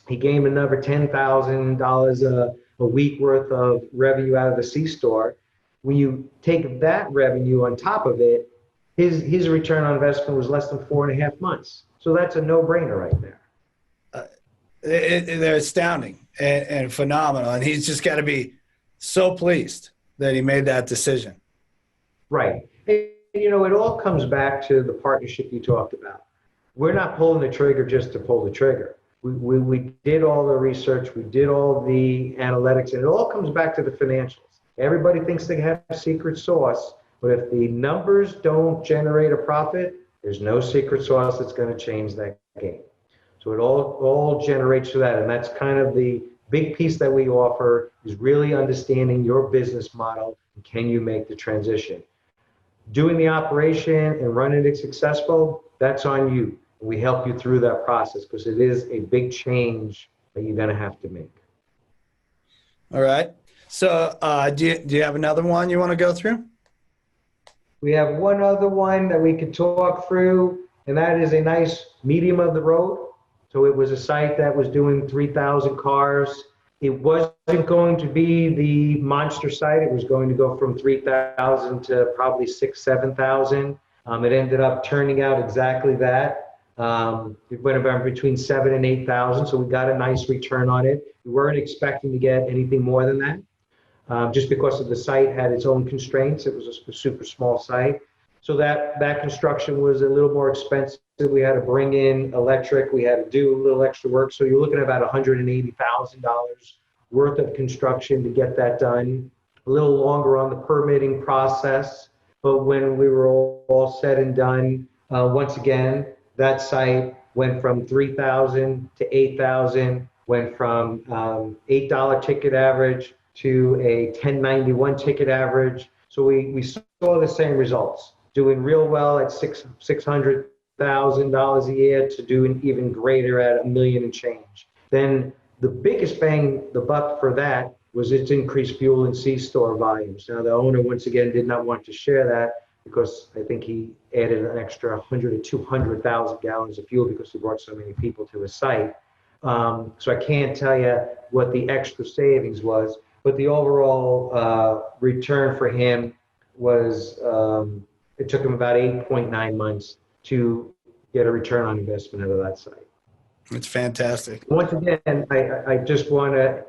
K: He gained another $10,000 a week worth of revenue out of the C-store. When you take that revenue on top of it, his return on investment was less than 4.5 months. So that's a no-brainer right there.
L: They're astounding and phenomenal. And he's just got to be so pleased that he made that decision.
K: Right. And, you know, it all comes back to the partnership you talked about. We're not pulling the trigger just to pull the trigger. We did all the research, we did all the analytics, and it all comes back to the financials. Everybody thinks they have a secret sauce, but if the numbers don't generate a profit, there's no secret sauce that's going to change that game. So it all generates to that, and that's kind of the big piece that we offer, is really understanding your business model and can you make the transition. Doing the operation and running it successful, that's on you. We help you through that process because it is a big change that you're going to have to make.
L: All right. So do you have another one you want to go through?
K: We have one other one that we could talk through, and that is a nice medium of the road. So it was a site that was doing 3,000 cars. It wasn't going to be the monster site. It was going to go from 3,000 to probably 6,000, 7,000. It ended up turning out exactly that. It went about between 7,000 and 8,000, so we got a nice return on it. We weren't expecting to get anything more than that, just because of the site had its own constraints. It was a super small site, so that construction was a little more expensive. We had to bring in electric. We had to do a little extra work. So you're looking at about $180,000 worth of construction to get that done. A little longer on the permitting process, but when we were all said and done, once again, that site went from 3,000 to 8,000, went from $8 ticket average to a 1091 ticket average. So we saw the same results, doing real well at $600,000 a year to doing even greater at $1 million and change. Then the biggest bang the buck for that was its increased fuel and C-store volumes. Now the owner once again did not want to share that, because I think he added an extra 100 to 200,000 gallons of fuel because he brought so many people to his site. So I can't tell you what the extra savings was, but the overall return for him was, it took him about 8.9 months to get a return on investment out of that site.
L: It's fantastic.
K: Once again, I just want to,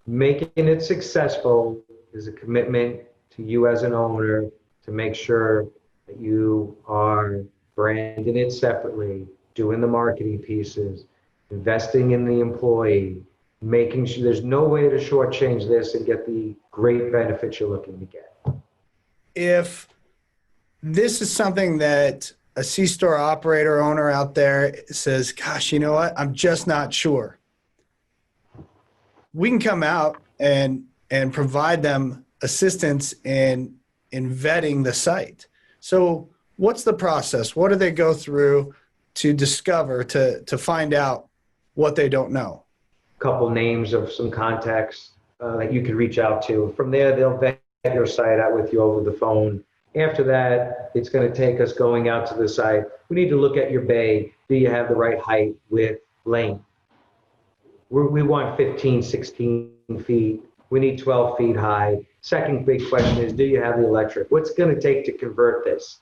K: making it successful is a commitment to you as an owner, to make sure that you are branding it separately, doing the marketing pieces, investing in the employee, making sure there's no way to shortchange this and get the great benefits you're looking to get.
L: If this is something that a C-store operator owner out there says, gosh, you know what, I'm just not sure, we can come out and provide them assistance in vetting the site. So what's the process? What do they go through to discover, to find out what they don't know?
K: A couple names of some contacts that you could reach out to. From there, they'll vet your site out with you over the phone After that, it's going to take us going out to the site. We need to look at your bay. Do you have the right height, width, length? We want 15, 16 feet. We need 12 feet high. Second big question is, do you have the electric? What's it going to take to convert this?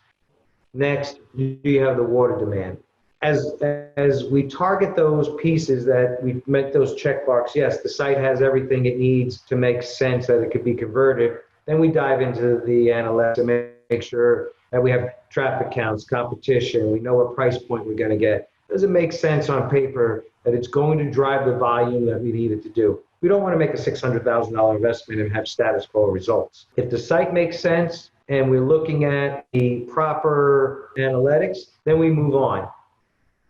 K: Next, do you have the water demand? As we target those pieces that we make those check marks, yes, the site has everything it needs to make sense that it could be converted. Then we dive into the analytics to make sure that we have traffic counts, competition, we know what price point we're going to get. Does it make sense on paper that it's going to drive the volume that we need it to do? We don't want to make a $600,000 investment and have status quo results. If the site makes sense and we're looking at the proper analytics, then we move on.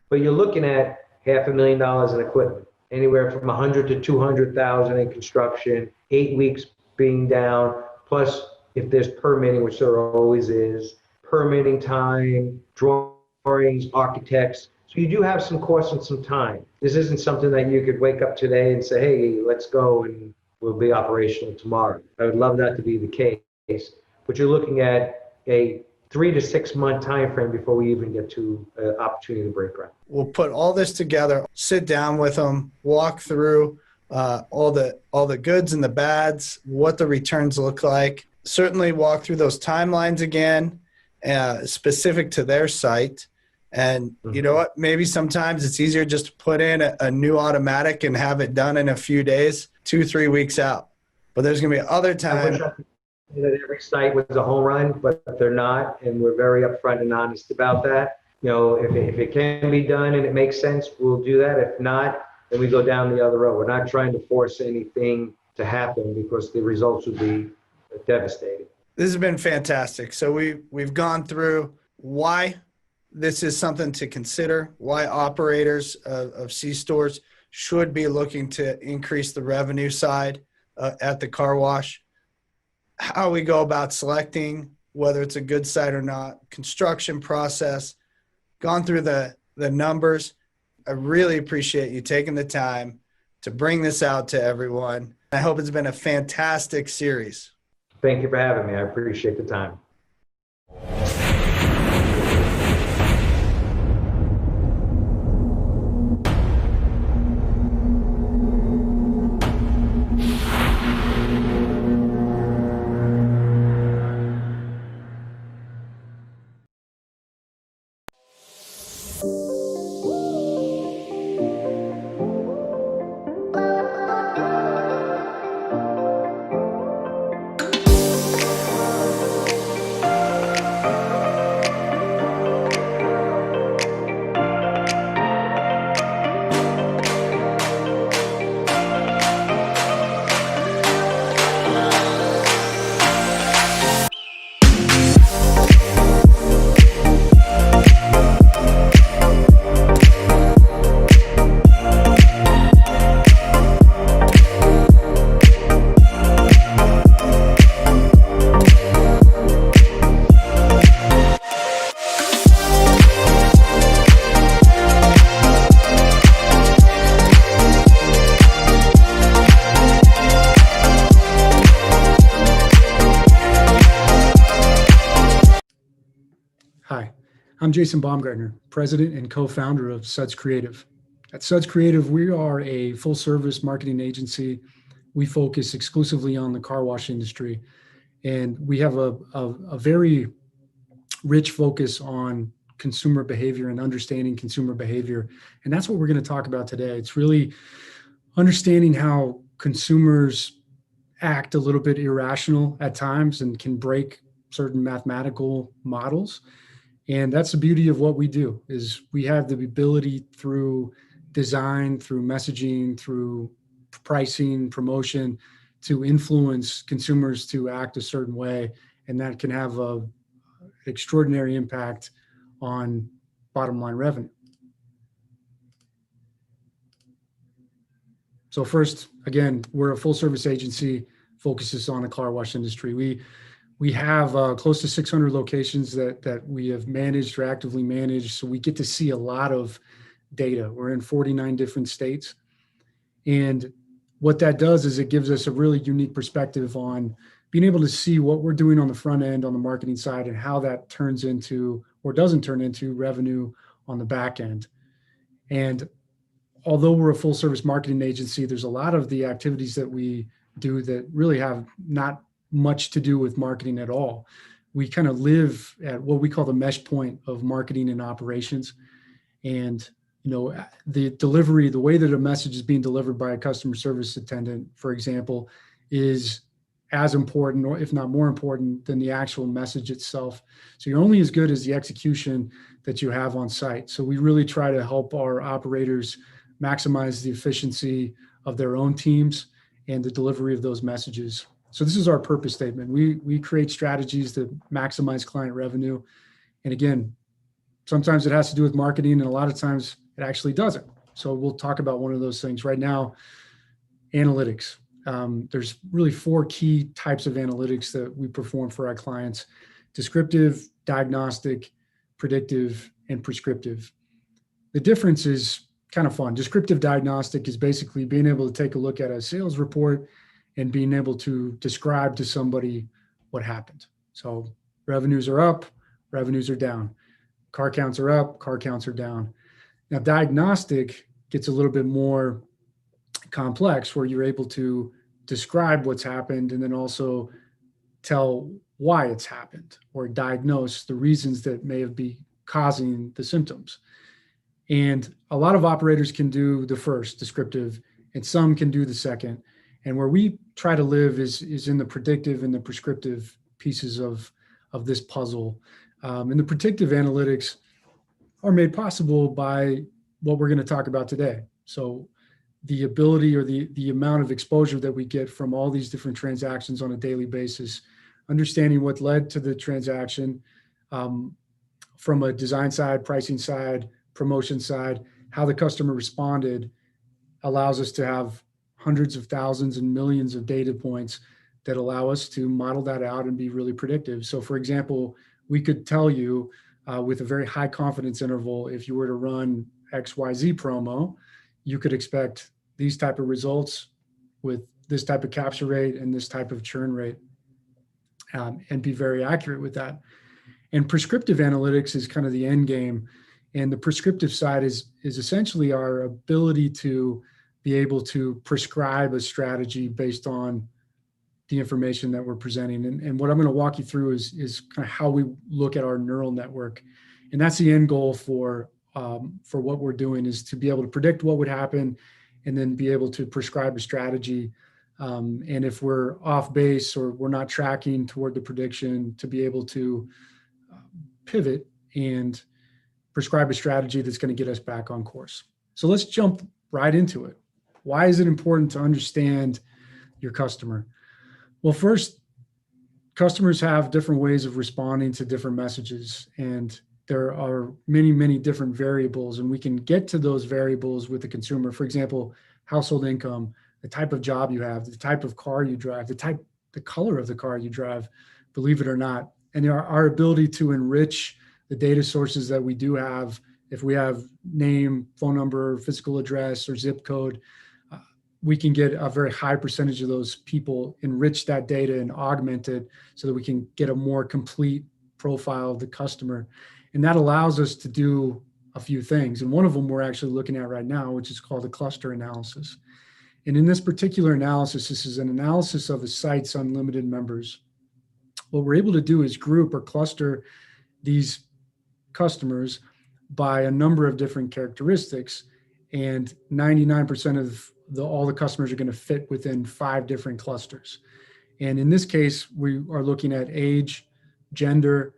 K: But you're looking at $500,000 in equipment, anywhere from 100 to 200,000 in construction, 8 weeks being down, plus if there's permitting, which there always is, permitting time, drawings, architects. So you do have some costs and some time. This isn't something that you could wake up today and say, hey, let's go and we'll be operational tomorrow. I would love that to be the case, but you're looking at a 3 to 6 month time frame before we even get to an opportunity to break ground.
L: We'll put all this together, sit down with them, walk through all the goods and the bads, what the returns look like. Certainly walk through those timelines again, specific to their site. And you know what? Maybe sometimes it's easier just to put in a new automatic and have it done in a few days, 2-3 weeks out. But there's going to be other times
K: that every site was a home run, but they're not, and we're very upfront and honest about that. You know, if it can be done and it makes sense, we'll do that. If not, then we go down the other road. We're not trying to force anything to happen because the results would be devastating.
L: This has been fantastic. So we've gone through why this is something to consider, why operators of C-stores should be looking to increase the revenue side at the car wash, how we go about selecting whether it's a good site or not, construction process, gone through the numbers. I really appreciate you taking the time to bring this out to everyone. I hope it's been a fantastic series.
K: Thank you for having me. I appreciate the time.
M: Hi, I'm Jason Baumgartner, president and co-founder of Suds Creative. At Suds Creative, we are a full-service marketing agency. We focus exclusively on the car wash industry, and we have a very rich focus on consumer behavior and understanding consumer behavior, and that's what we're going to talk about today. It's really understanding how consumers act a little bit irrational at times and can break certain mathematical models. And that's the beauty of what we do, is we have the ability through design, through messaging, through pricing, promotion, to influence consumers to act a certain way. And that can have an extraordinary impact on bottom line revenue. So first, again, we're a full service agency, focuses on the car wash industry. We have close to 600 locations that we have managed or actively managed. So we get to see a lot of data. We're in 49 different states. And what that does is it gives us a really unique perspective on being able to see what we're doing on the front end on the marketing side and how that turns into or doesn't turn into revenue on the back end. And although we're a full service marketing agency, there's a lot of the activities that we do that really have not much to do with marketing at all. We kind of live at what we call the mesh point of marketing and operations. And, the delivery, the way that a message is being delivered by a customer service attendant, for example, is as important, or if not more important, than the actual message itself. So you're only as good as the execution that you have on site. So we really try to help our operators maximize the efficiency of their own teams and the delivery of those messages. So this is our purpose statement. We create strategies that maximize client revenue. And again, sometimes it has to do with marketing, and a lot of times it actually doesn't. So we'll talk about one of those things right now. Analytics. There's really 4 key types of analytics that we perform for our clients: descriptive, diagnostic, predictive, and prescriptive. The difference is kind of fun. Descriptive diagnostic is basically being able to take a look at a sales report and being able to describe to somebody what happened. So revenues are up, revenues are down. Car counts are up, car counts are down. Now, diagnostic gets a little bit more complex, where you're able to describe what's happened and then also tell why it's happened, or diagnose the reasons that may have been causing the symptoms. And a lot of operators can do the first, descriptive, and some can do the second. And where we try to live is in the predictive and the prescriptive pieces of this puzzle. And the predictive analytics are made possible by what we're going to talk about today. So the ability, or the amount of exposure that we get from all these different transactions on a daily basis, understanding what led to the transaction, from a design side, pricing side, promotion side, how the customer responded, allows us to have hundreds of thousands and millions of data points that allow us to model that out and be really predictive. So for example, we could tell you with a very high confidence interval, if you were to run XYZ promo, you could expect these type of results with this type of capture rate and this type of churn rate, and be very accurate with that. And prescriptive analytics is kind of the end game. And the prescriptive side is essentially our ability to be able to prescribe a strategy based on the information that we're presenting. And what I'm going to walk you through is kind of how we look at our neural network. And that's the end goal for what we're doing, is to be able to predict what would happen and then be able to prescribe a strategy. And if we're off base or we're not tracking toward the prediction, to be able to pivot and prescribe a strategy that's going to get us back on course. So let's jump right into it. Why is it important to understand your customer? Well, first, customers have different ways of responding to different messages, and there are many, many different variables, and we can get to those variables with the consumer. For example, household income, the type of job you have, the type of car you drive, the color of the car you drive, believe it or not. And our ability to enrich the data sources that we do have, if we have name, phone number, physical address, or zip code, we can get a very high percentage of those people, enrich that data and augment it so that we can get a more complete profile of the customer. And that allows us to do a few things. And one of them we're actually looking at right now, which is called a cluster analysis. And in this particular analysis, this is an analysis of a site's unlimited members. What we're able to do is group or cluster these customers by a number of different characteristics, and 99% of all the customers are going to fit within 5 different clusters. And in this case, we are looking at age, gender,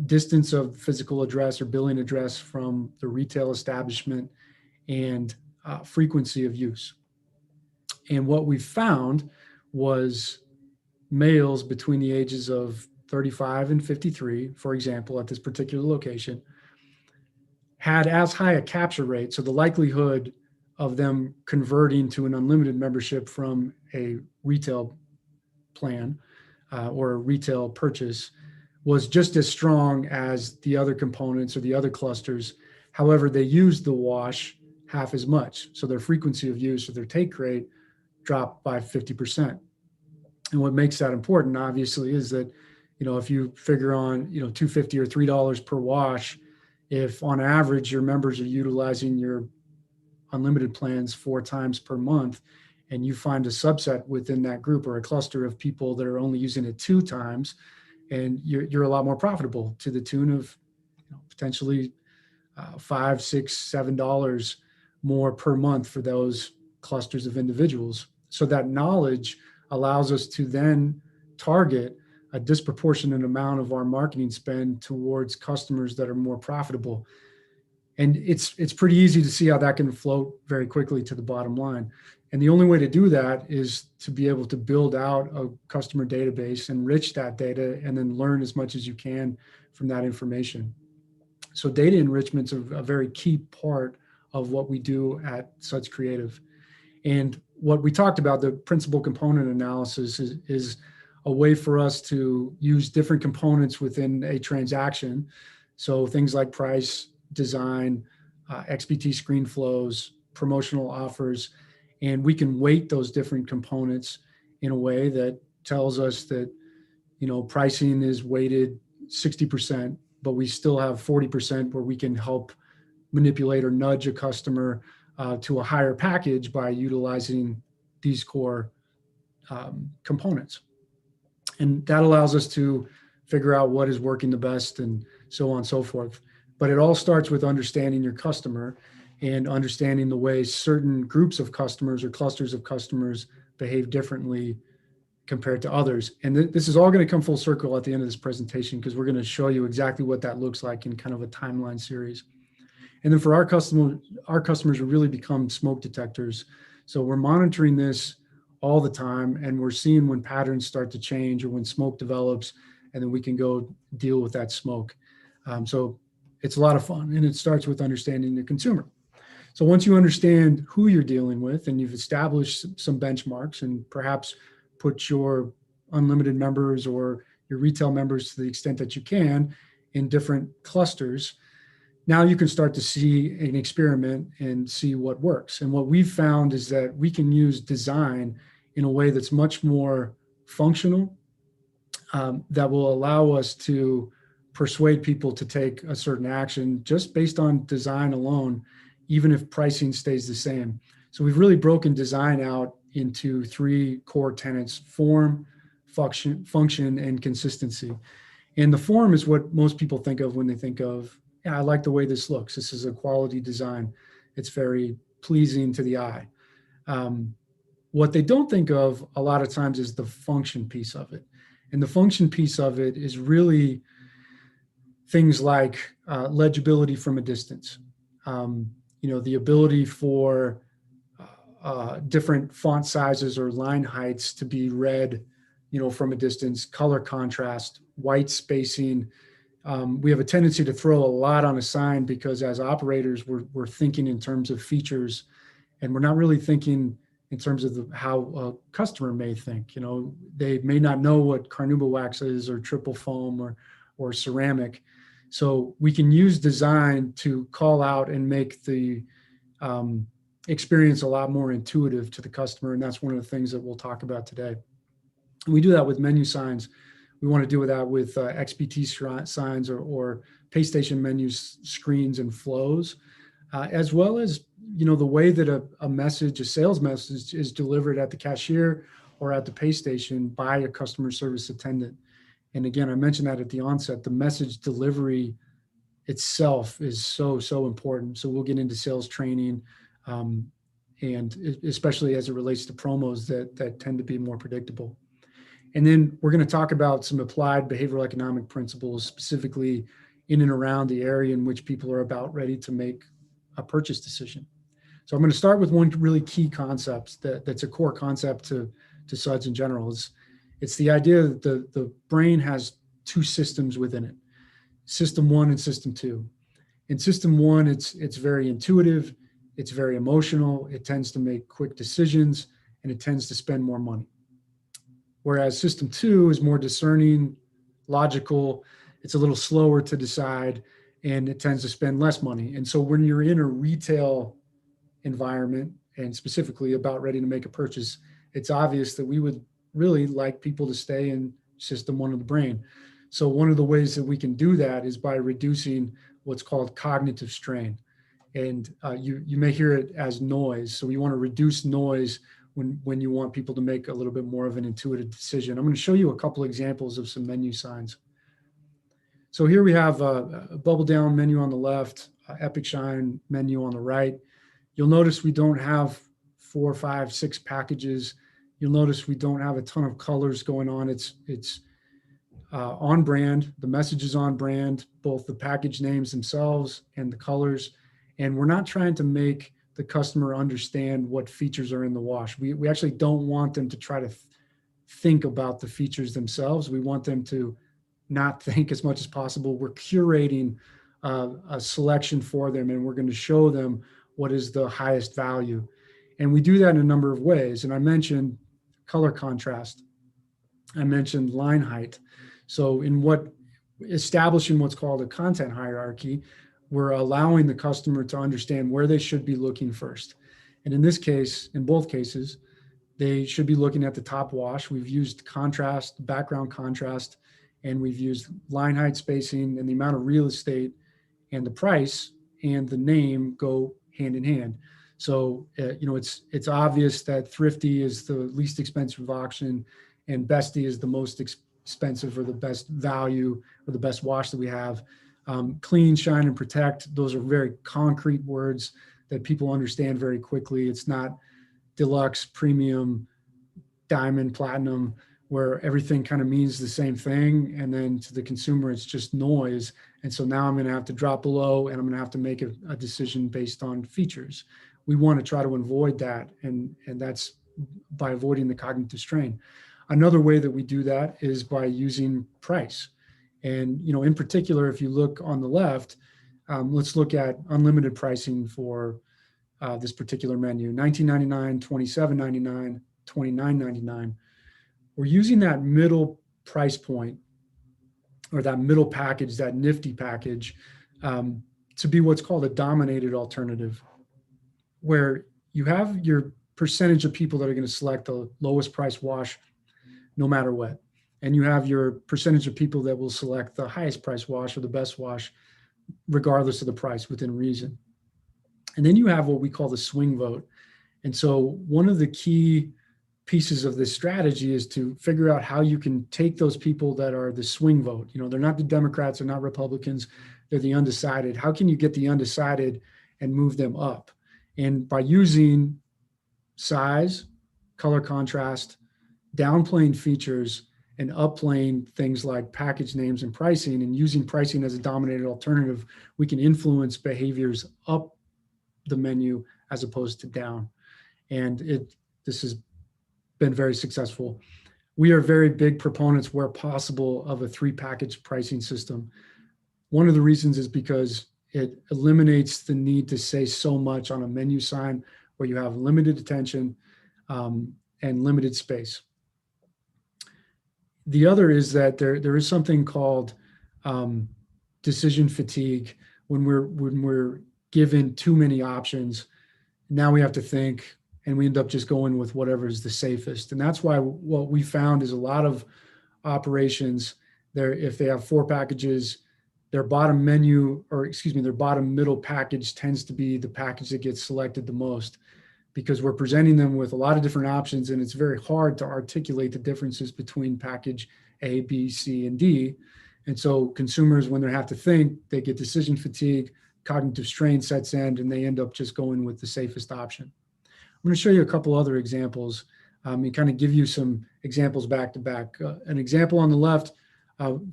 M: distance of physical address or billing address from the retail establishment, and frequency of use. And what we found was males between the ages of 35 and 53, for example, at this particular location, had as high a capture rate. So the likelihood of them converting to an unlimited membership from a retail plan or a retail purchase was just as strong as the other components or the other clusters. However, they used the wash half as much. So their frequency of use or their take rate dropped by 50%. And what makes that important, obviously, is that, if you figure on, $2.50 or $3 per wash, if on average your members are utilizing your unlimited plans 4 times per month, and you find a subset within that group or a cluster of people that are only using it 2 times, and you're a lot more profitable to the tune of potentially $5, $6, $7 more per month for those clusters of individuals. So that knowledge allows us to then target a disproportionate amount of our marketing spend towards customers that are more profitable. And it's pretty easy to see how that can float very quickly to the bottom line. And the only way to do that is to be able to build out a customer database, enrich that data, and then learn as much as you can from that information. So data enrichment's a very key part of what we do at Suds Creative. And what we talked about, the principal component analysis, is a way for us to use different components within a transaction. So things like price, design, XBT screen flows, promotional offers, and we can weight those different components in a way that tells us that, pricing is weighted 60%, but we still have 40% where we can help manipulate or nudge a customer to a higher package by utilizing these core components. And that allows us to figure out what is working the best and so on and so forth. But it all starts with understanding your customer and understanding the way certain groups of customers or clusters of customers behave differently compared to others. And this is all going to come full circle at the end of this presentation, because we're going to show you exactly what that looks like in kind of a timeline series. And then for our customers will really become smoke detectors. So we're monitoring this all the time, and we're seeing when patterns start to change or when smoke develops, and then we can go deal with that smoke. So it's a lot of fun, and it starts with understanding the consumer. So once you understand who you're dealing with and you've established some benchmarks and perhaps put your unlimited members or your retail members, to the extent that you can, in different clusters, now you can start to see an experiment and see what works. And what we've found is that we can use design in a way that's much more functional, that will allow us to persuade people to take a certain action just based on design alone, even if pricing stays the same. So we've really broken design out into 3 core tenets: form, function, and consistency. And the form is what most people think of when they think of, I like the way this looks. This is a quality design. It's very pleasing to the eye. What they don't think of a lot of times is the function piece of it. And the function piece of it is really things like legibility from a distance. The ability for different font sizes or line heights to be read, from a distance, color contrast, white spacing. We have a tendency to throw a lot on a sign because as operators, we're thinking in terms of features, and we're not really thinking in terms of how a customer may think. They may not know what carnauba wax is or triple foam or ceramic. So we can use design to call out and make the experience a lot more intuitive to the customer. And that's one of the things that we'll talk about today. And we do that with menu signs. We want to do that with XBT signs or pay station menus, screens, and flows, as well as, the way that a sales message is delivered at the cashier or at the pay station by a customer service attendant. And again, I mentioned that at the onset, the message delivery itself is so, so important. So we'll get into sales training, and especially as it relates to promos that tend to be more predictable. And then we're going to talk about some applied behavioral economic principles, specifically in and around the area in which people are about ready to make a purchase decision. So I'm going to start with one really key concept that's a core concept to Suds in general. It's the idea that the brain has 2 systems within it, system 1 and system 2. In system 1, it's very intuitive, it's very emotional, it tends to make quick decisions, and it tends to spend more money. Whereas system 2 is more discerning, logical, it's a little slower to decide, and it tends to spend less money. And so when you're in a retail environment, and specifically about ready to make a purchase, it's obvious that we would really like people to stay in system 1 of the brain. So one of the ways that we can do that is by reducing what's called cognitive strain. And you may hear it as noise. So we want to reduce noise when you want people to make a little bit more of an intuitive decision. I'm going to show you a couple examples of some menu signs. So here we have a bubble down menu on the left, Epic Shine menu on the right. You'll notice we don't have 4, 5, 6 packages. You'll notice we don't have a ton of colors going on. It's on brand. The message is on brand, both the package names themselves and the colors. And we're not trying to make the customer understand what features are in the wash. We actually don't want them to try to think about the features themselves. We want them to not think as much as possible. We're curating a selection for them, and we're going to show them what is the highest value. And we do that in a number of ways. And I mentioned color contrast. I mentioned line height. So in establishing what's called a content hierarchy, we're allowing the customer to understand where they should be looking first. And in this case, in both cases, they should be looking at the top wash. We've used contrast, background contrast, and we've used line height spacing, and the amount of real estate and the price and the name go hand in hand. So, it's obvious that Thrifty is the least expensive option and Bestie is the most expensive or the best value or the best wash that we have. Clean, shine, and protect, those are very concrete words that people understand very quickly. It's not deluxe, premium, diamond, platinum, where everything kind of means the same thing. And then to the consumer, it's just noise. And so now I'm going to have to drop below and I'm going to have to make a decision based on features. We want to try to avoid that. And that's by avoiding the cognitive strain. Another way that we do that is by using price. And, in particular, if you look on the left, let's look at unlimited pricing for this particular menu, $19.99, $27.99, $29.99. We're using that middle price point or that middle package, that nifty package, to be what's called a dominated alternative, where you have your percentage of people that are going to select the lowest price wash no matter what. And you have your percentage of people that will select the highest price wash or the best wash, regardless of the price, within reason. And then you have what we call the swing vote. And so one of the key pieces of this strategy is to figure out how you can take those people that are the swing vote. They're not the Democrats, they're not Republicans, they're the undecided. How can you get the undecided and move them up? And by using size, color contrast, downplaying features, and upplaying things like package names and pricing, and using pricing as a dominated alternative, we can influence behaviors up the menu as opposed to down. And this has been very successful. We are very big proponents, where possible, of a 3-package pricing system. One of the reasons is because it eliminates the need to say so much on a menu sign where you have limited attention and limited space. The other is that there is something called decision fatigue. When we're given too many options, now we have to think, and we end up just going with whatever is the safest. And that's why what we found is a lot of operations there, if they have 4 packages, their bottom middle package tends to be the package that gets selected the most, because we're presenting them with a lot of different options, and it's very hard to articulate the differences between package A, B, C, and D. And so consumers, when they have to think, they get decision fatigue, cognitive strain sets in, and they end up just going with the safest option. I'm going to show you a couple other examples and kind of give you some examples back to back. An example on the left,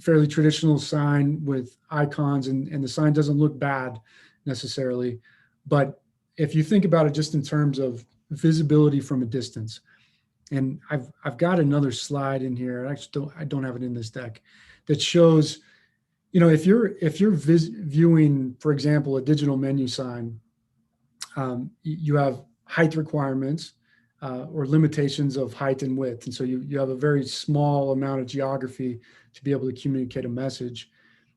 M: fairly traditional sign with icons, and the sign doesn't look bad necessarily, but if you think about it just in terms of visibility from a distance, and I've got another slide in here. I don't have it in this deck that shows, if you're viewing, for example, a digital menu sign, you have height requirements or limitations of height and width, and so you have a very small amount of geography to be able to communicate a message,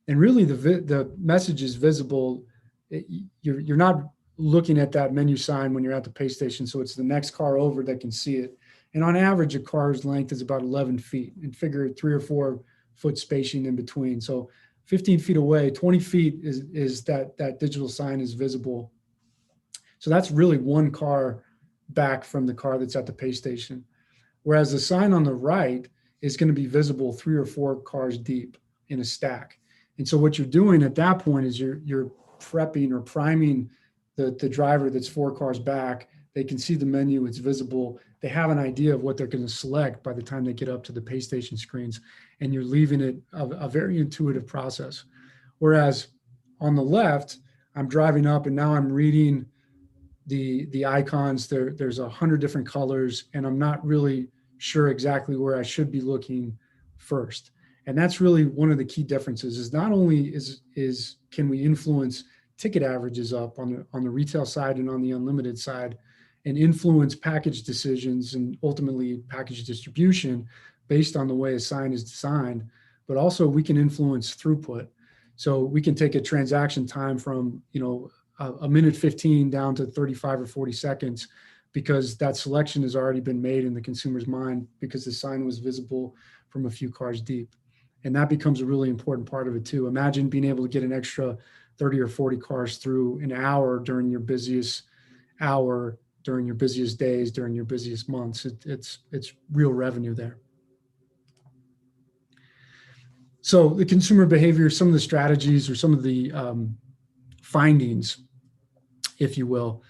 M: and really the message is visible. You're not looking at that menu sign when you're at the pay station, so it's the next car over that can see it. And on average, a car's length is about 11 feet, and figure 3 or 4 foot spacing in between. So 15 feet away, 20 feet is that digital sign is visible. So that's really one car back from the car that's at the pay station. Whereas the sign on the right is going to be visible 3 or 4 cars deep in a stack. And so what you're doing at that point is you're prepping or priming the driver that's 4 cars back. They can see the menu, it's visible. They have an idea of what they're going to select by the time they get up to the pay station screens, and you're leaving it a very intuitive process. Whereas on the left, I'm driving up and now I'm reading the icons. There's 100 different colors, and I'm not really sure exactly where I should be looking first. And that's really one of the key differences, is not only is can we influence ticket averages up on the retail side and on the unlimited side, and influence package decisions and ultimately package distribution based on the way a sign is designed, but also we can influence throughput. So we can take a transaction time from, a minute 15 down to 35 or 40 seconds, because that selection has already been made in the consumer's mind because the sign was visible from a few cars deep. And that becomes a really important part of it too. Imagine being able to get an extra 30 or 40 cars through an hour during your busiest hour, during your busiest days, during your busiest months. It's real revenue there. So the consumer behavior, some of the strategies or some of the findings, if you will,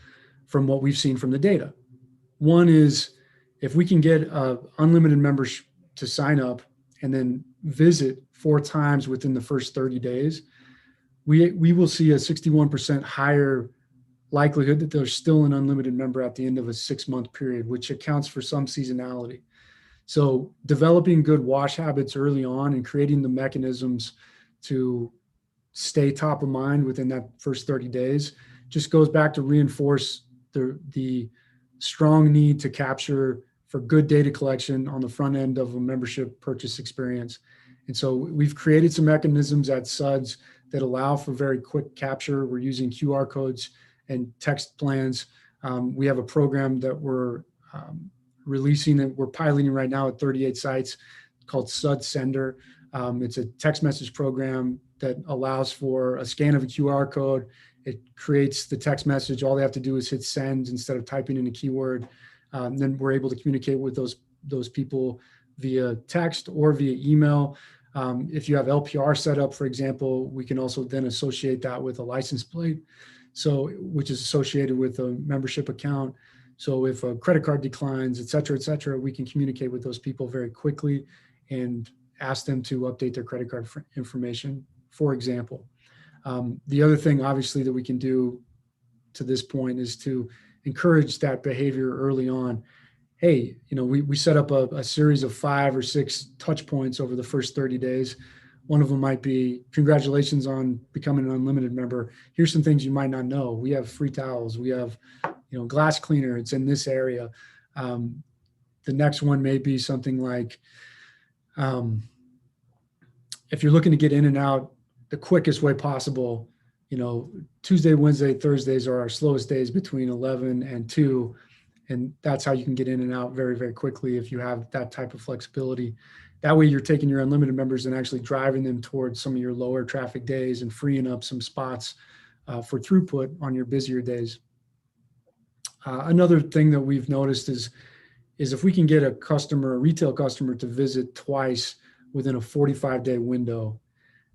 M: from what we've seen from the data. One is, if we can get unlimited members to sign up and then visit 4 times within the first 30 days, we will see a 61% higher likelihood that they're still an unlimited member at the end of a 6-month period, which accounts for some seasonality. So developing good wash habits early on and creating the mechanisms to stay top of mind within that first 30 days just goes back to reinforce the strong need to capture for good data collection on the front end of a membership purchase experience. And so we've created some mechanisms at SUDS that allow for very quick capture. We're using QR codes and text plans. We have a program that we're releasing, that we're piloting right now at 38 sites, called SUDS Sender. It's a text message program that allows for a scan of a QR code. It creates the text message. All they have to do is hit send instead of typing in a keyword. Then we're able to communicate with those people via text or via email. If you have LPR set up, for example, we can also then associate that with a license plate, which is associated with a membership account. So if a credit card declines, et cetera, we can communicate with those people very quickly and ask them to update their credit card information, for example. The other thing, obviously, that we can do to this point is to encourage that behavior early on. Hey, we set up a series of 5 or 6 touch points over the first 30 days. One of them might be, congratulations on becoming an unlimited member. Here's some things you might not know. We have free towels. We have, glass cleaner. It's in this area. The next one may be something like, if you're looking to get in and out the quickest way possible, Tuesday, Wednesday, Thursdays are our slowest days between 11 and 2. And that's how you can get in and out very, very quickly if you have that type of flexibility. That way you're taking your unlimited members and actually driving them towards some of your lower traffic days and freeing up some spots for throughput on your busier days. Another thing that we've noticed is if we can get a retail customer to visit twice within a 45-day window,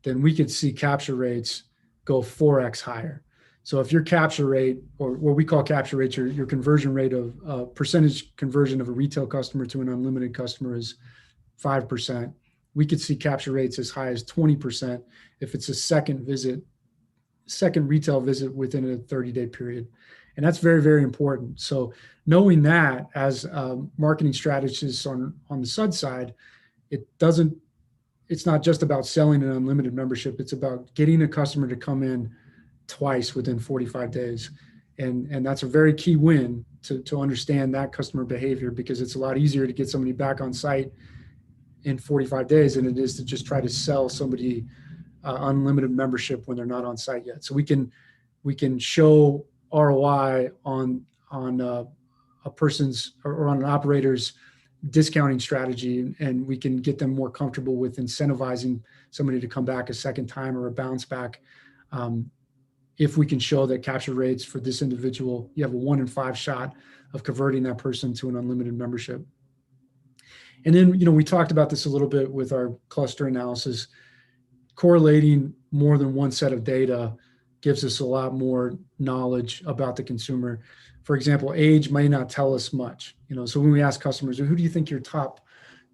M: then we could see capture rates go 4x higher. So if your capture rate, or what we call capture rates, your conversion rate of percentage conversion of a retail customer to an unlimited customer is 5%, we could see capture rates as high as 20% if it's a second retail visit within a 30-day period. And that's very, very important. So knowing that as marketing strategists on the SUD side, it's not just about selling an unlimited membership. It's about getting a customer to come in twice within 45 days. And that's a very key win to understand that customer behavior, because it's a lot easier to get somebody back on site in 45 days than it is to just try to sell somebody unlimited membership when they're not on site yet. So we can show ROI on a person's or on an operator's discounting strategy, and we can get them more comfortable with incentivizing somebody to come back a second time or a bounce back. If we can show that capture rates for this individual, you have a 1 in 5 shot of converting that person to an unlimited membership. And then, we talked about this a little bit with our cluster analysis. Correlating more than one set of data gives us a lot more knowledge about the consumer. For example, age may not tell us much. So when we ask customers, who do you think your top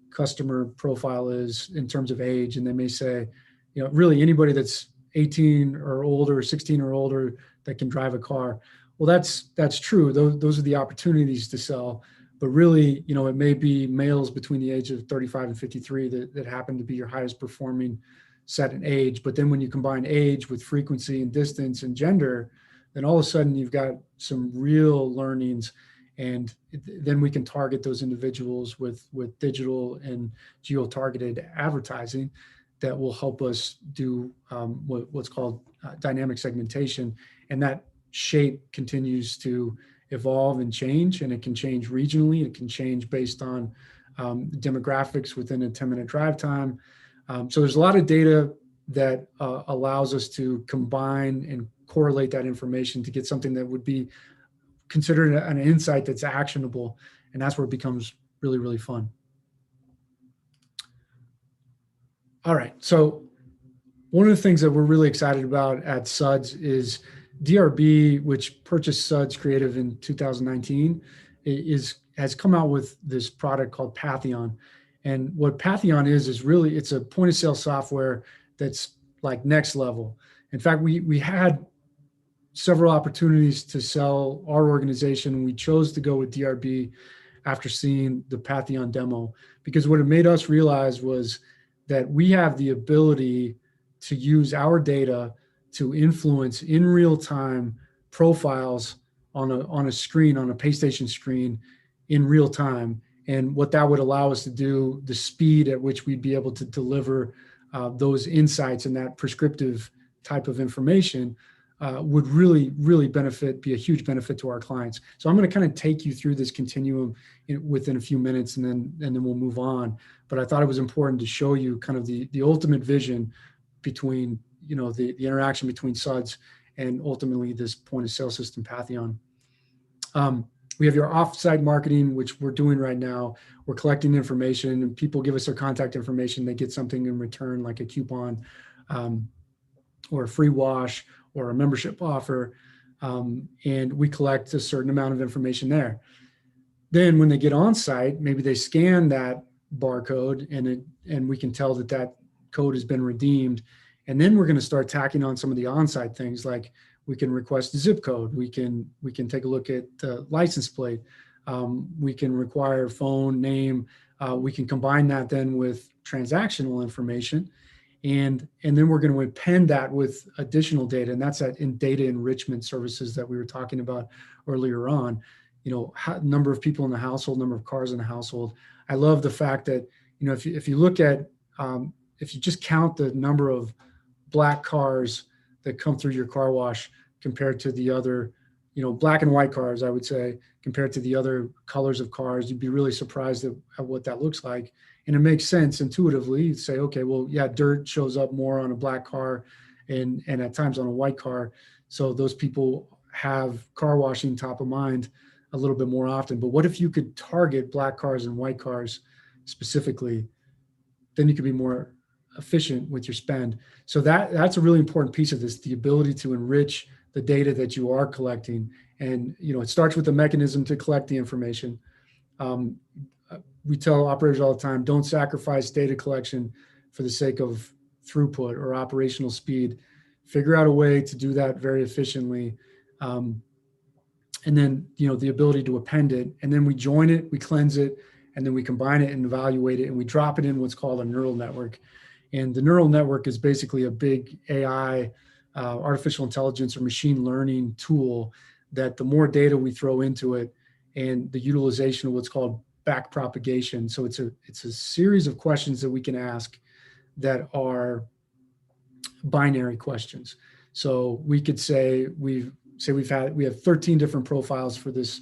M: customer profile is in terms of age? And they may say, really anybody that's 18 or older, 16 or older that can drive a car. Well, that's true. Those are the opportunities to sell. But really, it may be males between the age of 35 and 53 that happen to be your highest performing set in age. But then when you combine age with frequency and distance and gender, then all of a sudden you've got some real learnings. And then we can target those individuals with digital and geo-targeted advertising that will help us do what's called dynamic segmentation. And that shape continues to evolve and change, and it can change regionally. It can change based on demographics within a 10-minute drive time. So there's a lot of data that allows us to combine and correlate that information to get something that would be considered an insight that's actionable. And that's where it becomes really, really fun. All right. So one of the things that we're really excited about at Suds is DRB, which purchased Suds Creative in 2019, has come out with this product called Patheon. And what Patheon is really, it's a point of sale software that's like next level. In fact, we had several opportunities to sell our organization. We chose to go with DRB after seeing the Patheon demo, because what it made us realize was that we have the ability to use our data to influence in real time profiles on a screen, on a pay station screen in real time. And what that would allow us to do, the speed at which we'd be able to deliver those insights and that prescriptive type of information would really, really be a huge benefit to our clients. So I'm going to kind of take you through this continuum within a few minutes, and then we'll move on. But I thought it was important to show you kind of the ultimate vision between, the interaction between Suds and ultimately this point of sale system, Patheon. We have your offsite marketing, which we're doing right now. We're collecting information, and people give us their contact information. They get something in return, like a coupon or a free wash or a membership offer. And we collect a certain amount of information there. Then when they get on site, maybe they scan that barcode and we can tell that code has been redeemed. And then we're going to start tacking on some of the on-site things, like we can request a zip code. We can take a look at the license plate. We can require phone, name. We can combine that then with transactional information. And then we're going to append that with additional data. And that's in data enrichment services that we were talking about earlier on. Number of people in the household, number of cars in the household. I love the fact that, if you look at, if you just count the number of black cars that come through your car wash compared to the other, black and white cars, I would say, compared to the other colors of cars, you'd be really surprised at what that looks like. And it makes sense intuitively. You'd say, okay, well, yeah, dirt shows up more on a black car and at times on a white car. So those people have car washing top of mind a little bit more often. But what if you could target black cars and white cars specifically? Then you could be more efficient with your spend. So that's a really important piece of this, the ability to enrich the data that you are collecting. And, it starts with the mechanism to collect the information. We tell operators all the time, don't sacrifice data collection for the sake of throughput or operational speed. Figure out a way to do that very efficiently. And then, the ability to append it, and then we join it, we cleanse it, and then we combine it and evaluate it, and we drop it in what's called a neural network. And the neural network is basically a big AI, artificial intelligence or machine learning tool that the more data we throw into it and the utilization of what's called back propagation. So it's a series of questions that we can ask that are binary questions. So we could say we have 13 different profiles for this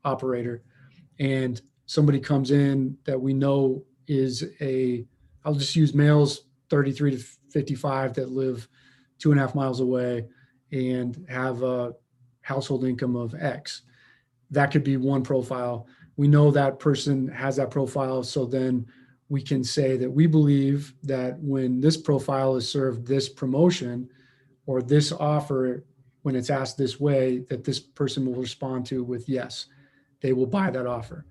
M: operator, and somebody comes in that we know is I'll just use males 33 to 55 that live 2.5 miles away and have a household income of X. That could be one profile. We know that person has that profile. So then we can say that we believe that when this profile is served this promotion or this offer, when it's asked this way, that this person will respond to with yes, they will buy that offer.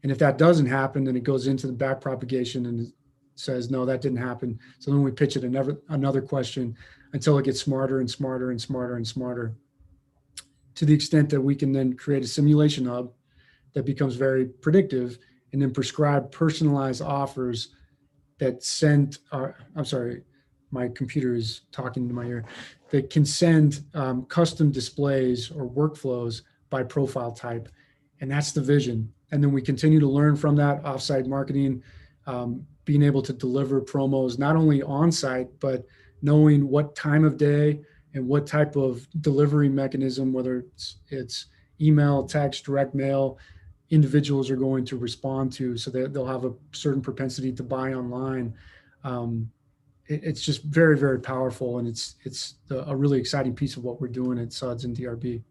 M: And if that doesn't happen, then it goes into the back propagation and says, no, that didn't happen. So then we pitch it another question until it gets smarter and smarter and smarter and smarter, to the extent that we can then create a simulation hub that becomes very predictive and then prescribe personalized offers that send I'm sorry, my computer is talking to my ear, that can send custom displays or workflows by profile type. And that's the vision. And then we continue to learn from that offsite marketing, being able to deliver promos, not only on site, but knowing what time of day and what type of delivery mechanism, whether it's email, text, direct mail, individuals are going to respond to, so that they'll have a certain propensity to buy online. It's just very, very powerful. And it's a really exciting piece of what we're doing at SUDS and DRB.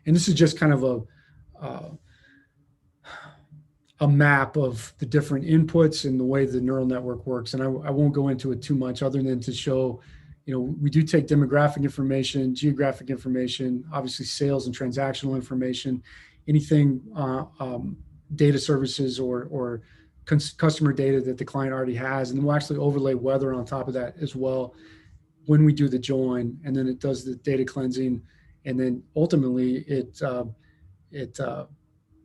M: And this is just kind of a map of the different inputs and the way the neural network works. And I won't go into it too much other than to show, we do take demographic information, geographic information, obviously sales and transactional information, anything data services or customer data that the client already has. And then we'll actually overlay weather on top of that as well when we do the join. And then it does the data cleansing. And then ultimately it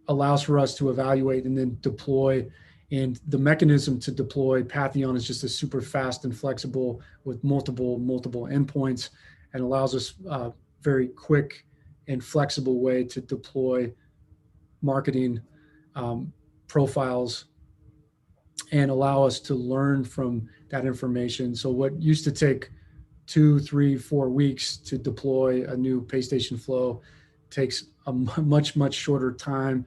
M: allows for us to evaluate and then deploy. And the mechanism to deploy Patheon is just a super fast and flexible with multiple endpoints, and allows us a very quick and flexible way to deploy marketing profiles and allow us to learn from that information. So what used to take 2, 3, 4 weeks to deploy a new PayStation flow takes a much, much shorter time.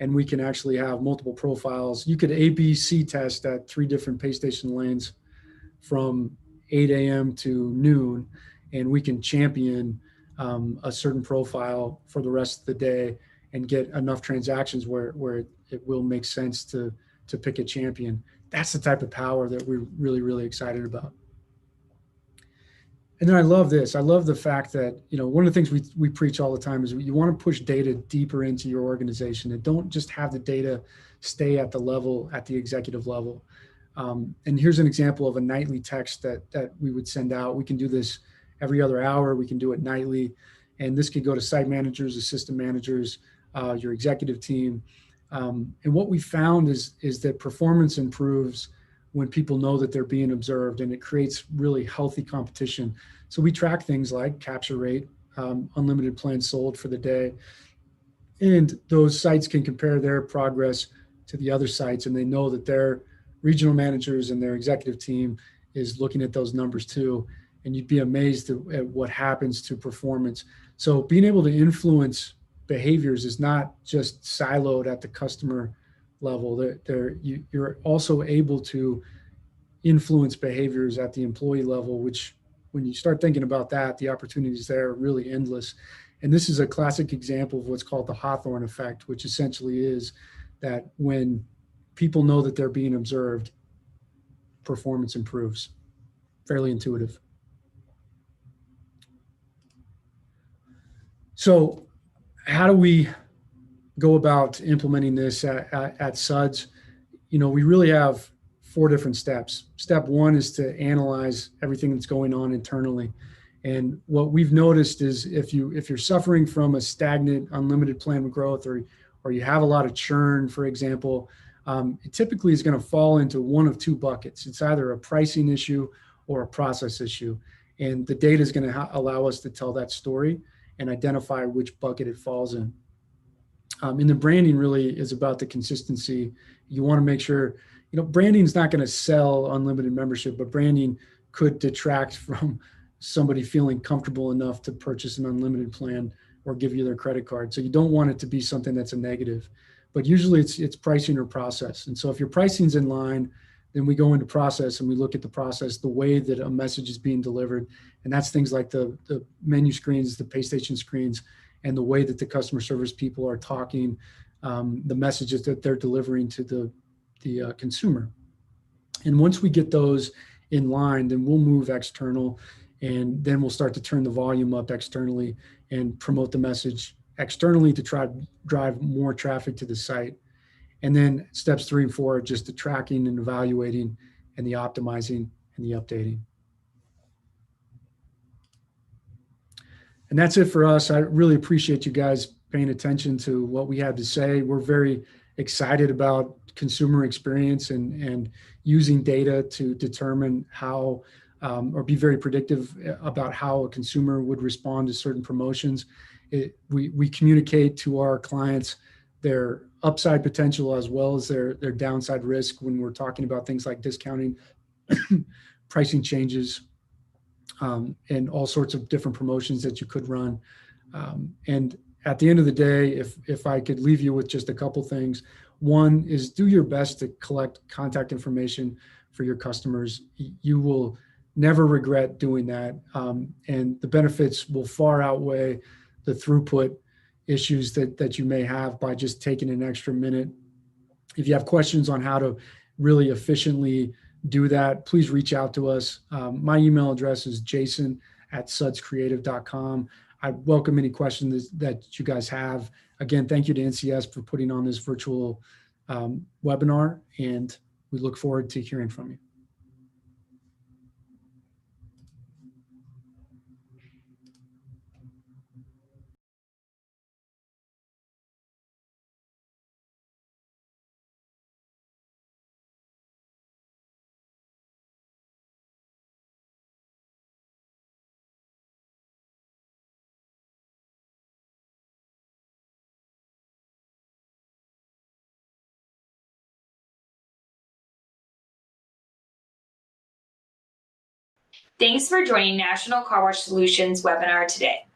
M: And we can actually have multiple profiles. You could A/B/C test at 3 different PayStation lanes from 8 a.m. to noon, and we can champion a certain profile for the rest of the day and get enough transactions where it will make sense to pick a champion. That's the type of power that we're really, really excited about. And then I love this. I love the fact that, one of the things we preach all the time is you want to push data deeper into your organization, and don't just have the data stay at the executive level. And here's an example of a nightly text that we would send out. We can do this every other hour. We can do it nightly. And this could go to site managers, assistant managers, your executive team. And what we found is that performance improves when people know that they're being observed, and it creates really healthy competition. So we track things like capture rate, unlimited plans sold for the day, and those sites can compare their progress to the other sites, and they know that their regional managers and their executive team is looking at those numbers too. And you'd be amazed at what happens to performance. So being able to influence behaviors is not just siloed at the customer level. You're also able to influence behaviors at the employee level, which when you start thinking about that, the opportunities there are really endless. And this is a classic example of what's called the Hawthorne effect, which essentially is that when people know that they're being observed, performance improves. Fairly intuitive. So how do we go about implementing this at SUDS? We really have 4 different steps. Step 1 is to analyze everything that's going on internally. And what we've noticed is if you're suffering from a stagnant, unlimited plan of growth, or you have a lot of churn, for example, it typically is going to fall into one of 2 buckets. It's either a pricing issue or a process issue. And the data is going to allow us to tell that story and identify which bucket it falls in. And the branding really is about the consistency. You want to make sure, branding is not going to sell unlimited membership, but branding could detract from somebody feeling comfortable enough to purchase an unlimited plan or give you their credit card. So you don't want it to be something that's a negative. but usually it's pricing or process. And so if your pricing's in line, then we go into process and we look at the process, the way that a message is being delivered. And that's things like the menu screens, the pay station screens, and the way that the customer service people are talking, the messages that they're delivering to the consumer. And once we get those in line, then we'll move external, and then we'll start to turn the volume up externally and promote the message externally to try to drive more traffic to the site. And then steps 3 and 4 are just the tracking and evaluating and the optimizing and the updating. And that's it for us. I really appreciate you guys paying attention to what we had to say. We're very excited about consumer experience and using data to determine how or be very predictive about how a consumer would respond to certain promotions. We communicate to our clients their upside potential as well as their downside risk when we're talking about things like discounting, pricing changes, and all sorts of different promotions that you could run. And at the end of the day, if I could leave you with just a couple things, one is do your best to collect contact information for your customers. You will never regret doing that. And the benefits will far outweigh the throughput issues that you may have by just taking an extra minute. If you have questions on how to really efficiently do that, please reach out to us. My email address is jason@sudscreative.com. I welcome any questions that you guys have. Again, thank you to NCS for putting on this virtual webinar, and we look forward to hearing from you.
A: Thanks for joining National Car Wash Solutions webinar today.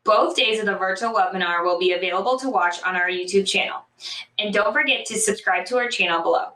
A: Both days of the virtual webinar will be available to watch on our YouTube channel. And don't forget to subscribe to our channel below.